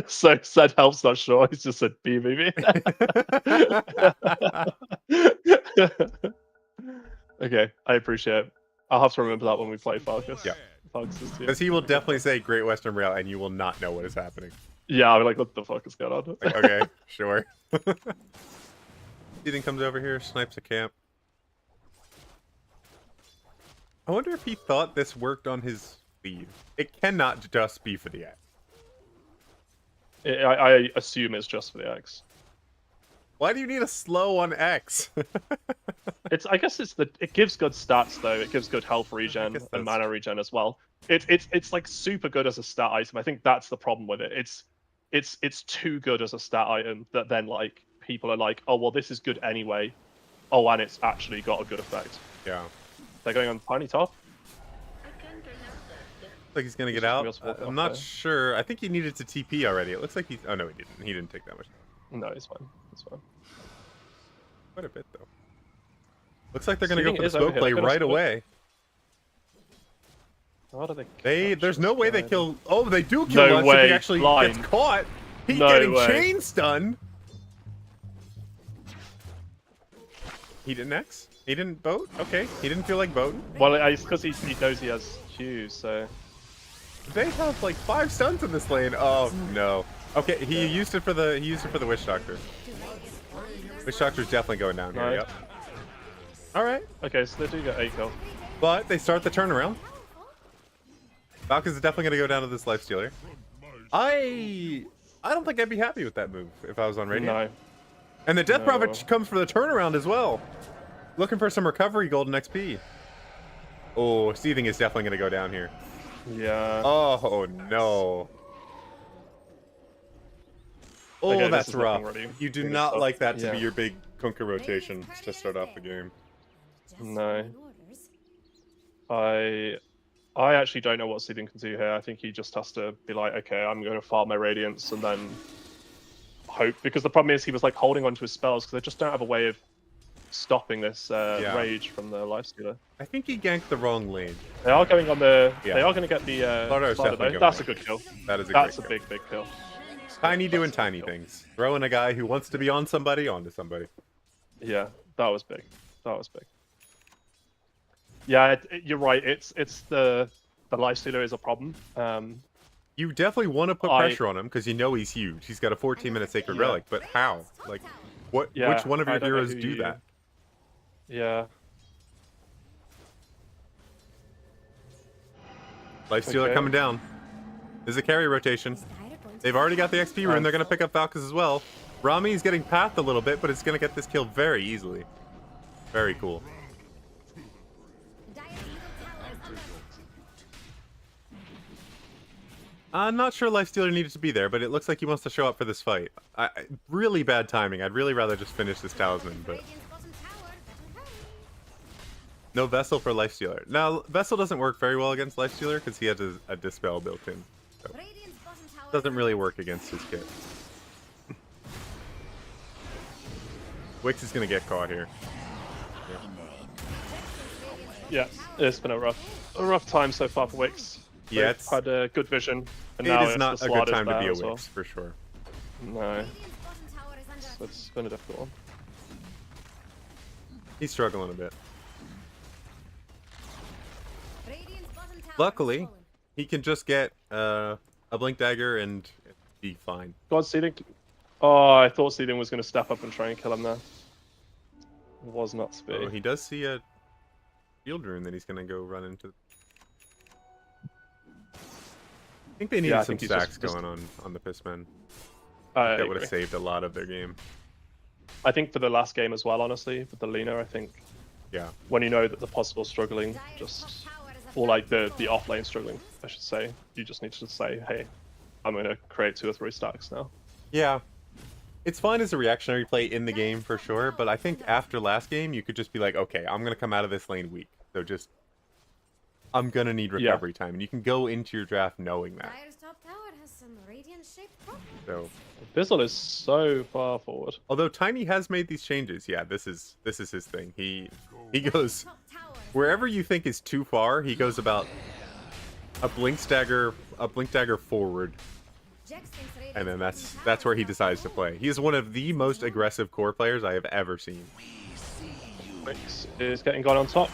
[SPEAKER 2] So said helps not sure. He's just said BBB. Okay, I appreciate it. I'll have to remember that when we play Falcus.
[SPEAKER 1] Yeah.
[SPEAKER 2] Because
[SPEAKER 1] he will definitely say Great Western Rail and you will not know what is happening.
[SPEAKER 2] Yeah, I'll be like, what the fuck is going on?
[SPEAKER 1] Like, okay, sure. Ethan comes over here, snipes a camp. I wonder if he thought this worked on his lead. It cannot just be for the X.
[SPEAKER 2] I assume it's just for the X.
[SPEAKER 1] Why do you need a slow on X?
[SPEAKER 2] I guess it gives good stats though. It gives good health regen and mana regen as well. It's like super good as a stat item. I think that's the problem with it. It's too good as a stat item that then like people are like, oh well, this is good anyway. Oh, and it's actually got a good effect.
[SPEAKER 1] Yeah.
[SPEAKER 2] They're going on tiny top.
[SPEAKER 1] Like he's gonna get out. I'm not sure. I think he needed to TP already. It looks like he's. Oh no, he didn't. He didn't take that much.
[SPEAKER 2] No, he's fine. It's fine.
[SPEAKER 1] Quite a bit though. Looks like they're gonna go for the smoke play right away.
[SPEAKER 2] How do they?
[SPEAKER 1] There's no way they kill. Oh, they do kill Lutz if he actually gets caught. He's getting chain stunned. He didn't X. He didn't boat? Okay. He didn't feel like boating.
[SPEAKER 2] Well, it's because he knows he has Q's, so...
[SPEAKER 1] They have like 5 stuns in this lane. Oh no. Okay, he used it for the Witch Doctor. Witch Doctor's definitely going down here, yep. Alright.
[SPEAKER 2] Okay, so they do get a kill.
[SPEAKER 1] But they start the turnaround. Falcons is definitely gonna go down to this Lifestealer. I don't think I'd be happy with that move if I was on Radiant.
[SPEAKER 2] No.
[SPEAKER 1] And the Death Prophet comes for the turnaround as well. Looking for some recovery gold and XP. Oh, Seething is definitely gonna go down here.
[SPEAKER 2] Yeah.
[SPEAKER 1] Oh no. Oh,
[SPEAKER 2] okay,
[SPEAKER 1] that's rough. You do not
[SPEAKER 2] stuff.
[SPEAKER 1] like that to be your big Kunkka rotation to start off the game.
[SPEAKER 2] No. I actually don't know what Seething can do here. I think he just has to be like, okay, I'm going to farm my Radiance and then hope. Because the problem is he was like holding onto his spells because they just don't have a way of stopping this rage from the Lifestealer.
[SPEAKER 1] I think he ganked the wrong lane.
[SPEAKER 2] They are going on the. Yeah. They are going to get the. That's a good kill. That's a big kill.
[SPEAKER 1] Tiny doing tiny things. Throwing a guy who wants to be on somebody onto somebody.
[SPEAKER 2] Yeah, that was big. That was big. Yeah, you're right. It's the Lifestealer is a problem.
[SPEAKER 1] You definitely want to put pressure on him because you know he's huge. He's got a 14-minute Sacred Relic, but how? Like, what?
[SPEAKER 2] Yeah,
[SPEAKER 1] which one of your heroes do that?
[SPEAKER 2] Yeah.
[SPEAKER 1] Lifestealer coming down. There's a carry rotation. They've already got the XP rune. They're going to pick up Falcons as well. Rami's getting pathed a little bit, but it's going to get this kill very easily. Very cool. I'm not sure Lifestealer needed to be there, but it looks like he wants to show up for this fight. Really bad timing. I'd really rather just finish this Talisman, but... No Vessel for Lifestealer. Now, Vessel doesn't work very well against Lifestealer because he has a Dispel built in. So doesn't really work against his kit. Wix is going to get caught here.
[SPEAKER 2] Yeah, it's been a rough time so far for Wix.
[SPEAKER 1] Yeah,
[SPEAKER 2] it's had a good vision. And
[SPEAKER 1] it
[SPEAKER 2] now
[SPEAKER 1] is not a good time to be a Wix, for sure.
[SPEAKER 2] No. It's been a difficult one.
[SPEAKER 1] He's struggling a bit. Luckily, he can just get a Blink Dagger and be fine.
[SPEAKER 2] God, Seething. Oh, I thought Seething was going to step up and try and kill him there. Was not to be.
[SPEAKER 1] Oh, he does see a Field Rune that he's going to go run into. I think they needed some stacks going on the Pissmen. That would have saved a lot of their game.
[SPEAKER 2] I think for the last game as well, honestly, with the Lina, I think.
[SPEAKER 1] Yeah.
[SPEAKER 2] When you know that the possible struggling, or like the off lane struggling, I should say, you just need to say, hey, I'm going to create 2 or 3 stacks now.
[SPEAKER 1] Yeah. It's fine as a reactionary play in the game for sure, but I think after last game, you could just be like, okay, I'm going to come out of this lane weak. So just, I'm going to need recovery time. And you can go into your draft knowing that. So
[SPEAKER 2] Bizzle is so far forward.
[SPEAKER 1] Although Tiny has made these changes, yeah, this is his thing. He goes wherever you think is too far, he goes about a blink dagger forward. And then that's where he decides to play. He is one of the most aggressive core players I have ever seen.
[SPEAKER 2] Wix is getting gone on top.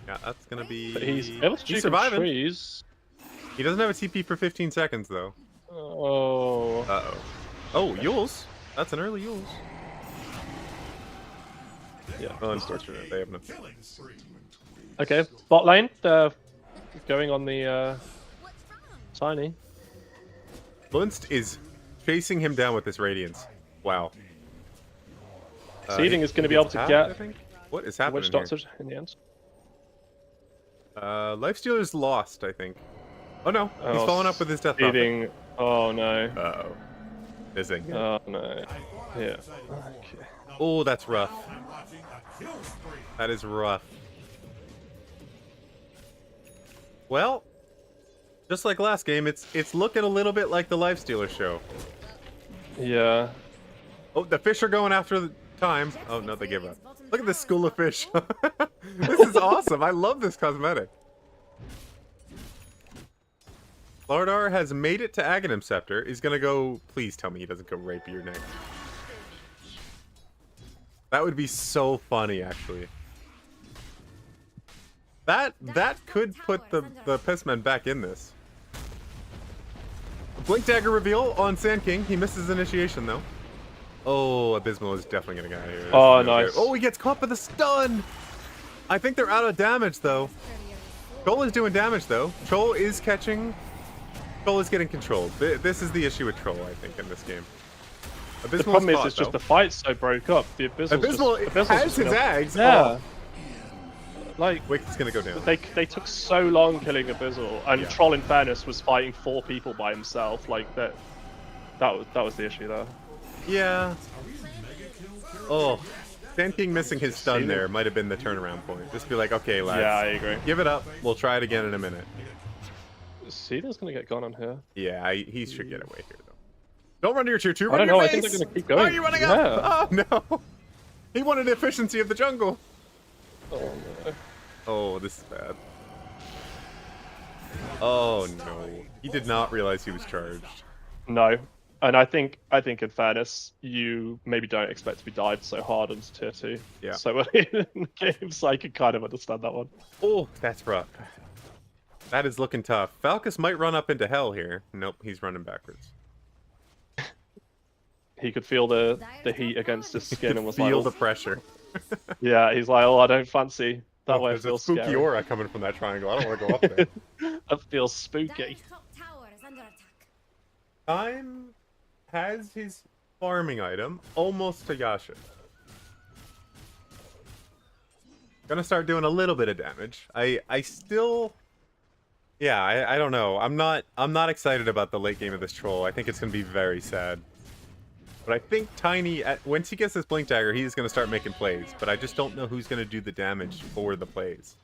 [SPEAKER 1] Yeah, that's gonna be.
[SPEAKER 2] But he's able to
[SPEAKER 1] surviving.
[SPEAKER 2] Trees.
[SPEAKER 1] He doesn't have a TP for 15 seconds though.
[SPEAKER 2] Oh.
[SPEAKER 1] Uh-oh. Oh, Yules. That's an early Yules.
[SPEAKER 2] Yeah.
[SPEAKER 1] Well, unfortunate. They have no.
[SPEAKER 2] Okay, bot lane. Going on the Tiny.
[SPEAKER 1] Lunst is chasing him down with this Radiance. Wow.
[SPEAKER 2] Seething is going to be able to get.
[SPEAKER 1] I think. What is happening
[SPEAKER 2] Witch Doctor in the end.
[SPEAKER 1] Lifestealer's lost, I think. Oh no, he's following up with his Death Prophet.
[SPEAKER 2] Oh no.
[SPEAKER 1] Uh-oh. This ain't good.
[SPEAKER 2] Oh no. Yeah. Okay.
[SPEAKER 1] Oh, that's rough. That is rough. Well, just like last game, it's looking a little bit like the Lifestealer show.
[SPEAKER 2] Yeah.
[SPEAKER 1] Oh, the fish are going after the time. Oh no, they give up. Look at this school of fish. This is awesome. I love this cosmetic. Lardar has made it to Aghanim Scepter. He's gonna go. Please tell me he doesn't go Rapier next. That would be so funny, actually. That could put the Pissmen back in this. Blink Dagger reveal on Sand King. He misses initiation though. Oh, Abysmal is definitely gonna get out of here.
[SPEAKER 2] Oh, nice.
[SPEAKER 1] Oh, he gets caught by the stun. I think they're out of damage though. Troll is doing damage though. Troll is catching. Troll is getting controlled. This is the issue with Troll, I think, in this game.
[SPEAKER 2] The problem is, it's just the fight's so broke up. The
[SPEAKER 1] Abysmal has his Ags.
[SPEAKER 2] Yeah.
[SPEAKER 1] Oh.
[SPEAKER 2] Like,
[SPEAKER 1] Wick's gonna go down.
[SPEAKER 2] They took so long killing Abyssal, and Troll, in fairness, was fighting 4 people by himself. Like that was the issue there.
[SPEAKER 1] Yeah. Oh, Sand King missing his stun there might have been the turnaround point. Just be like, okay, lads.
[SPEAKER 2] Yeah, I agree.
[SPEAKER 1] Give it up. We'll try it again in a minute.
[SPEAKER 2] Cedar's gonna get gone on here.
[SPEAKER 1] Yeah, he should get away here though. Don't run to your tier 2.
[SPEAKER 2] I don't know. I think they're gonna keep going.
[SPEAKER 1] Why are you running up? Oh no. He wanted efficiency of the jungle.
[SPEAKER 2] Oh no.
[SPEAKER 1] Oh, this is bad. Oh no. He did not realize he was charged.
[SPEAKER 2] No. And I think in fairness, you maybe don't expect to be dived so hard into tier 2.
[SPEAKER 1] Yeah.
[SPEAKER 2] So in games, I can kind of understand that one.
[SPEAKER 1] Oh, that's rough. That is looking tough. Falcus might run up into hell here. Nope, he's running backwards.
[SPEAKER 2] He could feel the heat against his skin and was
[SPEAKER 1] feel
[SPEAKER 2] like,
[SPEAKER 1] the pressure.
[SPEAKER 2] yeah, he's like, oh, I don't fancy that way. It
[SPEAKER 1] There's a
[SPEAKER 2] feels
[SPEAKER 1] spooky
[SPEAKER 2] scary.
[SPEAKER 1] aura coming from that triangle. I don't want to go up there.
[SPEAKER 2] That feels spooky.
[SPEAKER 3] Dire's top tower is under attack.
[SPEAKER 1] Time has his farming item almost to Yasha. Gonna start doing a little bit of damage. I still, yeah, I don't know. I'm not excited about the late game of this troll. I think it's gonna be very sad. But I think Tiny, once he gets this Blink Dagger, he's gonna start making plays. But I just don't know who's gonna do the damage for the plays.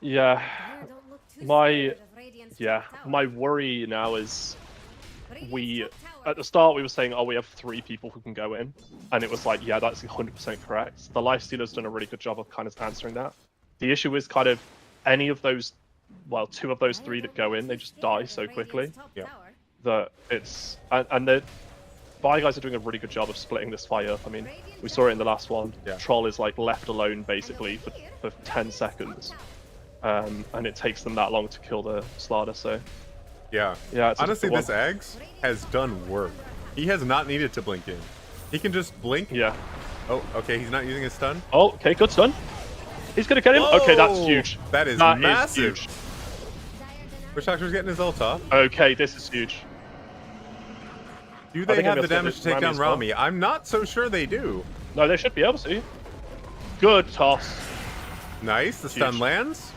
[SPEAKER 2] Yeah,
[SPEAKER 3] Dire don't look too scared of Radiant's top tower.
[SPEAKER 2] my worry now is
[SPEAKER 3] Radiant's top tower
[SPEAKER 2] at the start we were saying, oh, we have 3 people who can go in, and it was like, yeah, that's 100% correct. The Lifestealer's done a really good job of kind of answering that. The issue is kind of any of those, well, 2 of those 3 that go in, they just die so quickly
[SPEAKER 1] Yeah.
[SPEAKER 2] that it's and the Fire guys are doing a really good job of splitting this fight up. I mean, we saw it in the last one.
[SPEAKER 1] Yeah.
[SPEAKER 2] Troll is like left alone basically for 10 seconds, and it takes them that long to kill the Slardar. So
[SPEAKER 1] Yeah.
[SPEAKER 2] yeah, it's
[SPEAKER 1] Honestly,
[SPEAKER 2] a
[SPEAKER 1] this Ags has done work. He has not needed to blink in. He can just blink.
[SPEAKER 2] Yeah.
[SPEAKER 1] Oh, okay. He's not using his stun.
[SPEAKER 2] Oh, okay, good stun. He's gonna get him.
[SPEAKER 1] Whoa!
[SPEAKER 2] Okay, that's huge.
[SPEAKER 1] That is
[SPEAKER 2] That
[SPEAKER 1] massive.
[SPEAKER 2] is huge.
[SPEAKER 1] Witch Doctor's getting his ult off.
[SPEAKER 2] Okay, this is huge.
[SPEAKER 1] Do they
[SPEAKER 2] think
[SPEAKER 1] have
[SPEAKER 2] I'm
[SPEAKER 1] the
[SPEAKER 2] gonna
[SPEAKER 1] damage to
[SPEAKER 2] flip it
[SPEAKER 1] take down
[SPEAKER 2] Rami as well.
[SPEAKER 1] Rami? I'm not so sure they do.
[SPEAKER 2] No, they should be able to. Good toss.
[SPEAKER 1] Nice. The stun
[SPEAKER 2] Huge.
[SPEAKER 1] lands.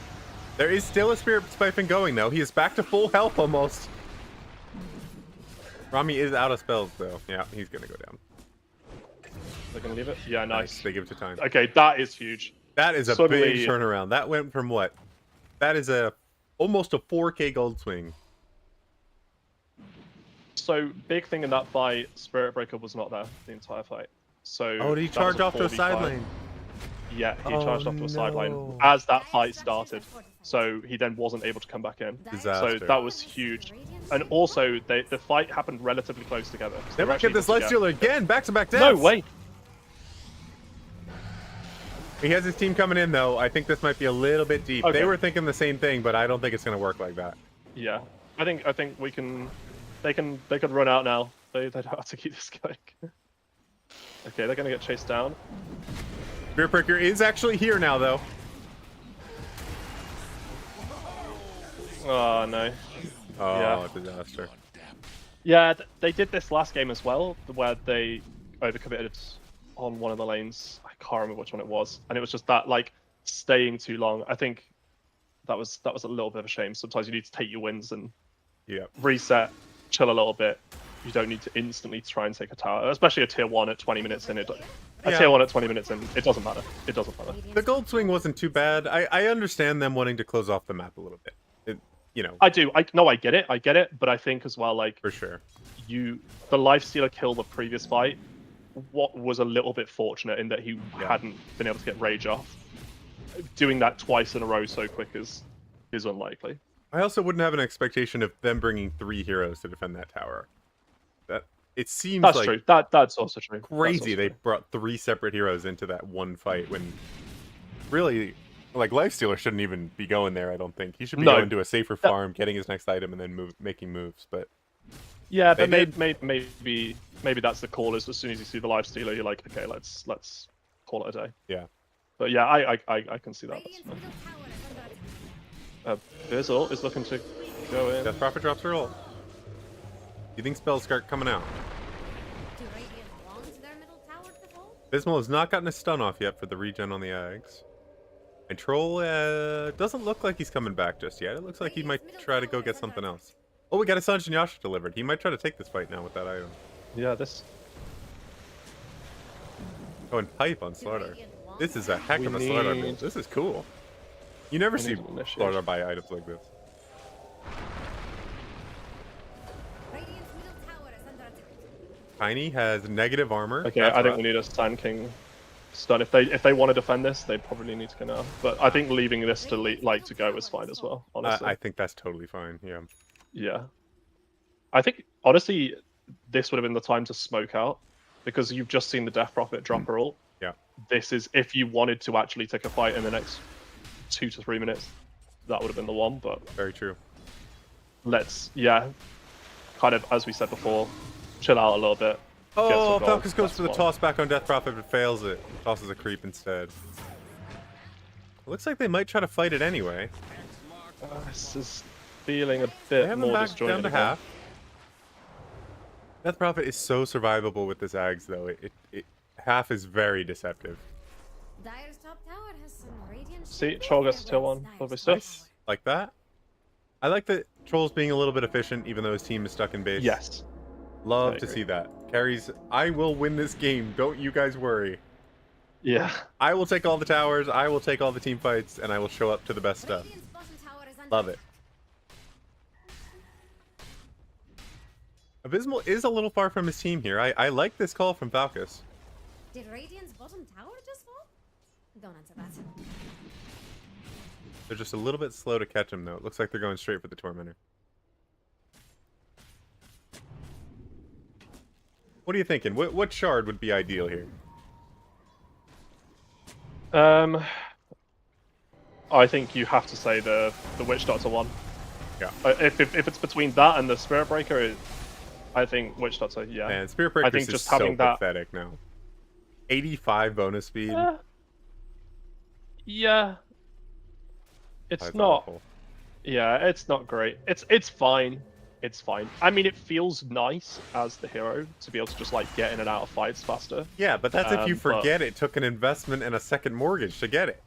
[SPEAKER 1] There is still a Spirit Siphon going, though. He is back to full health almost. Rami is out of spells, though. Yeah, he's going to go down.
[SPEAKER 2] They're gonna leave it. Yeah, nice.
[SPEAKER 1] They give it to time.
[SPEAKER 2] Okay, that is huge.
[SPEAKER 1] That is a
[SPEAKER 2] Suddenly-
[SPEAKER 1] big turnaround. That went from what? That is almost a 4K gold swing.
[SPEAKER 2] So big thing in that fight, Spirit Breaker was not there the entire fight. So
[SPEAKER 1] Oh, did he
[SPEAKER 2] that
[SPEAKER 1] charge
[SPEAKER 2] was
[SPEAKER 1] off to a
[SPEAKER 2] 4v5.
[SPEAKER 1] side lane?
[SPEAKER 2] Yeah, he
[SPEAKER 1] Oh,
[SPEAKER 2] charged off to a side lane
[SPEAKER 1] no.
[SPEAKER 2] as that fight started. So he then wasn't able to come back in.
[SPEAKER 1] Disaster.
[SPEAKER 2] So that was huge. And also, the fight happened relatively close together. So
[SPEAKER 1] They might get this Lifestealer again. Back-to-back deaths.
[SPEAKER 2] No way.
[SPEAKER 1] He has his team coming in, though. I think this might be a little bit deep.
[SPEAKER 2] Okay.
[SPEAKER 1] They were thinking the same thing, but I don't think it's going to work like that.
[SPEAKER 2] Yeah, I think we can. They can run out now. They don't have to keep this going. Okay, they're gonna get chased down.
[SPEAKER 1] Spirit Breaker is actually here now, though.
[SPEAKER 2] Oh no.
[SPEAKER 1] Oh,
[SPEAKER 2] Yeah.
[SPEAKER 1] disaster.
[SPEAKER 2] Yeah, they did this last game as well, where they overcommitted on one of the lanes. I can't remember which one it was, and it was just that like staying too long. I think that was a little bit of a shame. Sometimes you need to take your wins and
[SPEAKER 1] Yeah.
[SPEAKER 2] reset, chill a little bit. You don't need to instantly try and take a tower, especially a tier 1 at 20 minutes in.
[SPEAKER 1] Yeah.
[SPEAKER 2] Tier 1 at 20 minutes in, it doesn't matter. It doesn't matter.
[SPEAKER 1] The gold swing wasn't too bad. I understand them wanting to close off the map a little bit. You know,
[SPEAKER 2] I do. I get it. But I think as well, like
[SPEAKER 1] for sure.
[SPEAKER 2] the Lifestealer kill the previous fight, what was a little bit fortunate in that he hadn't been able to get rage off. Doing that twice in a row so quick is unlikely.
[SPEAKER 1] I also wouldn't have an expectation of them bringing 3 heroes to defend that tower. That it seems
[SPEAKER 2] That's
[SPEAKER 1] like
[SPEAKER 2] true. That's also true. That's
[SPEAKER 1] crazy
[SPEAKER 2] also
[SPEAKER 1] they
[SPEAKER 2] true.
[SPEAKER 1] brought 3 separate heroes into that one fight when really Like, Lifestealer shouldn't even be going there, I don't think. He should be going to a safer farm, getting his next item, and then making moves, but...
[SPEAKER 2] Yeah, but maybe that's the call, is as soon as you see the Lifestealer, you're like, okay, let's call it a day.
[SPEAKER 1] Yeah.
[SPEAKER 2] But yeah, I can see that. Bizzle is looking to go in.
[SPEAKER 1] Death Prophet drops her ult. Do you think spells start coming out? Abysmal has not gotten a stun off yet for the regen on the Ags. And Troll doesn't look like he's coming back just yet. It looks like he might try to go get something else. Oh, we got a Sanjin Yasha delivered. He might try to take this fight now with that item.
[SPEAKER 2] Yeah, this...
[SPEAKER 1] Oh, and Pipe on Slardar. This is a heck of a Slardar build. This is cool. You never see Slardar buy items like this. Tiny has negative armor.
[SPEAKER 2] Okay, I think we need a Sand King stun. If they want to defend this, they probably need to go now. But I think leaving this to go is fine as well, honestly.
[SPEAKER 1] I think that's totally fine, yeah.
[SPEAKER 2] Yeah. I think, honestly, this would have been the time to smoke out, because you've just seen the Death Prophet drop her ult.
[SPEAKER 1] Yeah.
[SPEAKER 2] This is, if you wanted to actually take a fight in the next 2 to 3 minutes, that would have been the one, but...
[SPEAKER 1] Very true.
[SPEAKER 2] Let's, yeah, kind of, as we said before, chill out a little bit.
[SPEAKER 1] Oh, Falcus goes for the toss back on Death Prophet, but fails it. Tosses a creep instead. Looks like they might try to fight it anyway.
[SPEAKER 2] This is feeling a bit more disjointed.
[SPEAKER 1] Down to half. Death Prophet is so survivable with this Ags, though. Half is very deceptive.
[SPEAKER 2] See, Troll gets to tier 1. Lovely stuff.
[SPEAKER 1] Nice. Like that. I like that Troll's being a little bit efficient, even though his team is stuck in base.
[SPEAKER 2] Yes.
[SPEAKER 1] Love to see that. Carries, I will win this game. Don't you guys worry.
[SPEAKER 2] Yeah.
[SPEAKER 1] I will take all the towers, I will take all the team fights, and I will show up to the best stuff. Love it. Abysmal is a little far from his team here. I like this call from Falcus.
[SPEAKER 3] Did Radiant's bottom tower just fall? Don't answer that.
[SPEAKER 1] They're just a little bit slow to catch him, though. It looks like they're going straight for the Tormentor. What are you thinking? What shard would be ideal here?
[SPEAKER 2] I think you have to say the Witch Doctor one.
[SPEAKER 1] Yeah.
[SPEAKER 2] If it's between that and the Spirit Breaker, I think Witch Doctor. Yeah.
[SPEAKER 1] And Spirit Breaker is just so pathetic now. 85 bonus speed.
[SPEAKER 2] Yeah. It's
[SPEAKER 1] That's
[SPEAKER 2] not.
[SPEAKER 1] awful.
[SPEAKER 2] Yeah, it's not great. It's fine. It's fine. I mean, it feels nice as the hero to be able to just like get in and out of fights faster.
[SPEAKER 1] Yeah, but that's if you forget it took an investment and a second mortgage to get it.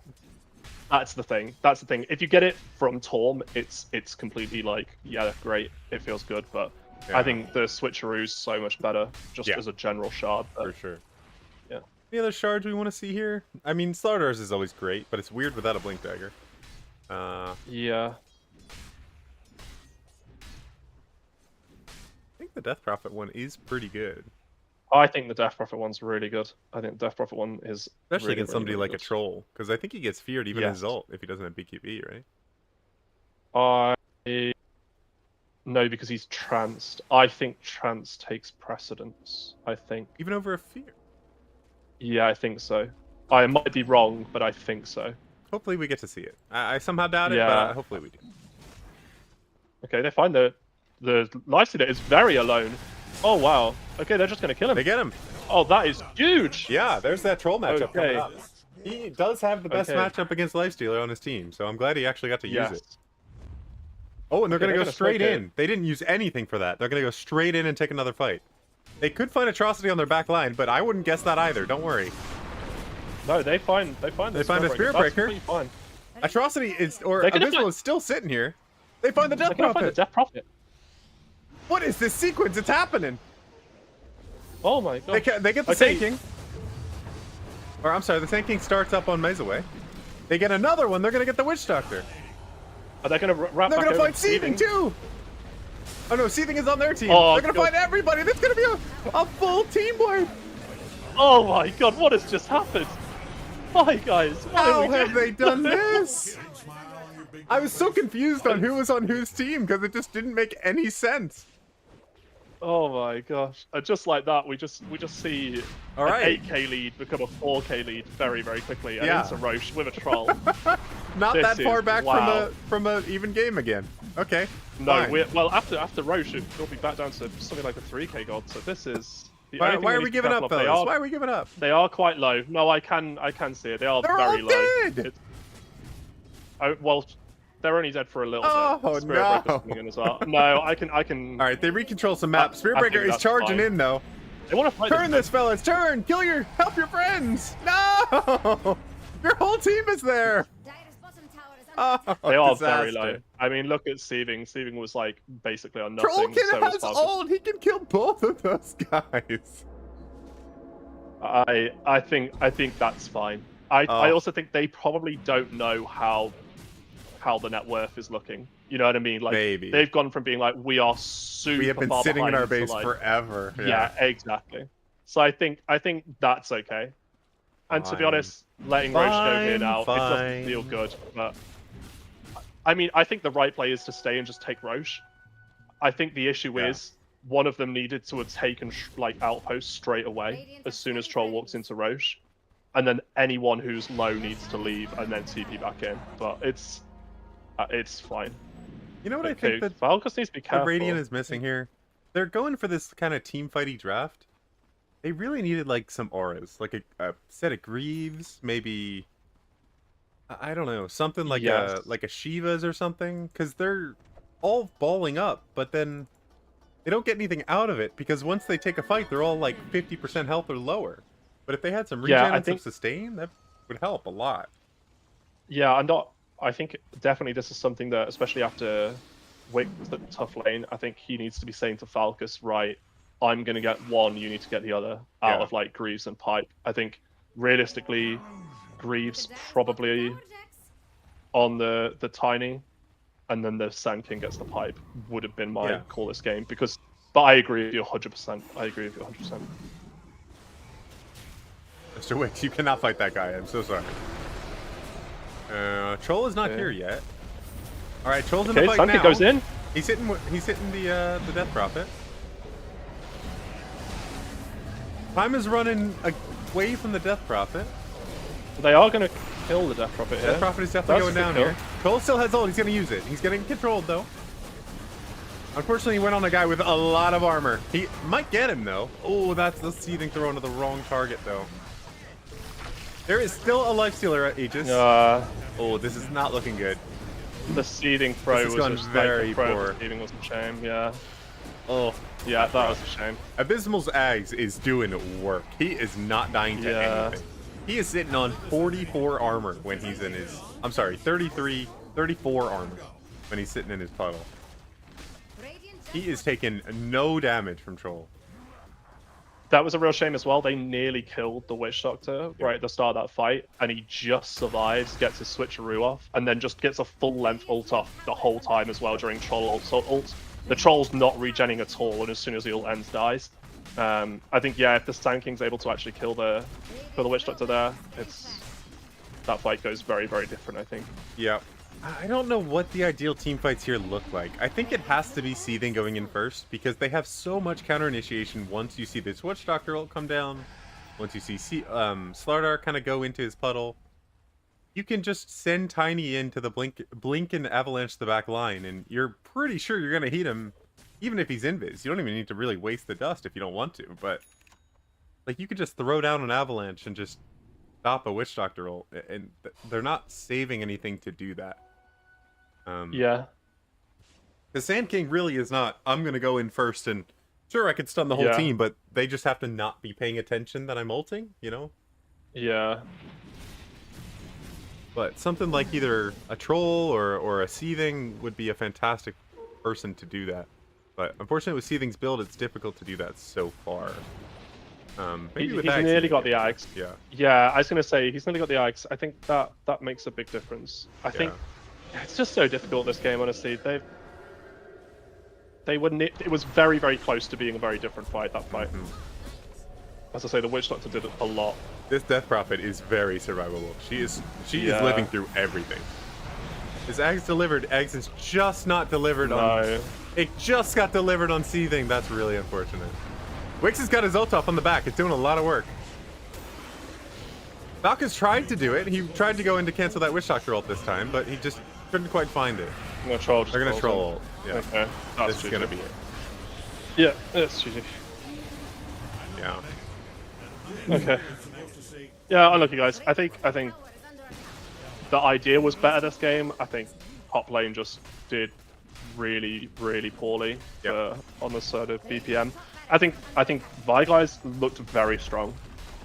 [SPEAKER 2] That's the thing. That's the thing. If you get it from Torm, it's completely like, yeah, great. It feels good, but yeah. I think the switcheroo's so much better just as a general shard.
[SPEAKER 1] For sure.
[SPEAKER 2] Yeah.
[SPEAKER 1] Any other shards we want to see here? I mean, Slardar's is always great, but it's weird without a Blink Dagger.
[SPEAKER 2] Yeah.
[SPEAKER 1] I think the Death Prophet one is pretty good.
[SPEAKER 2] I think the Death Prophet one's really good. I think the Death Prophet one is
[SPEAKER 1] especially
[SPEAKER 2] really,
[SPEAKER 1] against somebody
[SPEAKER 2] really
[SPEAKER 1] like a Troll, because I think he gets feared even in his ult if he doesn't have BQB, right?
[SPEAKER 2] No, because he's tranced. I think trance takes precedence. I think
[SPEAKER 1] even over a fear.
[SPEAKER 2] Yeah, I think so. I might be wrong, but I think so.
[SPEAKER 1] Hopefully we get to see it. I somehow doubt it, but hopefully we do.
[SPEAKER 2] Okay, they find the Lifestealer is very alone. Oh wow. Okay, they're just gonna kill him.
[SPEAKER 1] They get him.
[SPEAKER 2] Oh, that is huge.
[SPEAKER 1] Yeah, there's that Troll matchup coming up. He does have the best matchup against Lifestealer on his team, so I'm glad he actually got to use it. Oh, and they're gonna go straight in. They didn't use anything for that. They're gonna go straight in and take another fight. They could find Atrocity on their back line, but I wouldn't guess that either. Don't worry.
[SPEAKER 2] No, they find a
[SPEAKER 1] Spirit Breaker.
[SPEAKER 2] Fine.
[SPEAKER 1] Atrocity is, or Abysmal is still sitting here. They find the Death Prophet.
[SPEAKER 2] Find the Death Prophet.
[SPEAKER 1] What is this sequence? It's happening.
[SPEAKER 2] Oh my god.
[SPEAKER 1] They get the Sand King. Or I'm sorry, the Sand King starts up on Mezaway. They get another one. They're gonna get the Witch Doctor.
[SPEAKER 2] Are they gonna wrap?
[SPEAKER 1] They're gonna find Seething too. Oh no, Seething is on their team.
[SPEAKER 2] Oh,
[SPEAKER 1] they're gonna find everybody. There's gonna be a full team wipe.
[SPEAKER 2] Oh my god, what has just happened? Why, guys?
[SPEAKER 1] How have they done this? I was so confused on who was on whose team because it just didn't make any sense.
[SPEAKER 2] Oh my gosh! Just like that, we just see
[SPEAKER 1] All right.
[SPEAKER 2] an 8k lead become a 4k lead very quickly, and
[SPEAKER 1] Yeah.
[SPEAKER 2] into Roche with a troll.
[SPEAKER 1] Not
[SPEAKER 2] This
[SPEAKER 1] that far
[SPEAKER 2] is-
[SPEAKER 1] back
[SPEAKER 2] wow.
[SPEAKER 1] from a even game again. Okay.
[SPEAKER 2] No,
[SPEAKER 1] fine.
[SPEAKER 2] well after Roche, it'll be back down to something like a 3k god. So this is the
[SPEAKER 1] Why
[SPEAKER 2] only thing
[SPEAKER 1] are
[SPEAKER 2] need
[SPEAKER 1] we
[SPEAKER 2] to be
[SPEAKER 1] giving
[SPEAKER 2] careful
[SPEAKER 1] up,
[SPEAKER 2] of.
[SPEAKER 1] fellas? Why are we giving up?
[SPEAKER 2] They are quite low. No, I can see it. They are
[SPEAKER 1] They're
[SPEAKER 2] very
[SPEAKER 1] all
[SPEAKER 2] low.
[SPEAKER 1] dead.
[SPEAKER 2] Well, they're only dead for a little
[SPEAKER 1] Oh,
[SPEAKER 2] bit. Spirit Breaker's
[SPEAKER 1] no.
[SPEAKER 2] coming in as well. No, I can.
[SPEAKER 1] All right, they recontrol some maps. Spirit
[SPEAKER 2] I think
[SPEAKER 1] Breaker is
[SPEAKER 2] that's
[SPEAKER 1] charging
[SPEAKER 2] fine.
[SPEAKER 1] in though.
[SPEAKER 2] They want to fight.
[SPEAKER 1] Turn this, fellas! Turn! Help your friends! No! Your whole team is there.
[SPEAKER 3] Dire's bottom tower is under
[SPEAKER 1] Oh,
[SPEAKER 3] attack.
[SPEAKER 2] They are
[SPEAKER 1] disaster.
[SPEAKER 2] very low. I mean, look at Seething. Seething was like basically on
[SPEAKER 1] Troll
[SPEAKER 2] nothing.
[SPEAKER 1] Kid
[SPEAKER 2] So was
[SPEAKER 1] has
[SPEAKER 2] Falcon.
[SPEAKER 1] ult. He can kill both of those guys.
[SPEAKER 2] I think that's fine. I also think they probably don't know how the net worth is looking. You know what I mean? Like
[SPEAKER 1] Maybe.
[SPEAKER 2] they've gone from being like we are super
[SPEAKER 1] We have been
[SPEAKER 2] far
[SPEAKER 1] sitting in
[SPEAKER 2] behind
[SPEAKER 1] our
[SPEAKER 2] to,
[SPEAKER 1] base
[SPEAKER 2] like,
[SPEAKER 1] forever.
[SPEAKER 2] Yeah, exactly. So I think that's okay. And to be
[SPEAKER 1] Fine.
[SPEAKER 2] honest, letting Roche go here
[SPEAKER 1] Fine,
[SPEAKER 2] now, it doesn't feel
[SPEAKER 1] fine.
[SPEAKER 2] good. But I mean, I think the right play is to stay and just take Roche. I think the issue
[SPEAKER 1] Yeah.
[SPEAKER 2] is one of them needed to have taken like outpost straight away
[SPEAKER 3] Radiant
[SPEAKER 2] as soon as
[SPEAKER 3] have
[SPEAKER 2] Troll
[SPEAKER 3] slain
[SPEAKER 2] walks
[SPEAKER 3] friends.
[SPEAKER 2] into Roche, and then anyone who's low needs to leave and then TP back in. But it's fine.
[SPEAKER 1] You know what I
[SPEAKER 2] Okay,
[SPEAKER 1] think that
[SPEAKER 2] Falcus needs to be
[SPEAKER 1] the
[SPEAKER 2] careful.
[SPEAKER 1] Radiant is missing here? They're going for this kind of team fighty draft. They really needed like some auras, like a set of Greaves, maybe. I don't know, something like
[SPEAKER 2] Yes.
[SPEAKER 1] a Shiva's or something, because they're all balling up, but then they don't get anything out of it because once they take a fight, they're all like 50% health or lower. But if they had some regen
[SPEAKER 2] Yeah, I
[SPEAKER 1] and some
[SPEAKER 2] think-
[SPEAKER 1] sustain, that would help a lot.
[SPEAKER 2] Yeah, I think definitely this is something that, especially after Wick was the tough lane, I think he needs to be saying to Falcus, right, I'm going to get one, you need to get the other out
[SPEAKER 1] Yeah.
[SPEAKER 2] of like Greaves and Pipe. I think realistically, Greaves
[SPEAKER 3] The Dire's
[SPEAKER 2] probably
[SPEAKER 3] bottom tower, Jax.
[SPEAKER 2] on the Tiny, and then the Sand King gets the Pipe would have been my
[SPEAKER 1] Yeah.
[SPEAKER 2] call this game. But I agree with you 100%. I agree with you 100%.
[SPEAKER 1] Mr. Wicks, you cannot fight that guy. I'm so sorry. Troll is not
[SPEAKER 2] Okay.
[SPEAKER 1] here yet. All right, Troll's in
[SPEAKER 2] Okay,
[SPEAKER 1] the fight
[SPEAKER 2] Sand King
[SPEAKER 1] now.
[SPEAKER 2] goes in.
[SPEAKER 1] He's hitting the Death Prophet. Time is running away from the Death Prophet.
[SPEAKER 2] They are going to kill the Death Prophet here.
[SPEAKER 1] Death Prophet is definitely
[SPEAKER 2] That's
[SPEAKER 1] going
[SPEAKER 2] a
[SPEAKER 1] down
[SPEAKER 2] good
[SPEAKER 1] here. Troll still has ult. He's going to use it. He's getting controlled though. Unfortunately, he went on a guy with a lot of armor. He might get him though. Oh, that's the Seething throw into the wrong target though. There is still a lifestealer at Aegis. Oh, this is not looking good.
[SPEAKER 2] The Seething throw
[SPEAKER 1] This has
[SPEAKER 2] was
[SPEAKER 1] gone
[SPEAKER 2] just
[SPEAKER 1] very
[SPEAKER 2] like, the throw
[SPEAKER 1] poor.
[SPEAKER 2] of the Seething was a shame, yeah.
[SPEAKER 1] Oh,
[SPEAKER 2] Yeah, that was a shame.
[SPEAKER 1] Abysmal's Ags is doing work. He is not dying to
[SPEAKER 2] Yeah.
[SPEAKER 1] anything. He is sitting on 44 armor when he's in his... I'm sorry, 34 armor when he's sitting in his puddle.
[SPEAKER 3] Radiant
[SPEAKER 1] He
[SPEAKER 3] just
[SPEAKER 1] is taking no damage from Troll.
[SPEAKER 2] That was a real shame as well. They nearly killed the Witch Doctor right at the start of that fight, and he just survives, gets his switcheroo off, and then just gets a full length ult off the whole time as well during Troll ult. So the Troll's not regenning at all, and as soon as the ult ends, dies. I think, yeah, if the Sand King's able to actually kill the Witch Doctor there, that fight goes very, very different, I think.
[SPEAKER 1] Yeah. I don't know what the ideal team fights here look like. I think it has to be Seething going in first because they have so much counter initiation once you see this Witch Doctor ult come down. Once you see Slardar kind of go into his puddle. You can just send Tiny into the blink and avalanche the back line, and you're pretty sure you're going to heat him even if he's invis. You don't even need to really waste the dust if you don't want to, but like you could just throw down an avalanche and just stop a Witch Doctor ult, and they're not saving anything to do that.
[SPEAKER 2] Yeah.
[SPEAKER 1] The Sand King really is not, I'm going to go in first and sure, I could stun the whole
[SPEAKER 2] Yeah.
[SPEAKER 1] team, but they just have to not be paying attention that I'm ulting, you know?
[SPEAKER 2] Yeah.
[SPEAKER 1] But something like either a Troll or a Seething would be a fantastic person to do that. But unfortunately with Seething's build, it's difficult to do that so far. Maybe with
[SPEAKER 2] He's
[SPEAKER 1] Axe,
[SPEAKER 2] nearly
[SPEAKER 1] he
[SPEAKER 2] got
[SPEAKER 1] can.
[SPEAKER 2] the Axe.
[SPEAKER 1] Yeah.
[SPEAKER 2] Yeah, I was going to say, he's nearly got the Axe. I think that makes a big difference. I think it's just so difficult, this game, honestly. It was very, very close to being a very different fight, that fight. As I say, the Witch Doctor did a lot.
[SPEAKER 1] This Death Prophet is very survivable. She is
[SPEAKER 2] Yeah.
[SPEAKER 1] living through everything. Is Eggs delivered? Eggs is just not delivered on... It just got delivered on Seething. That's really unfortunate. Wix has got his ult off on the back. It's doing a lot of work. Falcons tried to do it. He tried to go in to cancel that Witch Doctor ult this time, but he just couldn't quite find it.
[SPEAKER 2] They're going
[SPEAKER 1] to troll ult. Yeah.
[SPEAKER 2] Okay.
[SPEAKER 1] This is going to be it.
[SPEAKER 2] Yeah, it's GG.
[SPEAKER 1] Yeah.
[SPEAKER 2] Okay. Yeah, unlucky guys. I think the idea was better this game. I think top lane just did really, really poorly on the side of BPM. I think Vi guys looked very strong.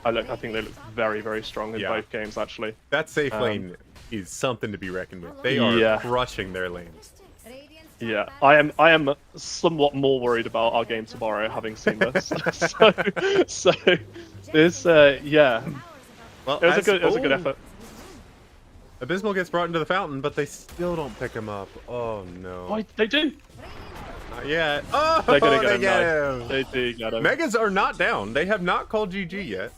[SPEAKER 2] I think they looked very, very strong in both games actually.
[SPEAKER 1] That safe lane is something to be reckoned with. They are crushing their lanes.
[SPEAKER 2] Yeah, I am somewhat more worried about our game tomorrow, having seen this. so this, yeah.
[SPEAKER 1] Well,
[SPEAKER 2] it was a good effort.
[SPEAKER 1] Abysmal gets brought into the fountain, but they still don't pick him up. Oh no.
[SPEAKER 2] Why they do?
[SPEAKER 1] Not yet. Oh,
[SPEAKER 2] they're gonna get
[SPEAKER 1] him.
[SPEAKER 2] They do get him.
[SPEAKER 1] Megas are not down. They have not called GG yet.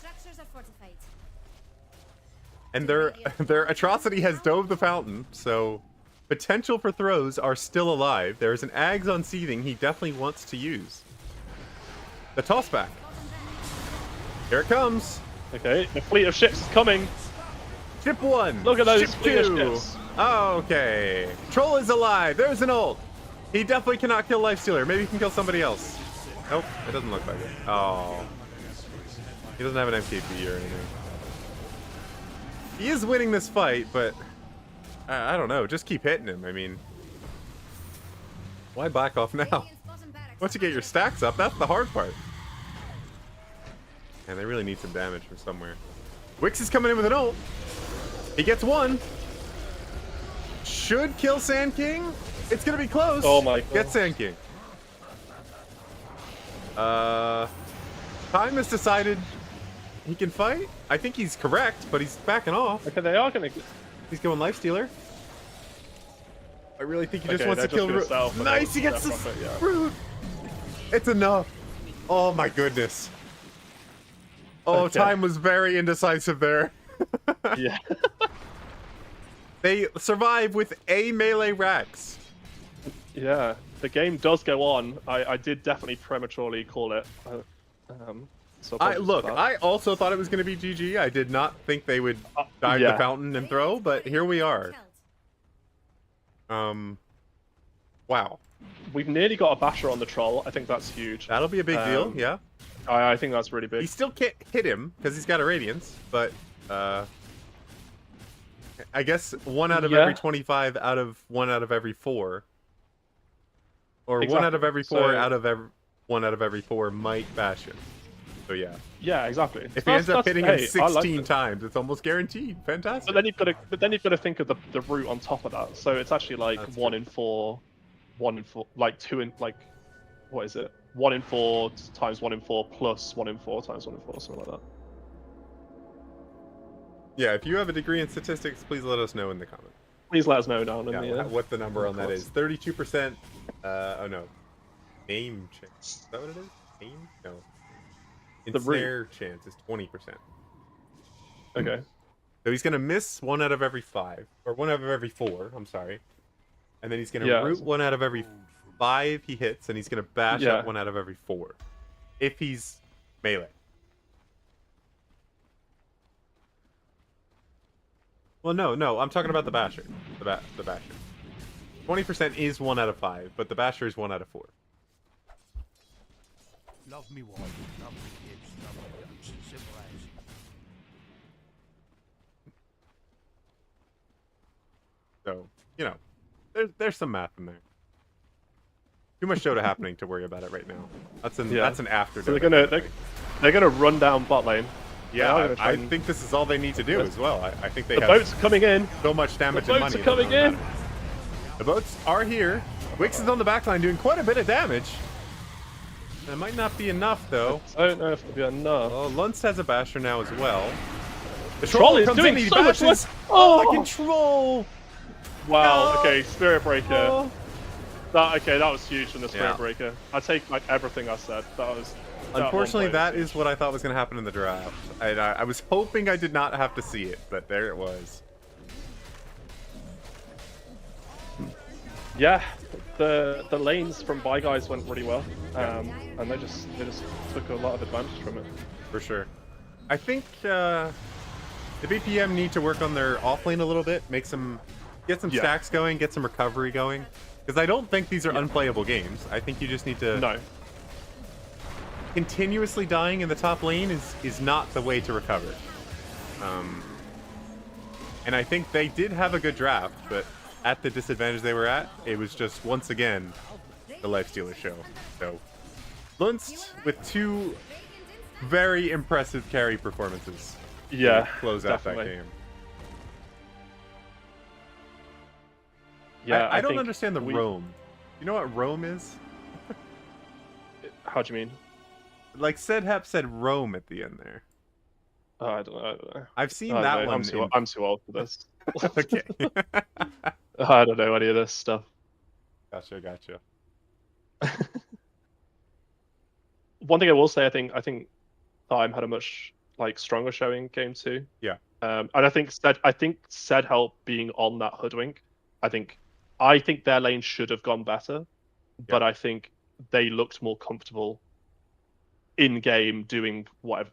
[SPEAKER 1] And their atrocity has dove the fountain, so potential for throws are still alive. There is an Ags on Seething he definitely wants to use. The tossback. Here it comes.
[SPEAKER 2] Okay, the fleet of ships is coming.
[SPEAKER 1] Ship 1.
[SPEAKER 2] Look at those
[SPEAKER 1] Ship
[SPEAKER 2] fleet
[SPEAKER 1] 2.
[SPEAKER 2] of ships.
[SPEAKER 1] Okay. Troll is alive. There's an ult. He definitely cannot kill Lifestealer. Maybe he can kill somebody else. Nope, it doesn't look like it. Oh. He doesn't have an MKB or anything. He is winning this fight, but I don't know. Just keep hitting him. I mean, why back off now? Once you get your stacks up, that's the hard part. And they really need some damage from somewhere. Wix is coming in with an ult. He gets one. Should kill Sand King. It's gonna be close.
[SPEAKER 2] Oh my god.
[SPEAKER 1] Get Sand King. Time has decided he can fight. I think he's correct, but he's backing off.
[SPEAKER 2] Okay, they are gonna.
[SPEAKER 1] He's going Lifestealer. I really think he just wants to kill Root. Nice, he gets this Root. It's enough. Oh my goodness. Oh, time was very indecisive there.
[SPEAKER 2] Yeah.
[SPEAKER 1] They survive with a melee Rax.
[SPEAKER 2] Yeah, the game does go on. I did definitely prematurely call it. So
[SPEAKER 1] I also thought it was going to be GG. I did not think they would dive the fountain and throw, but here we are. Wow.
[SPEAKER 2] We've nearly got a basher on the troll. I think that's huge.
[SPEAKER 1] That'll be a big deal, yeah.
[SPEAKER 2] I think that's really big.
[SPEAKER 1] He still can't hit him because he's got a Radiance, but I guess 1 out of every 25 out of 1 out of every 4. Or exactly. 1 out of every 4 out of every 1 out of every 4 might bash him. So yeah.
[SPEAKER 2] Yeah, exactly.
[SPEAKER 1] If he ends up hitting him 16 times, it's almost guaranteed. Fantastic.
[SPEAKER 2] But then you've got to think of the root on top of that. So it's actually like that's 1 in 4, 1 in 4, like 2 in like, what is it? 1 in 4 times 1 in 4 plus 1 in 4 times 1 in 4, something like that.
[SPEAKER 1] Yeah, if you have a degree in statistics, please let us know in the comments.
[SPEAKER 2] Please let us know down in the
[SPEAKER 1] what the number on that is. 32%. Oh no, name chance. Is that what it is? Name? No. Ensnare chance is 20%.
[SPEAKER 2] Okay.
[SPEAKER 1] So he's gonna miss 1 out of every 5, or 1 out of every 4. I'm sorry. And then he's gonna root 1 out of every 5 he hits, and he's gonna bash up 1 out of every 4, if he's melee. Well, no, I'm talking about the basher. The basher. 20% is 1 out of 5, but the basher is 1 out of 4.
[SPEAKER 4] Love me wife, love me kids, love me guns, simple as.
[SPEAKER 1] So, you know, there's some math in there. Too much Dota happening to worry about it right now. That's an after.
[SPEAKER 2] So they're gonna run down bot lane.
[SPEAKER 1] Yeah, I think this is all they need to do as well. I think they have
[SPEAKER 2] boats are coming in.
[SPEAKER 1] So much damage and money.
[SPEAKER 2] The boats are coming in.
[SPEAKER 1] The boats are here. Wix is on the backline doing quite a bit of damage. It might not be enough though.
[SPEAKER 2] I don't know if it'll be enough.
[SPEAKER 1] Oh, Luntz has a basher now as well.
[SPEAKER 2] The troll is doing so much work.
[SPEAKER 1] Oh, the control!
[SPEAKER 2] Wow. No. Okay, Spirit Breaker. Oh. That was huge from the Spirit Breaker. I take like everything I said.
[SPEAKER 1] Unfortunately, that is what I thought was going to happen in the draft. I was hoping I did not have to see it, but there it was.
[SPEAKER 2] Yeah, the lanes from Bye Guys went really well, and they just took a lot of advantage from it.
[SPEAKER 1] For sure. I think the BPM need to work on their offlane a little bit, get some stacks going, get some recovery going, because I don't think these are unplayable games. I think you just need to. Continuously dying in the top lane is not the way to recover. And I think they did have a good draft, but at the disadvantage they were at, it was just once again the Lifestealer show. So Lunst with 2 very impressive carry performances.
[SPEAKER 2] Yeah,
[SPEAKER 1] close
[SPEAKER 2] definitely.
[SPEAKER 1] out that game.
[SPEAKER 2] Yeah,
[SPEAKER 1] I don't understand the roam. You know what roam is?
[SPEAKER 2] How do you mean?
[SPEAKER 1] Like Sedhep said roam at the end there.
[SPEAKER 2] Oh, I don't know.
[SPEAKER 1] I've seen that one.
[SPEAKER 2] I'm too old for this.
[SPEAKER 1] Okay.
[SPEAKER 2] I don't know any of this stuff.
[SPEAKER 1] Gotcha.
[SPEAKER 2] One thing I will say, I think Thyme had a much stronger showing game 2.
[SPEAKER 1] Yeah.
[SPEAKER 2] And I think Sedhelp being on that hoodwink, I think their lane should have gone better, but I think they looked more comfortable in game doing whatever,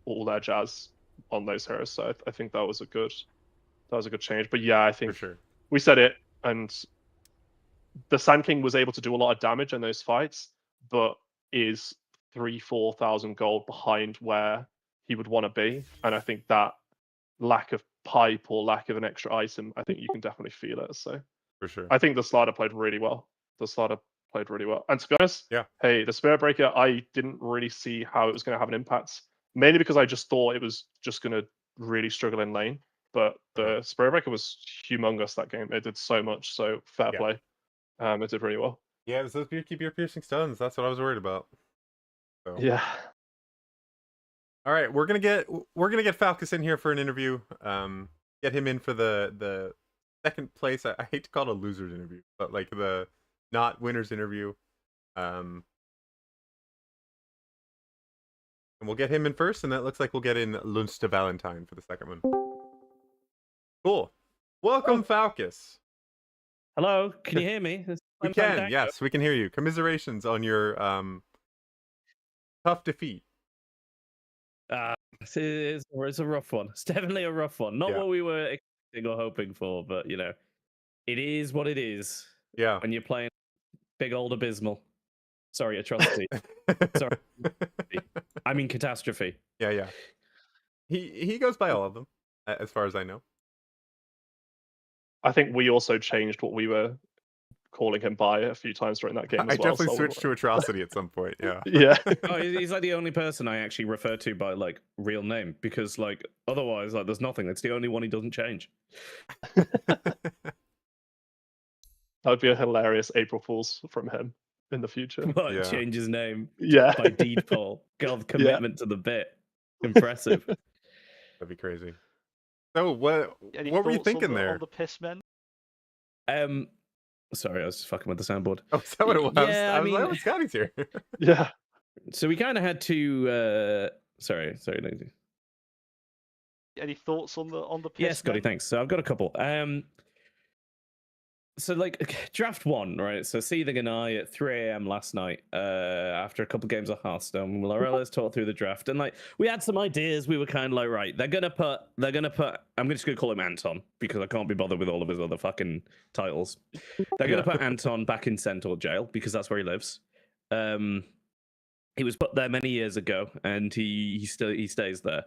[SPEAKER 2] all their jazz on those heroes. So I think that was a good change. But yeah, I think
[SPEAKER 1] for sure
[SPEAKER 2] we said it, and the Sand King was able to do a lot of damage in those fights, but is 3,000-4,000 gold behind where he would want to be. And I think that lack of pipe or lack of an extra item, I think you can definitely feel it. So
[SPEAKER 1] for sure,
[SPEAKER 2] I think the slider played really well. And to be honest, hey, the Spirit Breaker, I didn't really see how it was going to have an impact, mainly because I just thought it was just going to really struggle in lane. But the Spirit Breaker was humongous that game. It did so much, so fair play. It did really well.
[SPEAKER 1] Yeah, it was those your piercing stuns. That's what I was worried about. So.
[SPEAKER 2] Yeah.
[SPEAKER 1] All right, we're gonna get Falcus in here for an interview. Get him in for the second place. I hate to call it a loser's interview, but the not winners interview. And we'll get him in first, and that looks like we'll get in Lunsta Valentine for the second one. Cool. Welcome, Falcus.
[SPEAKER 5] Hello, can you hear me?
[SPEAKER 1] We can, yes, we can hear you. Commiserations on your tough defeat.
[SPEAKER 5] It's a rough one. It's definitely a rough one. Not what we were expecting or hoping for, but it is what it is.
[SPEAKER 1] Yeah.
[SPEAKER 5] When you're playing big old abysmal. Sorry, atrocity. Sorry. I mean catastrophe.
[SPEAKER 1] Yeah. He goes by all of them, as far as I know.
[SPEAKER 2] I think we also changed what we were calling him by a few times during that game as well.
[SPEAKER 1] I definitely switched to atrocity at some point, yeah.
[SPEAKER 2] Yeah.
[SPEAKER 5] Oh, he's the only person I actually refer to by real name, because otherwise there's nothing. It's the only one he doesn't change.
[SPEAKER 2] That would be a hilarious April Fool's from him in the future.
[SPEAKER 5] Change his name
[SPEAKER 2] by
[SPEAKER 5] deed poll. God, commitment to the bit. Impressive.
[SPEAKER 1] That'd be crazy. So what were you thinking there?
[SPEAKER 6] On the piss men?
[SPEAKER 5] Sorry, I was just fucking with the soundboard.
[SPEAKER 1] Oh, is that what it was?
[SPEAKER 5] Yeah,
[SPEAKER 1] I was like, Scotty's here.
[SPEAKER 2] Yeah.
[SPEAKER 5] So we kind of had to. Sorry.
[SPEAKER 6] Any thoughts on the piss?
[SPEAKER 5] Yeah, Scotty, thanks. So I've got a couple. So draft 1, right? So Seething and I at 3 a.m. last night, after a couple games of Hearthstone, let's talk through the draft, and we had some ideas. We were kind of right, they're gonna put. I'm just gonna call him Anton because I can't be bothered with all of his other fucking titles. They're gonna put Anton back in Centaur jail because that's where he lives. He was put there many years ago, and he stays there.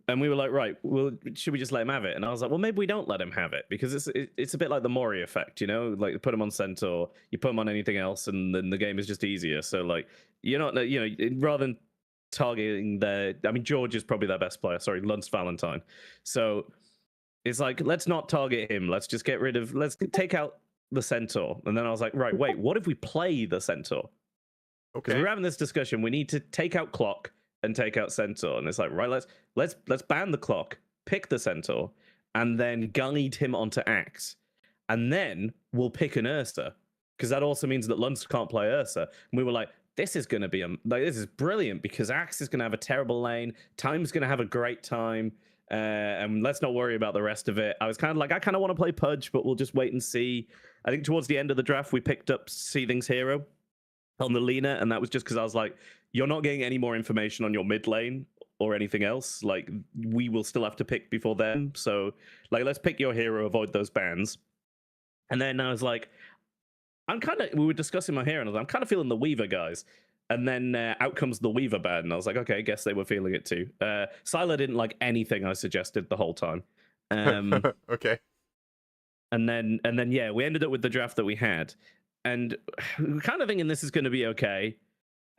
[SPEAKER 5] And we were like, right, well, should we just let him have it? And I was like, well, maybe we don't let him have it, because it's a bit like the Mori effect, put him on Centaur, you put him on anything else, and then the game is just easier. So you're not, rather than targeting George is probably their best player. Sorry, Lunst Valentine. So it's let's not target him. Let's just let's take out the Centaur. And then I was like, right, wait, what if we play the Centaur? Because we're having this discussion. We need to take out Clock and take out Centaur, and it's right, let's ban the Clock, pick the Centaur, and then guide him onto Axe, and then we'll pick an Ursa, because that also means that Lunst can't play Ursa. And we were like, this is going to be this is brilliant, because Axe is going to have a terrible lane, Time's going to have a great time, and let's not worry about the rest of it. I was kind of like, I kind of want to play Pudge, but we'll just wait and see. I think towards the end of the draft, we picked up Seething's hero on the Lina, and that was just because I was like, you're not getting any more information on your mid lane or anything else. Like, we will still have to pick before then. So, like, let's pick your hero, avoid those bans. And then I was like, we were discussing my hero, and I was like, I'm kind of feeling the Weaver guys. And then out comes the Weaver ban, and I was like, okay, guess they were feeling it too. Sylar didn't like anything I suggested the whole time.
[SPEAKER 1] Okay.
[SPEAKER 5] And then yeah, we ended up with the draft that we had, and we were kind of thinking this is going to be okay.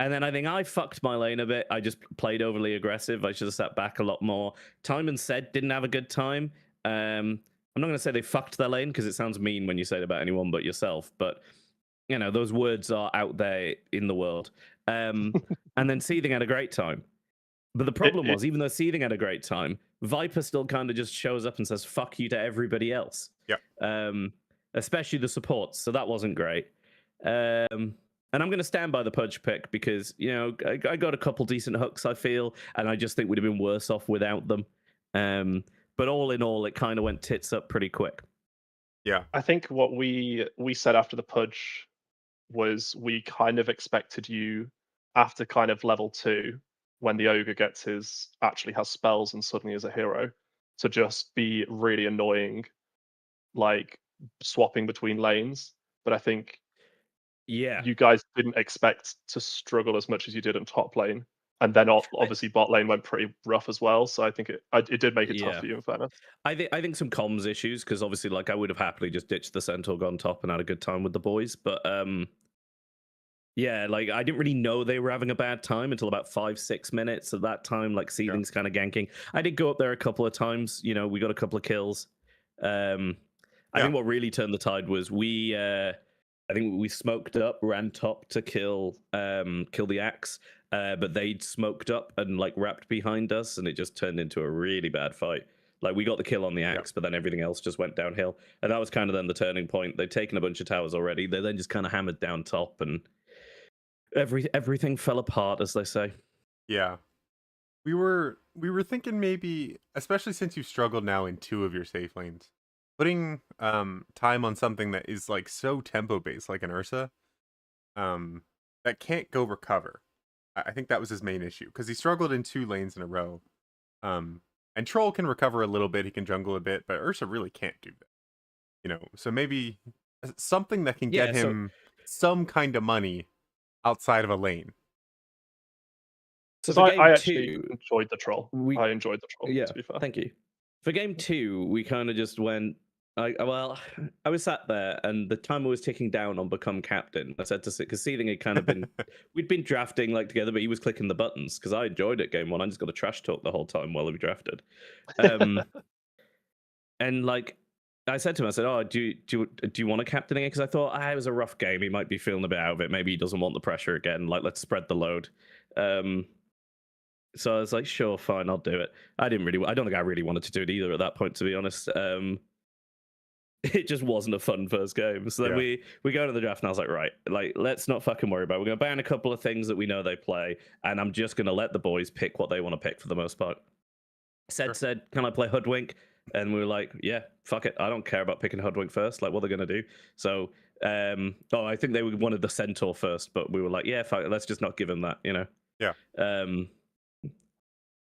[SPEAKER 5] And then I think I fucked my lane a bit. I just played overly aggressive. I should have sat back a lot more. Time and Said didn't have a good time. I'm not going to say they fucked their lane because it sounds mean when you say it about anyone but yourself. But, you know, those words are out there in the world. And then Seething had a great time. But the problem was, even though Seething had a great time, Viper still kind of just shows up and says, fuck you to everybody else.
[SPEAKER 1] Yeah.
[SPEAKER 5] Especially the supports. So that wasn't great. And I'm going to stand by the Pudge pick because, you know, I got a couple decent hooks, I feel, and I just think we'd have been worse off without them. But all in all, it kind of went tits up pretty quick.
[SPEAKER 1] Yeah.
[SPEAKER 2] I think what we said after the Pudge was we kind of expected you after kind of level 2, when the Ogre actually has spells and suddenly is a hero, to just be really annoying, like swapping between lanes. But I think you guys didn't expect to struggle as much as you did in top lane. And then obviously bot lane went pretty rough as well. So I think it did make it tough for you, in fairness.
[SPEAKER 5] I think some comms issues, because obviously, like, I would have happily just ditched the Centaur, gone top, and had a good time with the boys. But yeah, like, I didn't really know they were having a bad time until about 5-6 minutes of that time. Like, Seething's kind of ganking. I did go up there a couple of times. You know, we got a couple of kills. I think what really turned the tide was I think we smoked up, ran top to kill the Axe, but they'd smoked up and like wrapped behind us, and it just turned into a really bad fight. Like, we got the kill on the Axe, but then everything else just went downhill, and that was kind of then the turning point. They'd taken a bunch of towers already. They then just kind of hammered down top, and everything fell apart, as they say.
[SPEAKER 1] Yeah, we were thinking maybe, especially since you've struggled now in 2 of your safe lanes, putting time on something that is like so tempo based, like an Ursa, that can't go recover. I think that was his main issue, because he struggled in 2 lanes in a row. And Troll can recover a little bit, he can jungle a bit, but Ursa really can't do that. You know, so maybe something that can get him some kind of money outside of a lane.
[SPEAKER 2] So I actually enjoyed the Troll. I enjoyed the Troll, to be fair.
[SPEAKER 5] Thank you. For game 2, we kind of just went, I was sat there, and the timer was ticking down on become captain. I said to sit, because Seething had kind of been, we'd been drafting like together, but he was clicking the buttons because I enjoyed it game 1. I just got a trash talk the whole time while we drafted. And like, I said to him, I said, "Oh, do you want a captain again?" Because I thought it was a rough game. He might be feeling a bit out of it. Maybe he doesn't want the pressure again. Like, let's spread the load. So I was like, sure, fine, I'll do it. I don't think I really wanted to do it either at that point, to be honest. It just wasn't a fun first game. So then we go to the draft, and I was like, right, like, let's not fucking worry about it. We're going to ban a couple of things that we know they play, and I'm just going to let the boys pick what they want to pick for the most part. Said, can I play Hoodwink? And we were like, yeah, fuck it. I don't care about picking Hoodwink first. Like, what they're going to do. So, I think they wanted the Centaur first, but we were like, yeah, fuck it. Let's just not give him that, you know?
[SPEAKER 1] Yeah.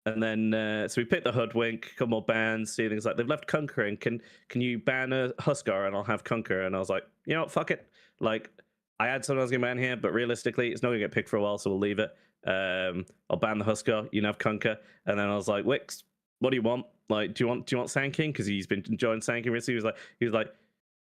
[SPEAKER 5] And then, so we picked the Hoodwink, a couple more bans, see things like, they've left Conquering. Can you ban a Huskar and I'll have Conquer? And I was like, you know what, fuck it. Like, I had someone else going to ban here, but realistically, it's not going to get picked for a while, so we'll leave it. I'll ban the Huskar, you can have Conquer. And then I was like, Wix, what do you want? Like, do you want Sand King? Because he's been enjoying Sand King recently.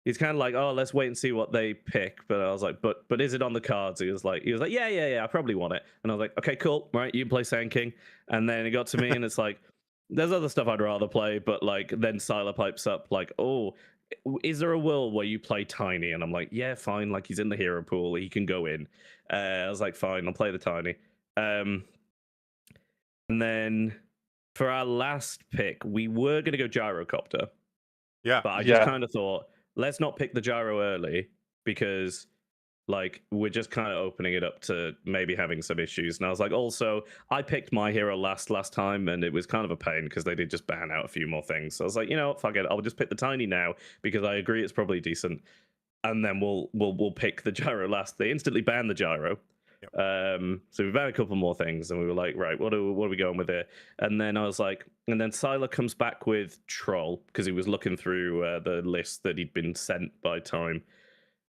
[SPEAKER 5] He's kind of like, oh, let's wait and see what they pick. But I was like, but is it on the cards? He was like, yeah, I probably want it. And I was like, okay, cool, right, you can play Sand King. And then it got to me, and it's like, there's other stuff I'd rather play, but like, then Sylar pipes up like, oh, is there a world where you play Tiny? And I'm like, yeah, fine. Like, he's in the hero pool, he can go in. I was like, fine, I'll play the Tiny. And then for our last pick, we were going to go Gyrocopter.
[SPEAKER 1] Yeah.
[SPEAKER 5] But I just kind of thought, let's not pick the Gyro early, because Like, we're just kind of opening it up to maybe having some issues. And I was like, also, I picked my hero last time, and it was kind of a pain because they did just ban out a few more things. So I was like, you know what, fuck it, I'll just pick the tiny now because I agree it's probably decent. And then we'll pick the gyro last. They instantly banned the gyro. So we banned a couple more things, and we were like, right, what are we going with here? And then I was like, and then Sylar comes back with Troll because he was looking through the list that he'd been sent by Time.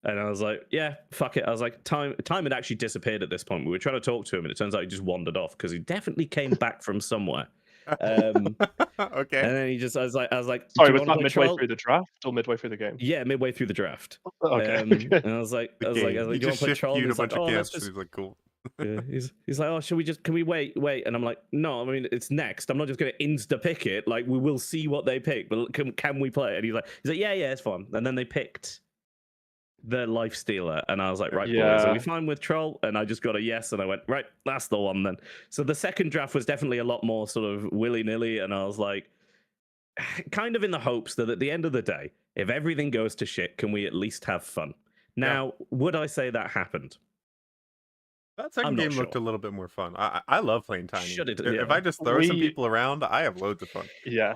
[SPEAKER 5] And I was like, yeah, fuck it. I was like, time had actually disappeared at this point. We were trying to talk to him, and it turns out he just wandered off because he definitely came back from somewhere.
[SPEAKER 1] Okay.
[SPEAKER 5] And then he just, I was like,
[SPEAKER 2] sorry, was that midway through the draft or midway through the game?
[SPEAKER 5] Yeah, midway through the draft.
[SPEAKER 2] Okay.
[SPEAKER 5] And I was like,
[SPEAKER 1] he
[SPEAKER 5] do you want to play Troll?
[SPEAKER 1] He's like, oh,
[SPEAKER 5] let's
[SPEAKER 1] just... He's like, cool.
[SPEAKER 5] Yeah, he's like, oh, can we wait? And I'm like, no, I mean, it's next. I'm not just going to insta pick it. Like, we will see what they pick, but can we play it? And he's like, yeah, it's fun. And then they picked the Life Stealer, and I was like, right, boys, are we fine with Troll? And I just got a yes, and I went, right, that's the one then. So the second draft was definitely a lot more sort of willy-nilly, and I was like, kind of in the hopes that at the end of the day, if everything goes to shit, can we at least have fun? Now, would I say that happened?
[SPEAKER 1] That second game looked a little bit more fun. I love playing Tiny.
[SPEAKER 5] Yeah.
[SPEAKER 1] If I just throw some people around, I have loads of fun.
[SPEAKER 2] Yeah.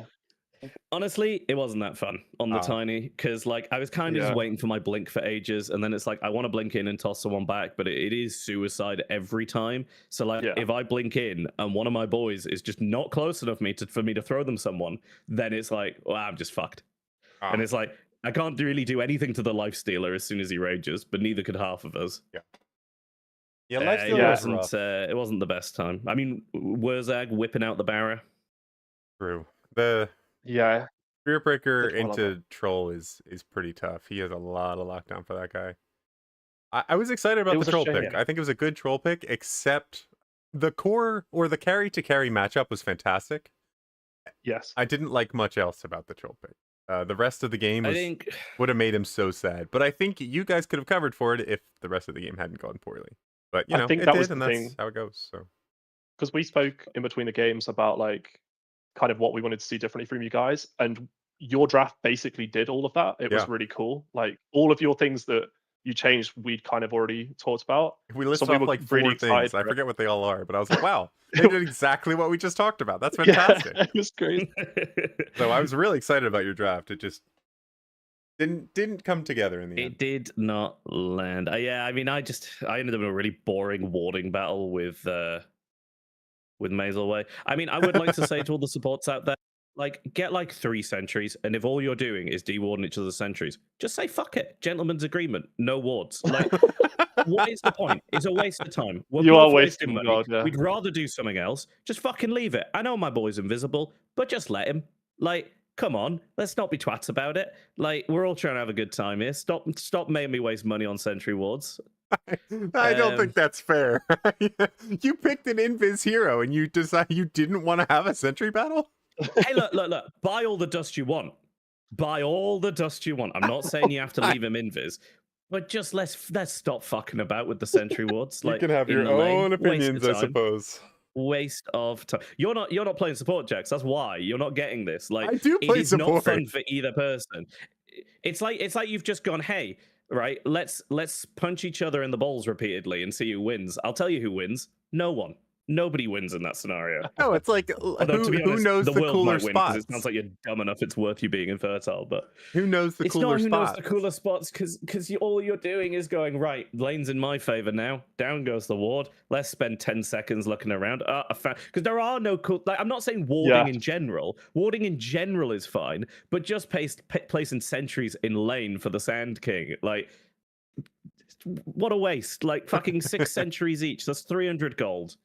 [SPEAKER 5] Honestly, it wasn't that fun on the Tiny because, like, I was kind of just waiting for my blink for ages, and then it's like I want to blink in and toss someone back, but it is suicide every time. So, like, if I blink in and one of my boys is just not close enough for me to throw them someone, then it's like, well, I'm just fucked. And it's like I can't really do anything to the Life Stealer as soon as he rages, but neither could half of us.
[SPEAKER 1] Yeah, Life
[SPEAKER 5] Stealer it wasn't the best time. I mean, Wurzag whipping out the barrier.
[SPEAKER 1] True. Spirit Breaker into Troll is pretty tough. He has a lot of lockdown for that guy. I was excited about the Troll pick. I think it was a good Troll pick, except the core or the carry to carry matchup was fantastic.
[SPEAKER 2] Yes.
[SPEAKER 1] I didn't like much else about the Troll pick. The rest of the game would have made him so sad. But I think you guys could have covered for it if the rest of the game hadn't gone poorly. But, you know, it did, and that's how it goes. So,
[SPEAKER 2] because we spoke in between the games about, like, kind of what we wanted to see differently from you guys, and your draft basically did all of that. It was really cool. Like, all of your things that you changed, we'd kind of already talked about.
[SPEAKER 1] We listed off like 4 things. I forget what they all are, but I was like, wow, they did exactly what we just talked about. That's fantastic.
[SPEAKER 2] It was great.
[SPEAKER 1] So I was really excited about your draft. It just didn't come together in the end.
[SPEAKER 5] It did not land. Yeah, I mean, I ended up in a really boring warding battle with Mazelway. I mean, I would like to say to all the supports out there, like, get like 3 sentries, and if all you're doing is dewarding each other's sentries, just say fuck it. Gentleman's agreement, no wards. Like, what is the point? It's a waste of time.
[SPEAKER 2] You are wasting money. God,
[SPEAKER 5] We'd rather do something else. Just fucking leave it. I know my boy's invisible, but just let him. Like, come on, let's not be twats about it. Like, we're all trying to have a good time here. Stop making me waste money on sentry wards.
[SPEAKER 1] I don't think that's fair. You picked an invis hero and you decided you didn't want to have a sentry battle?
[SPEAKER 5] Hey, look. Buy all the dust you want. Buy all the dust you want. I'm not saying you have to leave him invis, but just let's stop fucking about with the sentry wards. Like,
[SPEAKER 1] you can have your own opinions, I suppose.
[SPEAKER 5] Waste of time. You're not playing support, Jax. That's why you're not getting this. Like,
[SPEAKER 1] I do play
[SPEAKER 5] it is
[SPEAKER 1] support.
[SPEAKER 5] Not fun for either person. It's like you've just gone, hey, right, let's punch each other in the balls repeatedly and see who wins. I'll tell you who wins. No one. Nobody wins in that scenario.
[SPEAKER 1] No, it's like, who knows the cooler spots?
[SPEAKER 5] It sounds like you're dumb enough it's worth you being infertile, but
[SPEAKER 1] who knows the cooler spots?
[SPEAKER 5] It's not who knows the cooler spots, because all you're doing is going, right, lane's in my favor now. Down goes the ward. Let's spend 10 seconds looking around. Because there are no cool... Like, I'm not saying warding in general. Warding in general is fine, but just placing sentries in lane for the Sand King. Like, what a waste. Like, fucking 6 sentries each. That's 300 gold.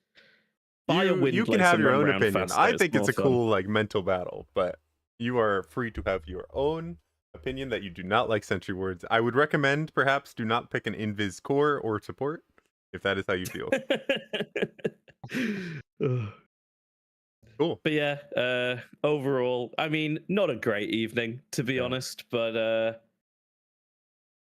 [SPEAKER 1] You can have your own opinion. I think it's a cool, like, mental battle, but you are free to have your own opinion that you do not like sentry wards. I would recommend, perhaps, do not pick an invis core or support if that is how you feel. Cool.
[SPEAKER 5] But yeah, overall, I mean, not a great evening, to be honest, but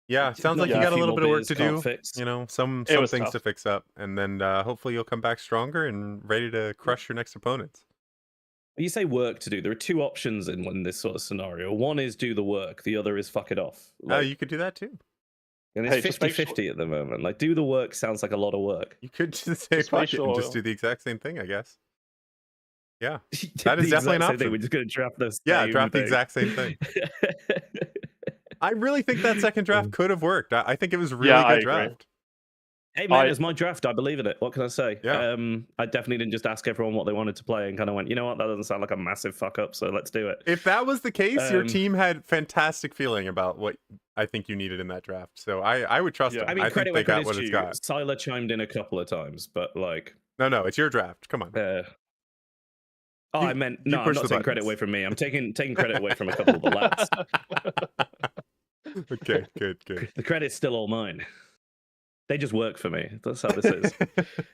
[SPEAKER 1] yeah, sounds like you got a little bit of work to do.
[SPEAKER 5] Fix.
[SPEAKER 1] You know, some things to fix up, and then hopefully you'll come back stronger and ready to crush your next opponents.
[SPEAKER 5] You say work to do. There are 2 options in this sort of scenario. One is do the work. The other is fuck it off.
[SPEAKER 1] Like, you could do that too.
[SPEAKER 5] And it's 50-50 at the moment. Like, do the work sounds like a lot of work.
[SPEAKER 1] You could just say fuck it and just do the exact same thing, I guess. Yeah, that is definitely an option.
[SPEAKER 5] We're just going to draft those.
[SPEAKER 1] Yeah, draft the exact same thing. I really think that second draft could have worked. I think it was really good draft.
[SPEAKER 5] Hey man, it's my draft. I believe in it. What can I say?
[SPEAKER 1] Yeah.
[SPEAKER 5] I definitely didn't just ask everyone what they wanted to play and kind of went, you know what, that doesn't sound like a massive fuck up, so let's do it.
[SPEAKER 1] If that was the case, your team had fantastic feeling about what I think you needed in that draft. So I would trust them.
[SPEAKER 5] I mean,
[SPEAKER 1] think they got what it's got.
[SPEAKER 5] Siler chimed in a couple of times, but like...
[SPEAKER 1] No, it's your draft. Come on.
[SPEAKER 5] I meant... No, I'm not taking credit away from me. I'm taking credit away from a couple of the lads.
[SPEAKER 1] Okay, good.
[SPEAKER 5] The credit's still all mine. They just work for me. That's how this is.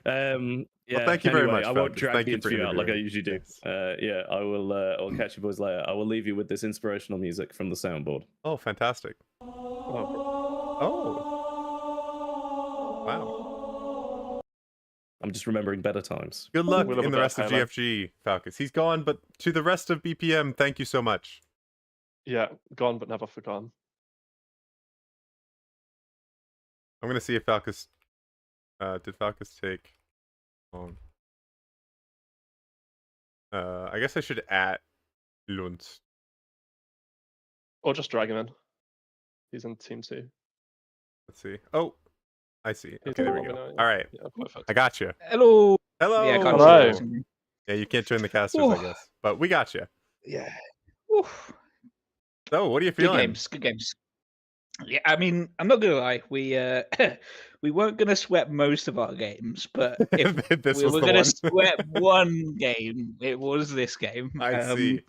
[SPEAKER 1] Well, thank you very much.
[SPEAKER 5] I won't drag the interview out like I usually do.
[SPEAKER 1] Yes.
[SPEAKER 5] I will catch you boys later. I will leave you with this inspirational music from the soundboard.
[SPEAKER 1] Oh, fantastic. Oh. Wow.
[SPEAKER 5] I'm just remembering better times.
[SPEAKER 1] Good luck in the rest of GFG, Falcus. He's gone, but to the rest of BPM, thank you so much.
[SPEAKER 2] Yeah, gone but never forgotten.
[SPEAKER 1] I'm gonna see if Falcus did Falcus take long. I guess I should at Lund.
[SPEAKER 2] Or just drag him in. He's in team 2.
[SPEAKER 1] Let's see. Oh, I see. Okay, there we go. All right.
[SPEAKER 2] Yeah, perfect.
[SPEAKER 1] I got you.
[SPEAKER 6] Hello.
[SPEAKER 1] Hello.
[SPEAKER 6] Yeah,
[SPEAKER 2] Hello.
[SPEAKER 1] Yeah, you can't join the casters, I guess, but we got you.
[SPEAKER 6] Yeah. Oof.
[SPEAKER 1] So, what are you feeling?
[SPEAKER 6] Good games. Yeah, I mean, I'm not gonna lie. We weren't gonna sweat most of our games, but if we were gonna sweat one game, it was this game.
[SPEAKER 1] I see.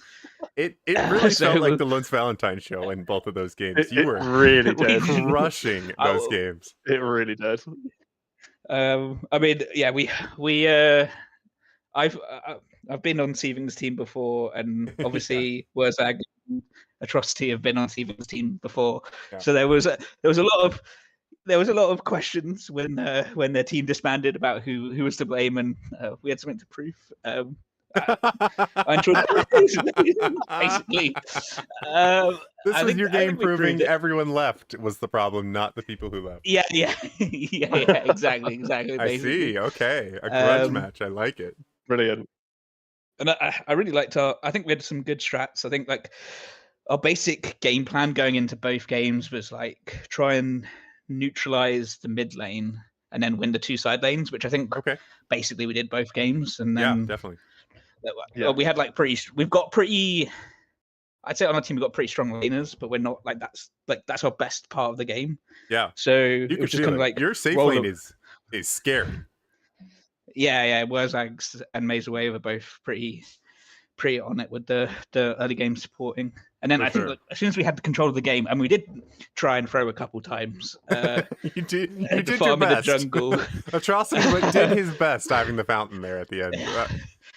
[SPEAKER 1] It really felt like the Lund's Valentine show in both of those games. You were
[SPEAKER 2] really did.
[SPEAKER 1] crushing those games.
[SPEAKER 2] It really did.
[SPEAKER 6] I mean, yeah, I've been on Stevens' team before, and obviously Wurzag, Atrocity have been on Stevens' team before. Yeah. So there was a lot of questions when their team disbanded about who was to blame, and we had something to prove. I enjoyed it, basically.
[SPEAKER 1] This is your game proving everyone left was the problem, not the people who left.
[SPEAKER 6] Yeah, exactly.
[SPEAKER 1] I see. Okay, a grudge match. I like it.
[SPEAKER 2] Brilliant.
[SPEAKER 6] And I really liked I think we had some good strats. I think like our basic game plan going into both games was like try and neutralize the mid lane and then win the 2 side lanes, which I think basically we did both games. And then
[SPEAKER 1] definitely.
[SPEAKER 6] We had like I'd say on our team we've got pretty strong laners, but we're not like that's our best part of the game.
[SPEAKER 1] Yeah.
[SPEAKER 6] So it was just kind of like
[SPEAKER 1] your safe lane is scary.
[SPEAKER 6] Yeah. Wurzags and Maze Away were both pretty on it with the early game supporting. And then think like, as soon as we had the control of the game, and we did try and throw a couple times.
[SPEAKER 1] You did your best.
[SPEAKER 6] The jungle.
[SPEAKER 1] Atrocity did his best having the fountain there at the end.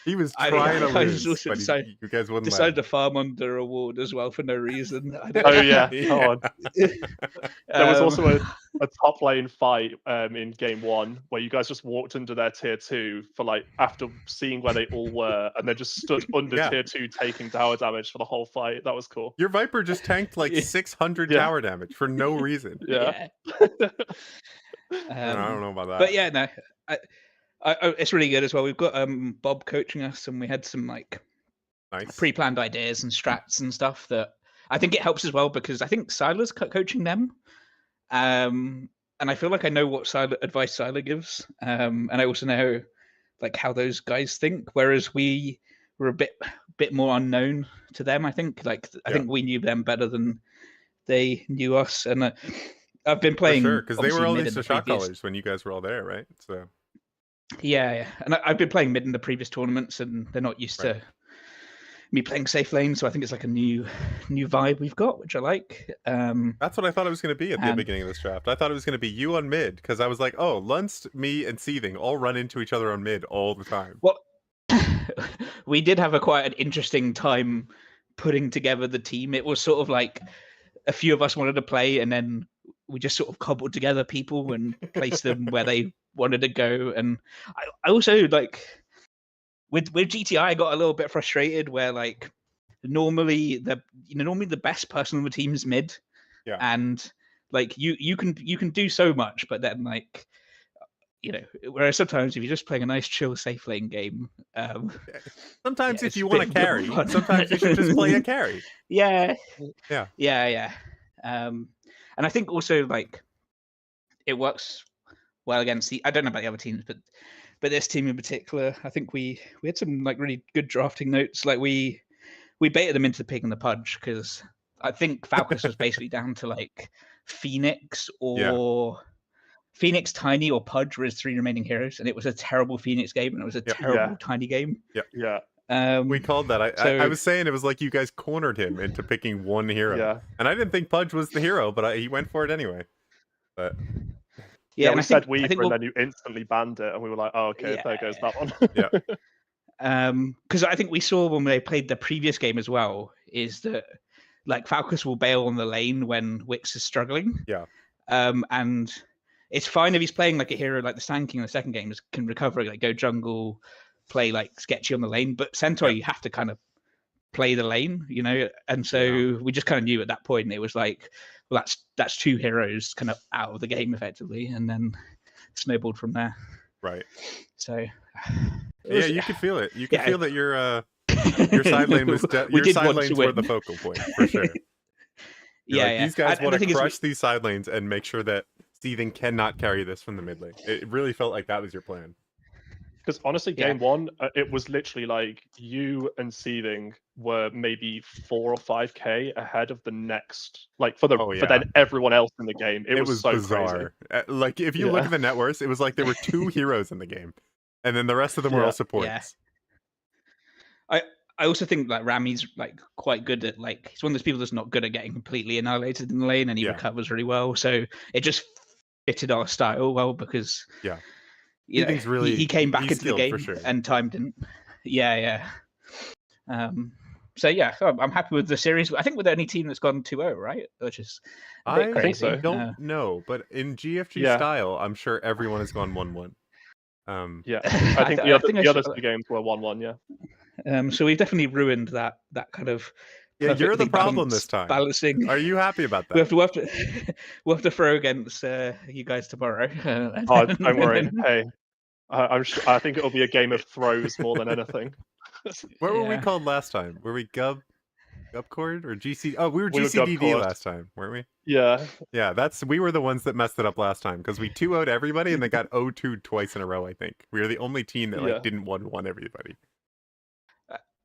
[SPEAKER 1] He was trying to lose, but you guys wouldn't
[SPEAKER 6] decided to farm under a ward as well for no reason.
[SPEAKER 2] Oh yeah, come on. There was also a top lane fight in game 1 where you guys just walked under their tier 2 for like after seeing where they all were, and then just stood under tier 2 taking tower damage for the whole fight. That was cool.
[SPEAKER 1] Your Viper just tanked like 600 tower damage for no reason.
[SPEAKER 2] Yeah.
[SPEAKER 1] I don't know about that.
[SPEAKER 6] But yeah, no. It's really good as well. We've got Bob coaching us, and we had some like pre-planned ideas and strats and stuff that I think it helps as well, because I think Siler's coaching them, and I feel like I know what advice Siler gives, and I also know like how those guys think, whereas we were a bit more unknown to them. I think I think we knew them better than they knew us, and I've been playing
[SPEAKER 1] because they were all these shot callers when you guys were all there, right? So.
[SPEAKER 6] Yeah, and I've been playing mid in the previous tournaments, and they're not used to me playing safe lane, so I think it's like a new vibe we've got, which I like.
[SPEAKER 1] That's what I thought it was going to be at the beginning of this draft. I thought it was going to be you on mid, because I was like, oh, Lunst, me, and Seething all run into each other on mid all the time.
[SPEAKER 6] Well, we did have quite an interesting time putting together the team. It was sort of like a few of us wanted to play, and then we just sort of cobbled together people and placed them where they wanted to go. And I also like with GTI, I got a little bit frustrated where like normally the best person on the team is mid, and Like you can do so much, but then like whereas sometimes if you're just playing a nice chill safe lane game,
[SPEAKER 1] sometimes if you want to carry, sometimes you should just play a carry.
[SPEAKER 6] Yeah. And I think also like it works well against I don't know about the other teams, but this team in particular, I think we had some like really good drafting notes. Like we baited them into the pig and the pudge because I think Falcus was basically down to like Phoenix or Phoenix, Tiny, or Pudge were his 3 remaining heroes, and it was a terrible Phoenix game, and it was a terrible Tiny game.
[SPEAKER 1] We called that. I was saying it was like you guys cornered him into picking one hero, and I didn't think Pudge was the hero, but he went for it anyway. But
[SPEAKER 2] we said Weaver, and then you instantly banned it, and we were like, "Oh, okay, there goes that one."
[SPEAKER 6] Because I think we saw when they played the previous game as well, is that like Falcus will bail on the lane when Wix is struggling. And it's fine if he's playing like a hero like the Sand King in the second game can recover, like go jungle, play like sketchy on the lane. But Centaur, you have to kind of play the lane, And so we just kind of knew at that point it was like, well, that's 2 heroes kind of out of the game effectively, and then snowballed from there.
[SPEAKER 1] Right.
[SPEAKER 6] So.
[SPEAKER 1] You could feel it. You could feel that your side lane was your side lanes were the focal point for sure. These guys want to crush these side lanes and make sure that Seething cannot carry this from the mid lane. It really felt like that was your plan.
[SPEAKER 2] Because honestly, game 1, it was literally like you and Seething were maybe 4 or 5k ahead of the next, like for then everyone else in the game. It was so
[SPEAKER 1] bizarre.
[SPEAKER 2] Crazy.
[SPEAKER 1] Like if you look at the net worths, it was like there were 2 heroes in the game, and then the rest of them were all supports.
[SPEAKER 6] I also think like Rami's like quite good at like he's one of those people that's not good at getting completely annihilated in the lane, and he recovers really well. So it just fitted our style well because he came back into the game and time didn't. So I'm happy with the series. I think we're the only team that's gone 2-0, right? Which is a bit crazy.
[SPEAKER 1] I don't know, but in GFG style, I'm sure everyone has gone 1-1.
[SPEAKER 2] I think the other 2 games were 1-1.
[SPEAKER 6] So we've definitely ruined that kind of.
[SPEAKER 1] Yeah, you're the problem this time.
[SPEAKER 6] Balancing.
[SPEAKER 1] Are you happy about that?
[SPEAKER 6] We'll have to throw against you guys tomorrow.
[SPEAKER 2] Don't worry. Hey, I think it'll be a game of throws more than anything.
[SPEAKER 1] What were we called last time? Were we Gubcord or GC? Oh, we were GCDD last time, weren't we?
[SPEAKER 2] Yeah.
[SPEAKER 1] We were the ones that messed it up last time because we 2-0'd everybody and they got 0-2'd twice in a row. I think we were the only team that didn't 1-1 everybody.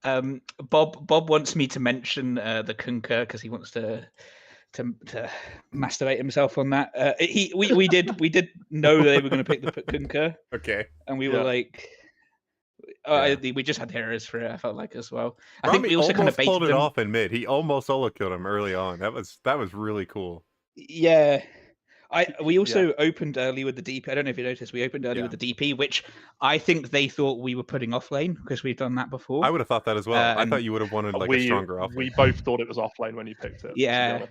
[SPEAKER 6] Bob wants me to mention the Kunkka because he wants to masturbate himself on that. We did know they were going to pick the Kunkka.
[SPEAKER 1] Okay.
[SPEAKER 6] And we were like, we just had heroes for it. I felt like as well. I
[SPEAKER 1] think
[SPEAKER 6] we also kind of
[SPEAKER 1] pulled it off in mid. He almost solo killed him early on. That was really cool.
[SPEAKER 6] Yeah. We also opened early with the DP. I don't know if you noticed. We opened early with the DP, which I think they thought we were putting off lane because we've done that before.
[SPEAKER 1] I would have thought that as well. I thought you would have wanted a stronger off lane.
[SPEAKER 2] We both thought it was off lane when you picked it.
[SPEAKER 6] Yeah.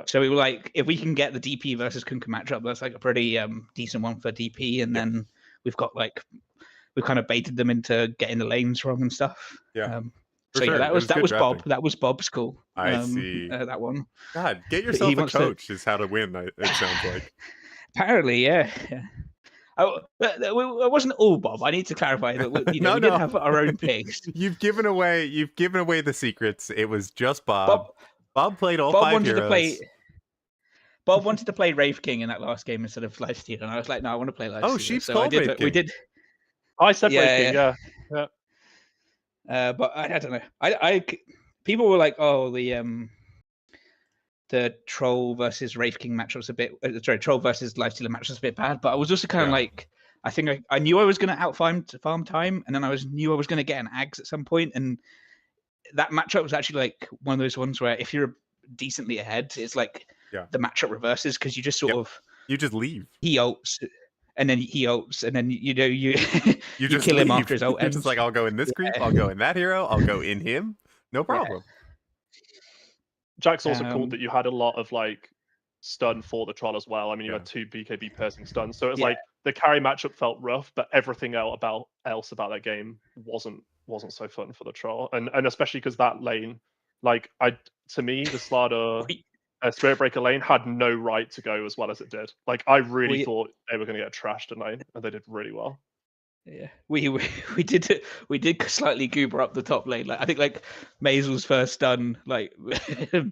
[SPEAKER 6] So we were like, if we can get the DP versus Kunkka matchup, that's like a pretty decent one for DP. And then we've got we've kind of baited them into getting the lanes wrong and stuff. That was Bob. That was Bob's call.
[SPEAKER 1] I see
[SPEAKER 6] that one.
[SPEAKER 1] God, get yourself a coach is how to win. It sounds like.
[SPEAKER 6] Apparently, yeah. It wasn't all Bob. I need to clarify that we did have our own picks.
[SPEAKER 1] You've given away the secrets. It was just Bob. Bob played all 5 heroes.
[SPEAKER 6] Bob wanted to play Wraith King in that last game instead of Lifesteal, and I was like, no, I want to play Lifesteal.
[SPEAKER 1] Oh, Sheep's called Wraith King.
[SPEAKER 6] We did.
[SPEAKER 2] I said Wraith King, yeah.
[SPEAKER 6] But I don't know. People were like, oh, the Troll versus Wraith King matchup's a bit. Troll versus Lifestealer matchup's a bit bad. But I was also kind of like, I think I knew I was going to outfarm farm time, and then knew I was going to get an Ags at some point, and that matchup was actually like one of those ones where if you're decently ahead, it's like the matchup reverses because you just sort of
[SPEAKER 1] you just leave.
[SPEAKER 6] He ults. And then he ults, and then you
[SPEAKER 1] just
[SPEAKER 6] kill him
[SPEAKER 1] leave.
[SPEAKER 6] after his ult ends.
[SPEAKER 1] Just like, I'll go in this creep, I'll go in that hero, I'll go in him. No problem.
[SPEAKER 2] Jack's also called that you had a lot of stun for the troll as well. I mean, you had 2 BKB piercing stuns, so it's like the carry matchup felt rough, but everything else about that game wasn't so fun for the troll, and especially because that lane, to me, the Slardar Spirit Breaker lane had no right to go as well as it did. Like, I really thought they were going to get trashed in lane, and they did really well.
[SPEAKER 6] Yeah, we did slightly goober up the top lane. Like, I think like Maisel's first stun like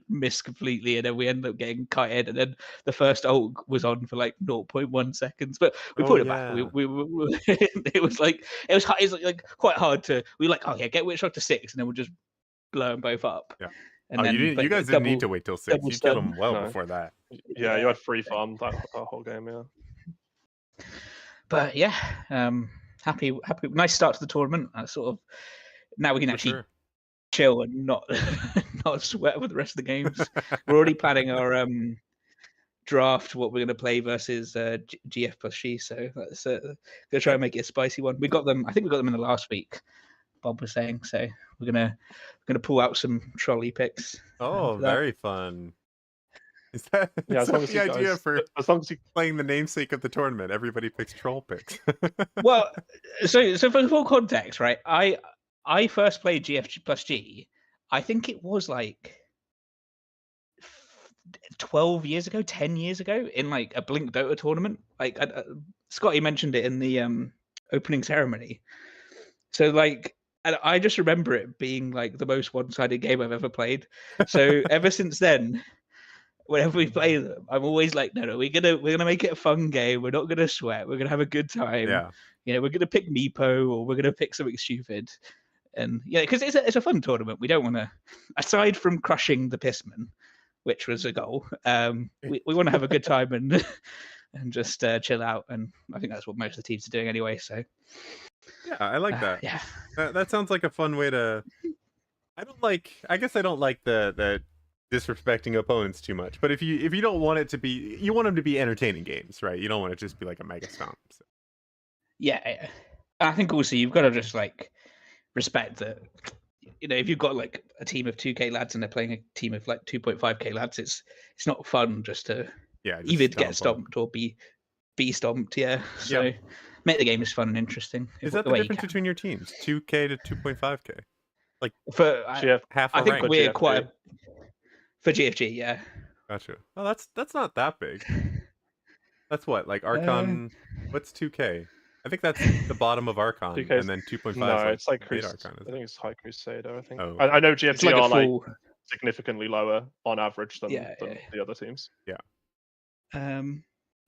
[SPEAKER 6] missed completely, and then we ended up getting kited, and then the first ult was on for like 0.1 seconds, but we put it back. We it was like like quite hard to. We were like, oh yeah, get Witchrock to 6, and then we'll just blow them both up.
[SPEAKER 1] Yeah.
[SPEAKER 6] And then,
[SPEAKER 1] you guys didn't need to wait till 6. You killed them well before that.
[SPEAKER 2] Yeah, you had free farm that whole game. Yeah.
[SPEAKER 6] But yeah, happy. Nice start to the tournament. Sort of now we can actually chill and not not sweat with the rest of the games. We're already planning our draft, what we're going to play versus GF plus G. So that's gonna try and make it a spicy one. We got them. I think we got them in the last week. Bob was saying. So we're gonna pull out some trolley picks.
[SPEAKER 1] Oh, very fun. Is that the idea for
[SPEAKER 2] as long as you
[SPEAKER 1] playing the namesake of the tournament? Everybody picks troll picks.
[SPEAKER 6] Well, so for full context, right? I first played GFG plus G. I think it was like 12 years ago, 10 years ago, in like a Blink Dota tournament. Like Scotty mentioned it in the opening ceremony. So like, and I just remember it being like the most one-sided game I've ever played. So ever since then, whenever we play them, I'm always like, no, we're gonna make it a fun game. We're not gonna sweat. We're gonna have a good time.
[SPEAKER 1] Yeah.
[SPEAKER 6] You know, we're gonna pick Meepo, or we're gonna pick something stupid. And yeah, because it's a fun tournament. We don't want to, aside from crushing the Pissman, which was a goal. We want to have a good time and and just chill out. And I think that's what most of the teams are doing anyway. So
[SPEAKER 1] yeah, I like that.
[SPEAKER 6] Yeah,
[SPEAKER 1] that sounds like a fun way to. I guess I don't like the disrespecting opponents too much, but if you don't want it to be, you want them to be entertaining games, right? You don't want it to just be like a mega stomp. So.
[SPEAKER 6] Yeah, I think also you've got to just like respect that. You know, if you've got like a team of 2K lads and they're playing a team of like 2.5K lads, it's not fun just to either get stomped or be stomped. Yeah, so make the game as fun and interesting.
[SPEAKER 1] Is that the difference between your teams, 2K to 2.5K? Like
[SPEAKER 6] for
[SPEAKER 1] half.
[SPEAKER 6] I think
[SPEAKER 1] rank.
[SPEAKER 6] we're quite for GFG. Yeah.
[SPEAKER 1] Gotcha. Oh, that's not that big. That's what, like Archon. What's 2K? I think that's the bottom of Archon, and then 2.5.
[SPEAKER 2] No, it's like
[SPEAKER 1] Archon.
[SPEAKER 2] I think it's High Crusader. I think.
[SPEAKER 1] Oh.
[SPEAKER 2] I know GFG
[SPEAKER 6] like
[SPEAKER 2] are like significantly lower on average than the other teams.
[SPEAKER 1] Yeah.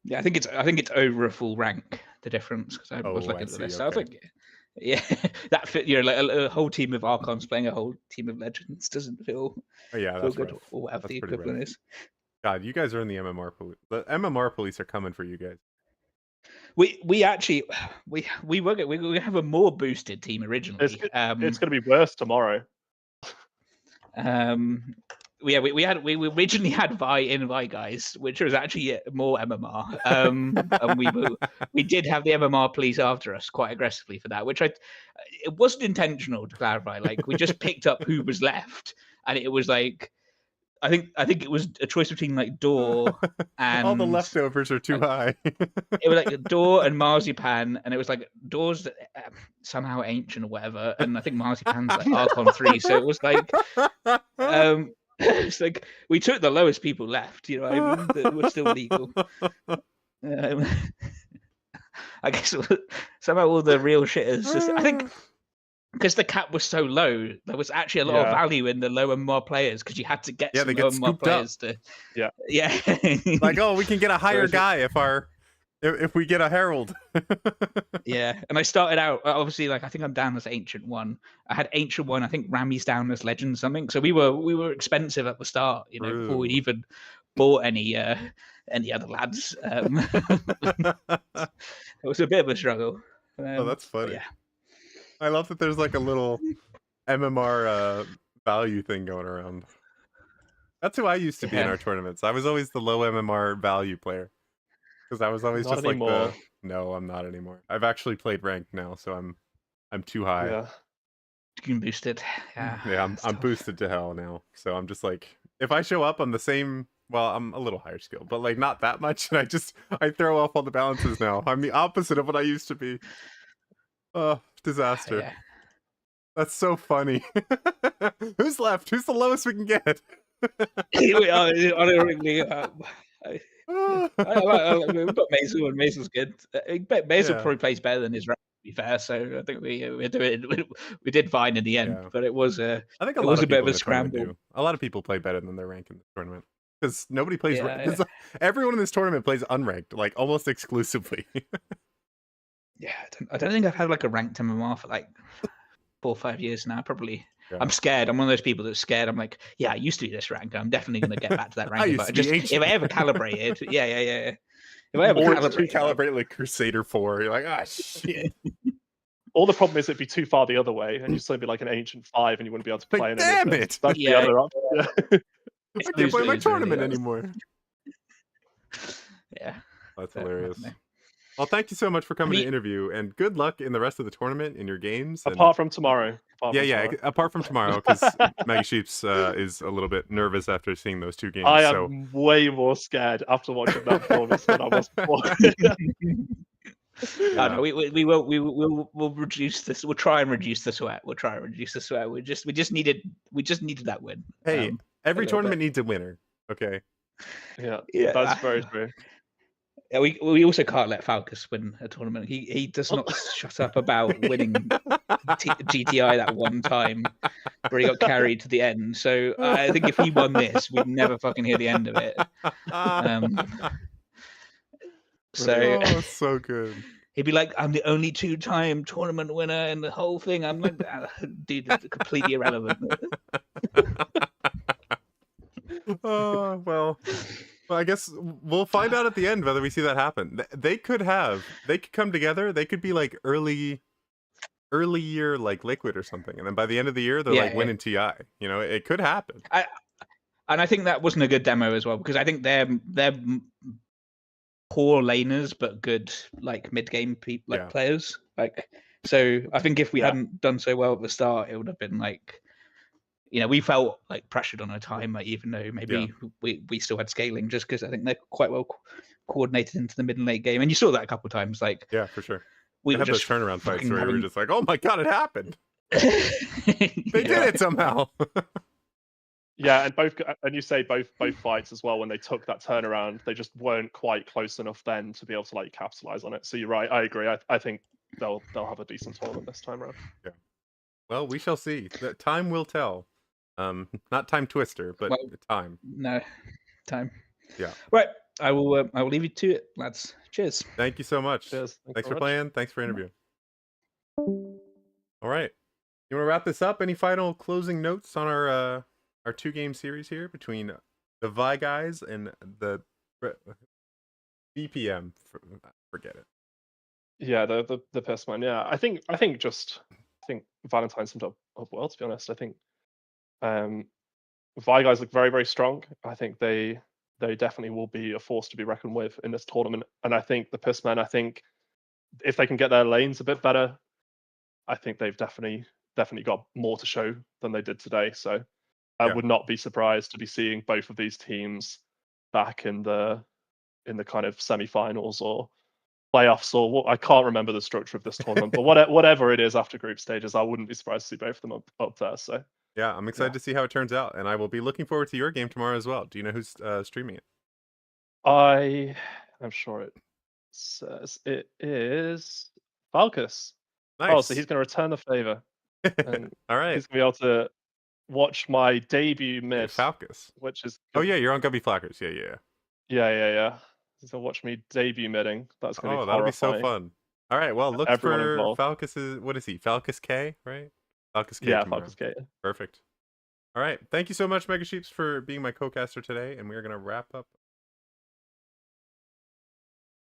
[SPEAKER 6] Yeah, I think it's over a full rank. The difference, because I was looking at this. Okay. I was like, yeah, that fit. You know, like a whole team of Archons playing a whole team of Legends doesn't feel.
[SPEAKER 1] That's
[SPEAKER 6] good,
[SPEAKER 1] rough.
[SPEAKER 6] or whatever the equivalent is.
[SPEAKER 1] God, you guys are in the MMR police. The MMR police are coming for you guys.
[SPEAKER 6] We actually we have a more boosted team originally.
[SPEAKER 2] It's going to be worse tomorrow.
[SPEAKER 6] We originally had Vi guys, which was actually more MMR. And we did have the MMR police after us quite aggressively for that, which it wasn't intentional, to clarify. Like, we just picked up who was left, and it was like, I think it was a choice between like Door and
[SPEAKER 1] all the leftovers are too high.
[SPEAKER 6] It was like Door and Marzipan, and it was like Door's somehow ancient or whatever, and I think Marzipan's like Archon 3. So it was like, it's like we took the lowest people left. You know, what I mean, that were still legal. I guess somehow all the real shitters just. I think. Because the cap was so low, there was actually a lot of value in the lower more players because you had to get some lower more players to. Yeah.
[SPEAKER 1] Like, oh, we can get a higher guy if we get a Herald.
[SPEAKER 6] Yeah, and I started out obviously like I think I'm down as Ancient 1. I had Ancient 1. I think Rami's down as Legend something. So we were expensive at the start, you know, before we even bought any other lads. It was a bit of a struggle.
[SPEAKER 1] Oh, that's funny.
[SPEAKER 6] Yeah.
[SPEAKER 1] I love that there's like a little MMR value thing going around. That's who I used to be in our tournaments. I was always the low MMR value player. Because I was always
[SPEAKER 2] not
[SPEAKER 1] just
[SPEAKER 2] anymore.
[SPEAKER 1] like no, I'm not anymore. I've actually played ranked now, so I'm too high.
[SPEAKER 2] Yeah.
[SPEAKER 6] You can boost it.
[SPEAKER 1] Yeah, I'm boosted to hell now. So I'm just like, if I show up, I'm the same. Well, I'm a little higher skill, but like not that much. And I throw off all the balances now. I'm the opposite of what I used to be. Oh, disaster.
[SPEAKER 6] Yeah.
[SPEAKER 1] That's so funny. Who's left? Who's the lowest we can get?
[SPEAKER 6] We are ironically. We've got Mazel, and Mazel's good. Mazel probably plays better than his rank, to be fair. So I think we did fine in the end, but it was I think it was a bit of a scramble.
[SPEAKER 1] A lot of people play better than their rank in this tournament because nobody plays. Because everyone in this tournament plays unranked, like almost exclusively.
[SPEAKER 6] Yeah, I don't think I've had like a ranked MMR for like 4 or 5 years now. Probably. Yeah. I'm scared. I'm one of those people that's scared. I'm like, yeah, I used to be this rank. I'm definitely going to get back to that rank. But if I ever calibrated, yeah. If I ever
[SPEAKER 1] calibrate like Crusader 4, you're like, ah, shit.
[SPEAKER 2] All the problem is it'd be too far the other way, and you'd still be like an Ancient 5, and you wouldn't be able to play.
[SPEAKER 1] Like, damn it!
[SPEAKER 2] That's the other option. Yeah.
[SPEAKER 1] I can't play my tournament anymore.
[SPEAKER 6] Yeah,
[SPEAKER 1] that's hilarious. Well, thank you so much for coming to the interview, and good luck in the rest of the tournament in your games.
[SPEAKER 2] Apart from tomorrow.
[SPEAKER 1] Apart from tomorrow, because Maggie Sheeps is a little bit nervous after seeing those 2 games.
[SPEAKER 2] I am way more scared after watching that performance than I was before.
[SPEAKER 6] No, we'll reduce this. We'll try and reduce the sweat. We just needed that win.
[SPEAKER 1] Hey, every tournament needs a winner. Okay.
[SPEAKER 2] Yeah, that's very true.
[SPEAKER 6] Yeah, we also can't let Falcus win a tournament. He does not shut up about winning GTI that one time where he got carried to the end. So I think if he won this, we'd never fucking hear the end of it.
[SPEAKER 1] So good.
[SPEAKER 6] He'd be like, "I'm the only 2-time tournament winner in the whole thing." I'm like, dude, that's completely irrelevant.
[SPEAKER 1] Oh, well, I guess we'll find out at the end whether we see that happen. They could come together. They could be like early year, like Liquid or something. And then by the end of the year, they're winning TI. You know, it could happen.
[SPEAKER 6] And I think that wasn't a good demo as well, because I think they're poor laners, but good like mid-game players. Like, so I think if we hadn't done so well at the start, it would have been like, we felt like pressured on our time, like, even though maybe we still had scaling, just because I think they're quite well coordinated into the mid and late game. And you saw that a couple of times. Like,
[SPEAKER 1] yeah, for sure. We had those turnaround fights where we were just like, oh my god, it happened. They did it somehow.
[SPEAKER 2] Yeah, and you say both fights as well, when they took that turnaround, they just weren't quite close enough then to be able to like capitalize on it. So you're right, I agree. I think they'll have a decent tournament this time around.
[SPEAKER 1] Yeah. Well, we shall see. The time will tell. Not Time Twister, but time.
[SPEAKER 6] No, time.
[SPEAKER 1] Yeah.
[SPEAKER 6] Right. I will leave you to it, lads. Cheers.
[SPEAKER 1] Thank you so much.
[SPEAKER 2] Cheers.
[SPEAKER 1] Thanks for playing. Thanks for interviewing. All right. You want to wrap this up? Any final closing notes on our 2-game series here between the Vi guys and the BPM? Forget it.
[SPEAKER 2] Yeah, the Pissman. Yeah, I think Valentine summed up well, to be honest. I think Vi guys look very, very strong. I think they definitely will be a force to be reckoned with in this tournament. And I think the Pissmen, I think if they can get their lanes a bit better, I think they've definitely got more to show than they did today. So I would not be surprised to be seeing both of these teams back in the kind of semi-finals or playoffs, or I can't remember the structure of this tournament, but whatever it is after group stages, I wouldn't be surprised to see both of them up there. So
[SPEAKER 1] yeah, I'm excited to see how it turns out, and I will be looking forward to your game tomorrow as well. Do you know who's streaming it?
[SPEAKER 2] I'm sure it says it is Falcus.
[SPEAKER 1] Nice.
[SPEAKER 2] Oh, so he's going to return the favor.
[SPEAKER 1] All right.
[SPEAKER 2] He's going to be able to watch my debut mid.
[SPEAKER 1] Falcus.
[SPEAKER 2] Which is
[SPEAKER 1] good. Oh yeah, you're on Gubby Flackers.
[SPEAKER 2] Yeah. He's going to watch me debut midding. That's going to be
[SPEAKER 1] that'll be so fun. All right, well, look for Falcus's. What is he? Falcus K, right? Falcus K.
[SPEAKER 2] Yeah,
[SPEAKER 1] tomorrow.
[SPEAKER 2] Falcus K.
[SPEAKER 1] Perfect. All right. Thank you so much, Mega Sheeps, for being my co-caster today, and we are going to wrap up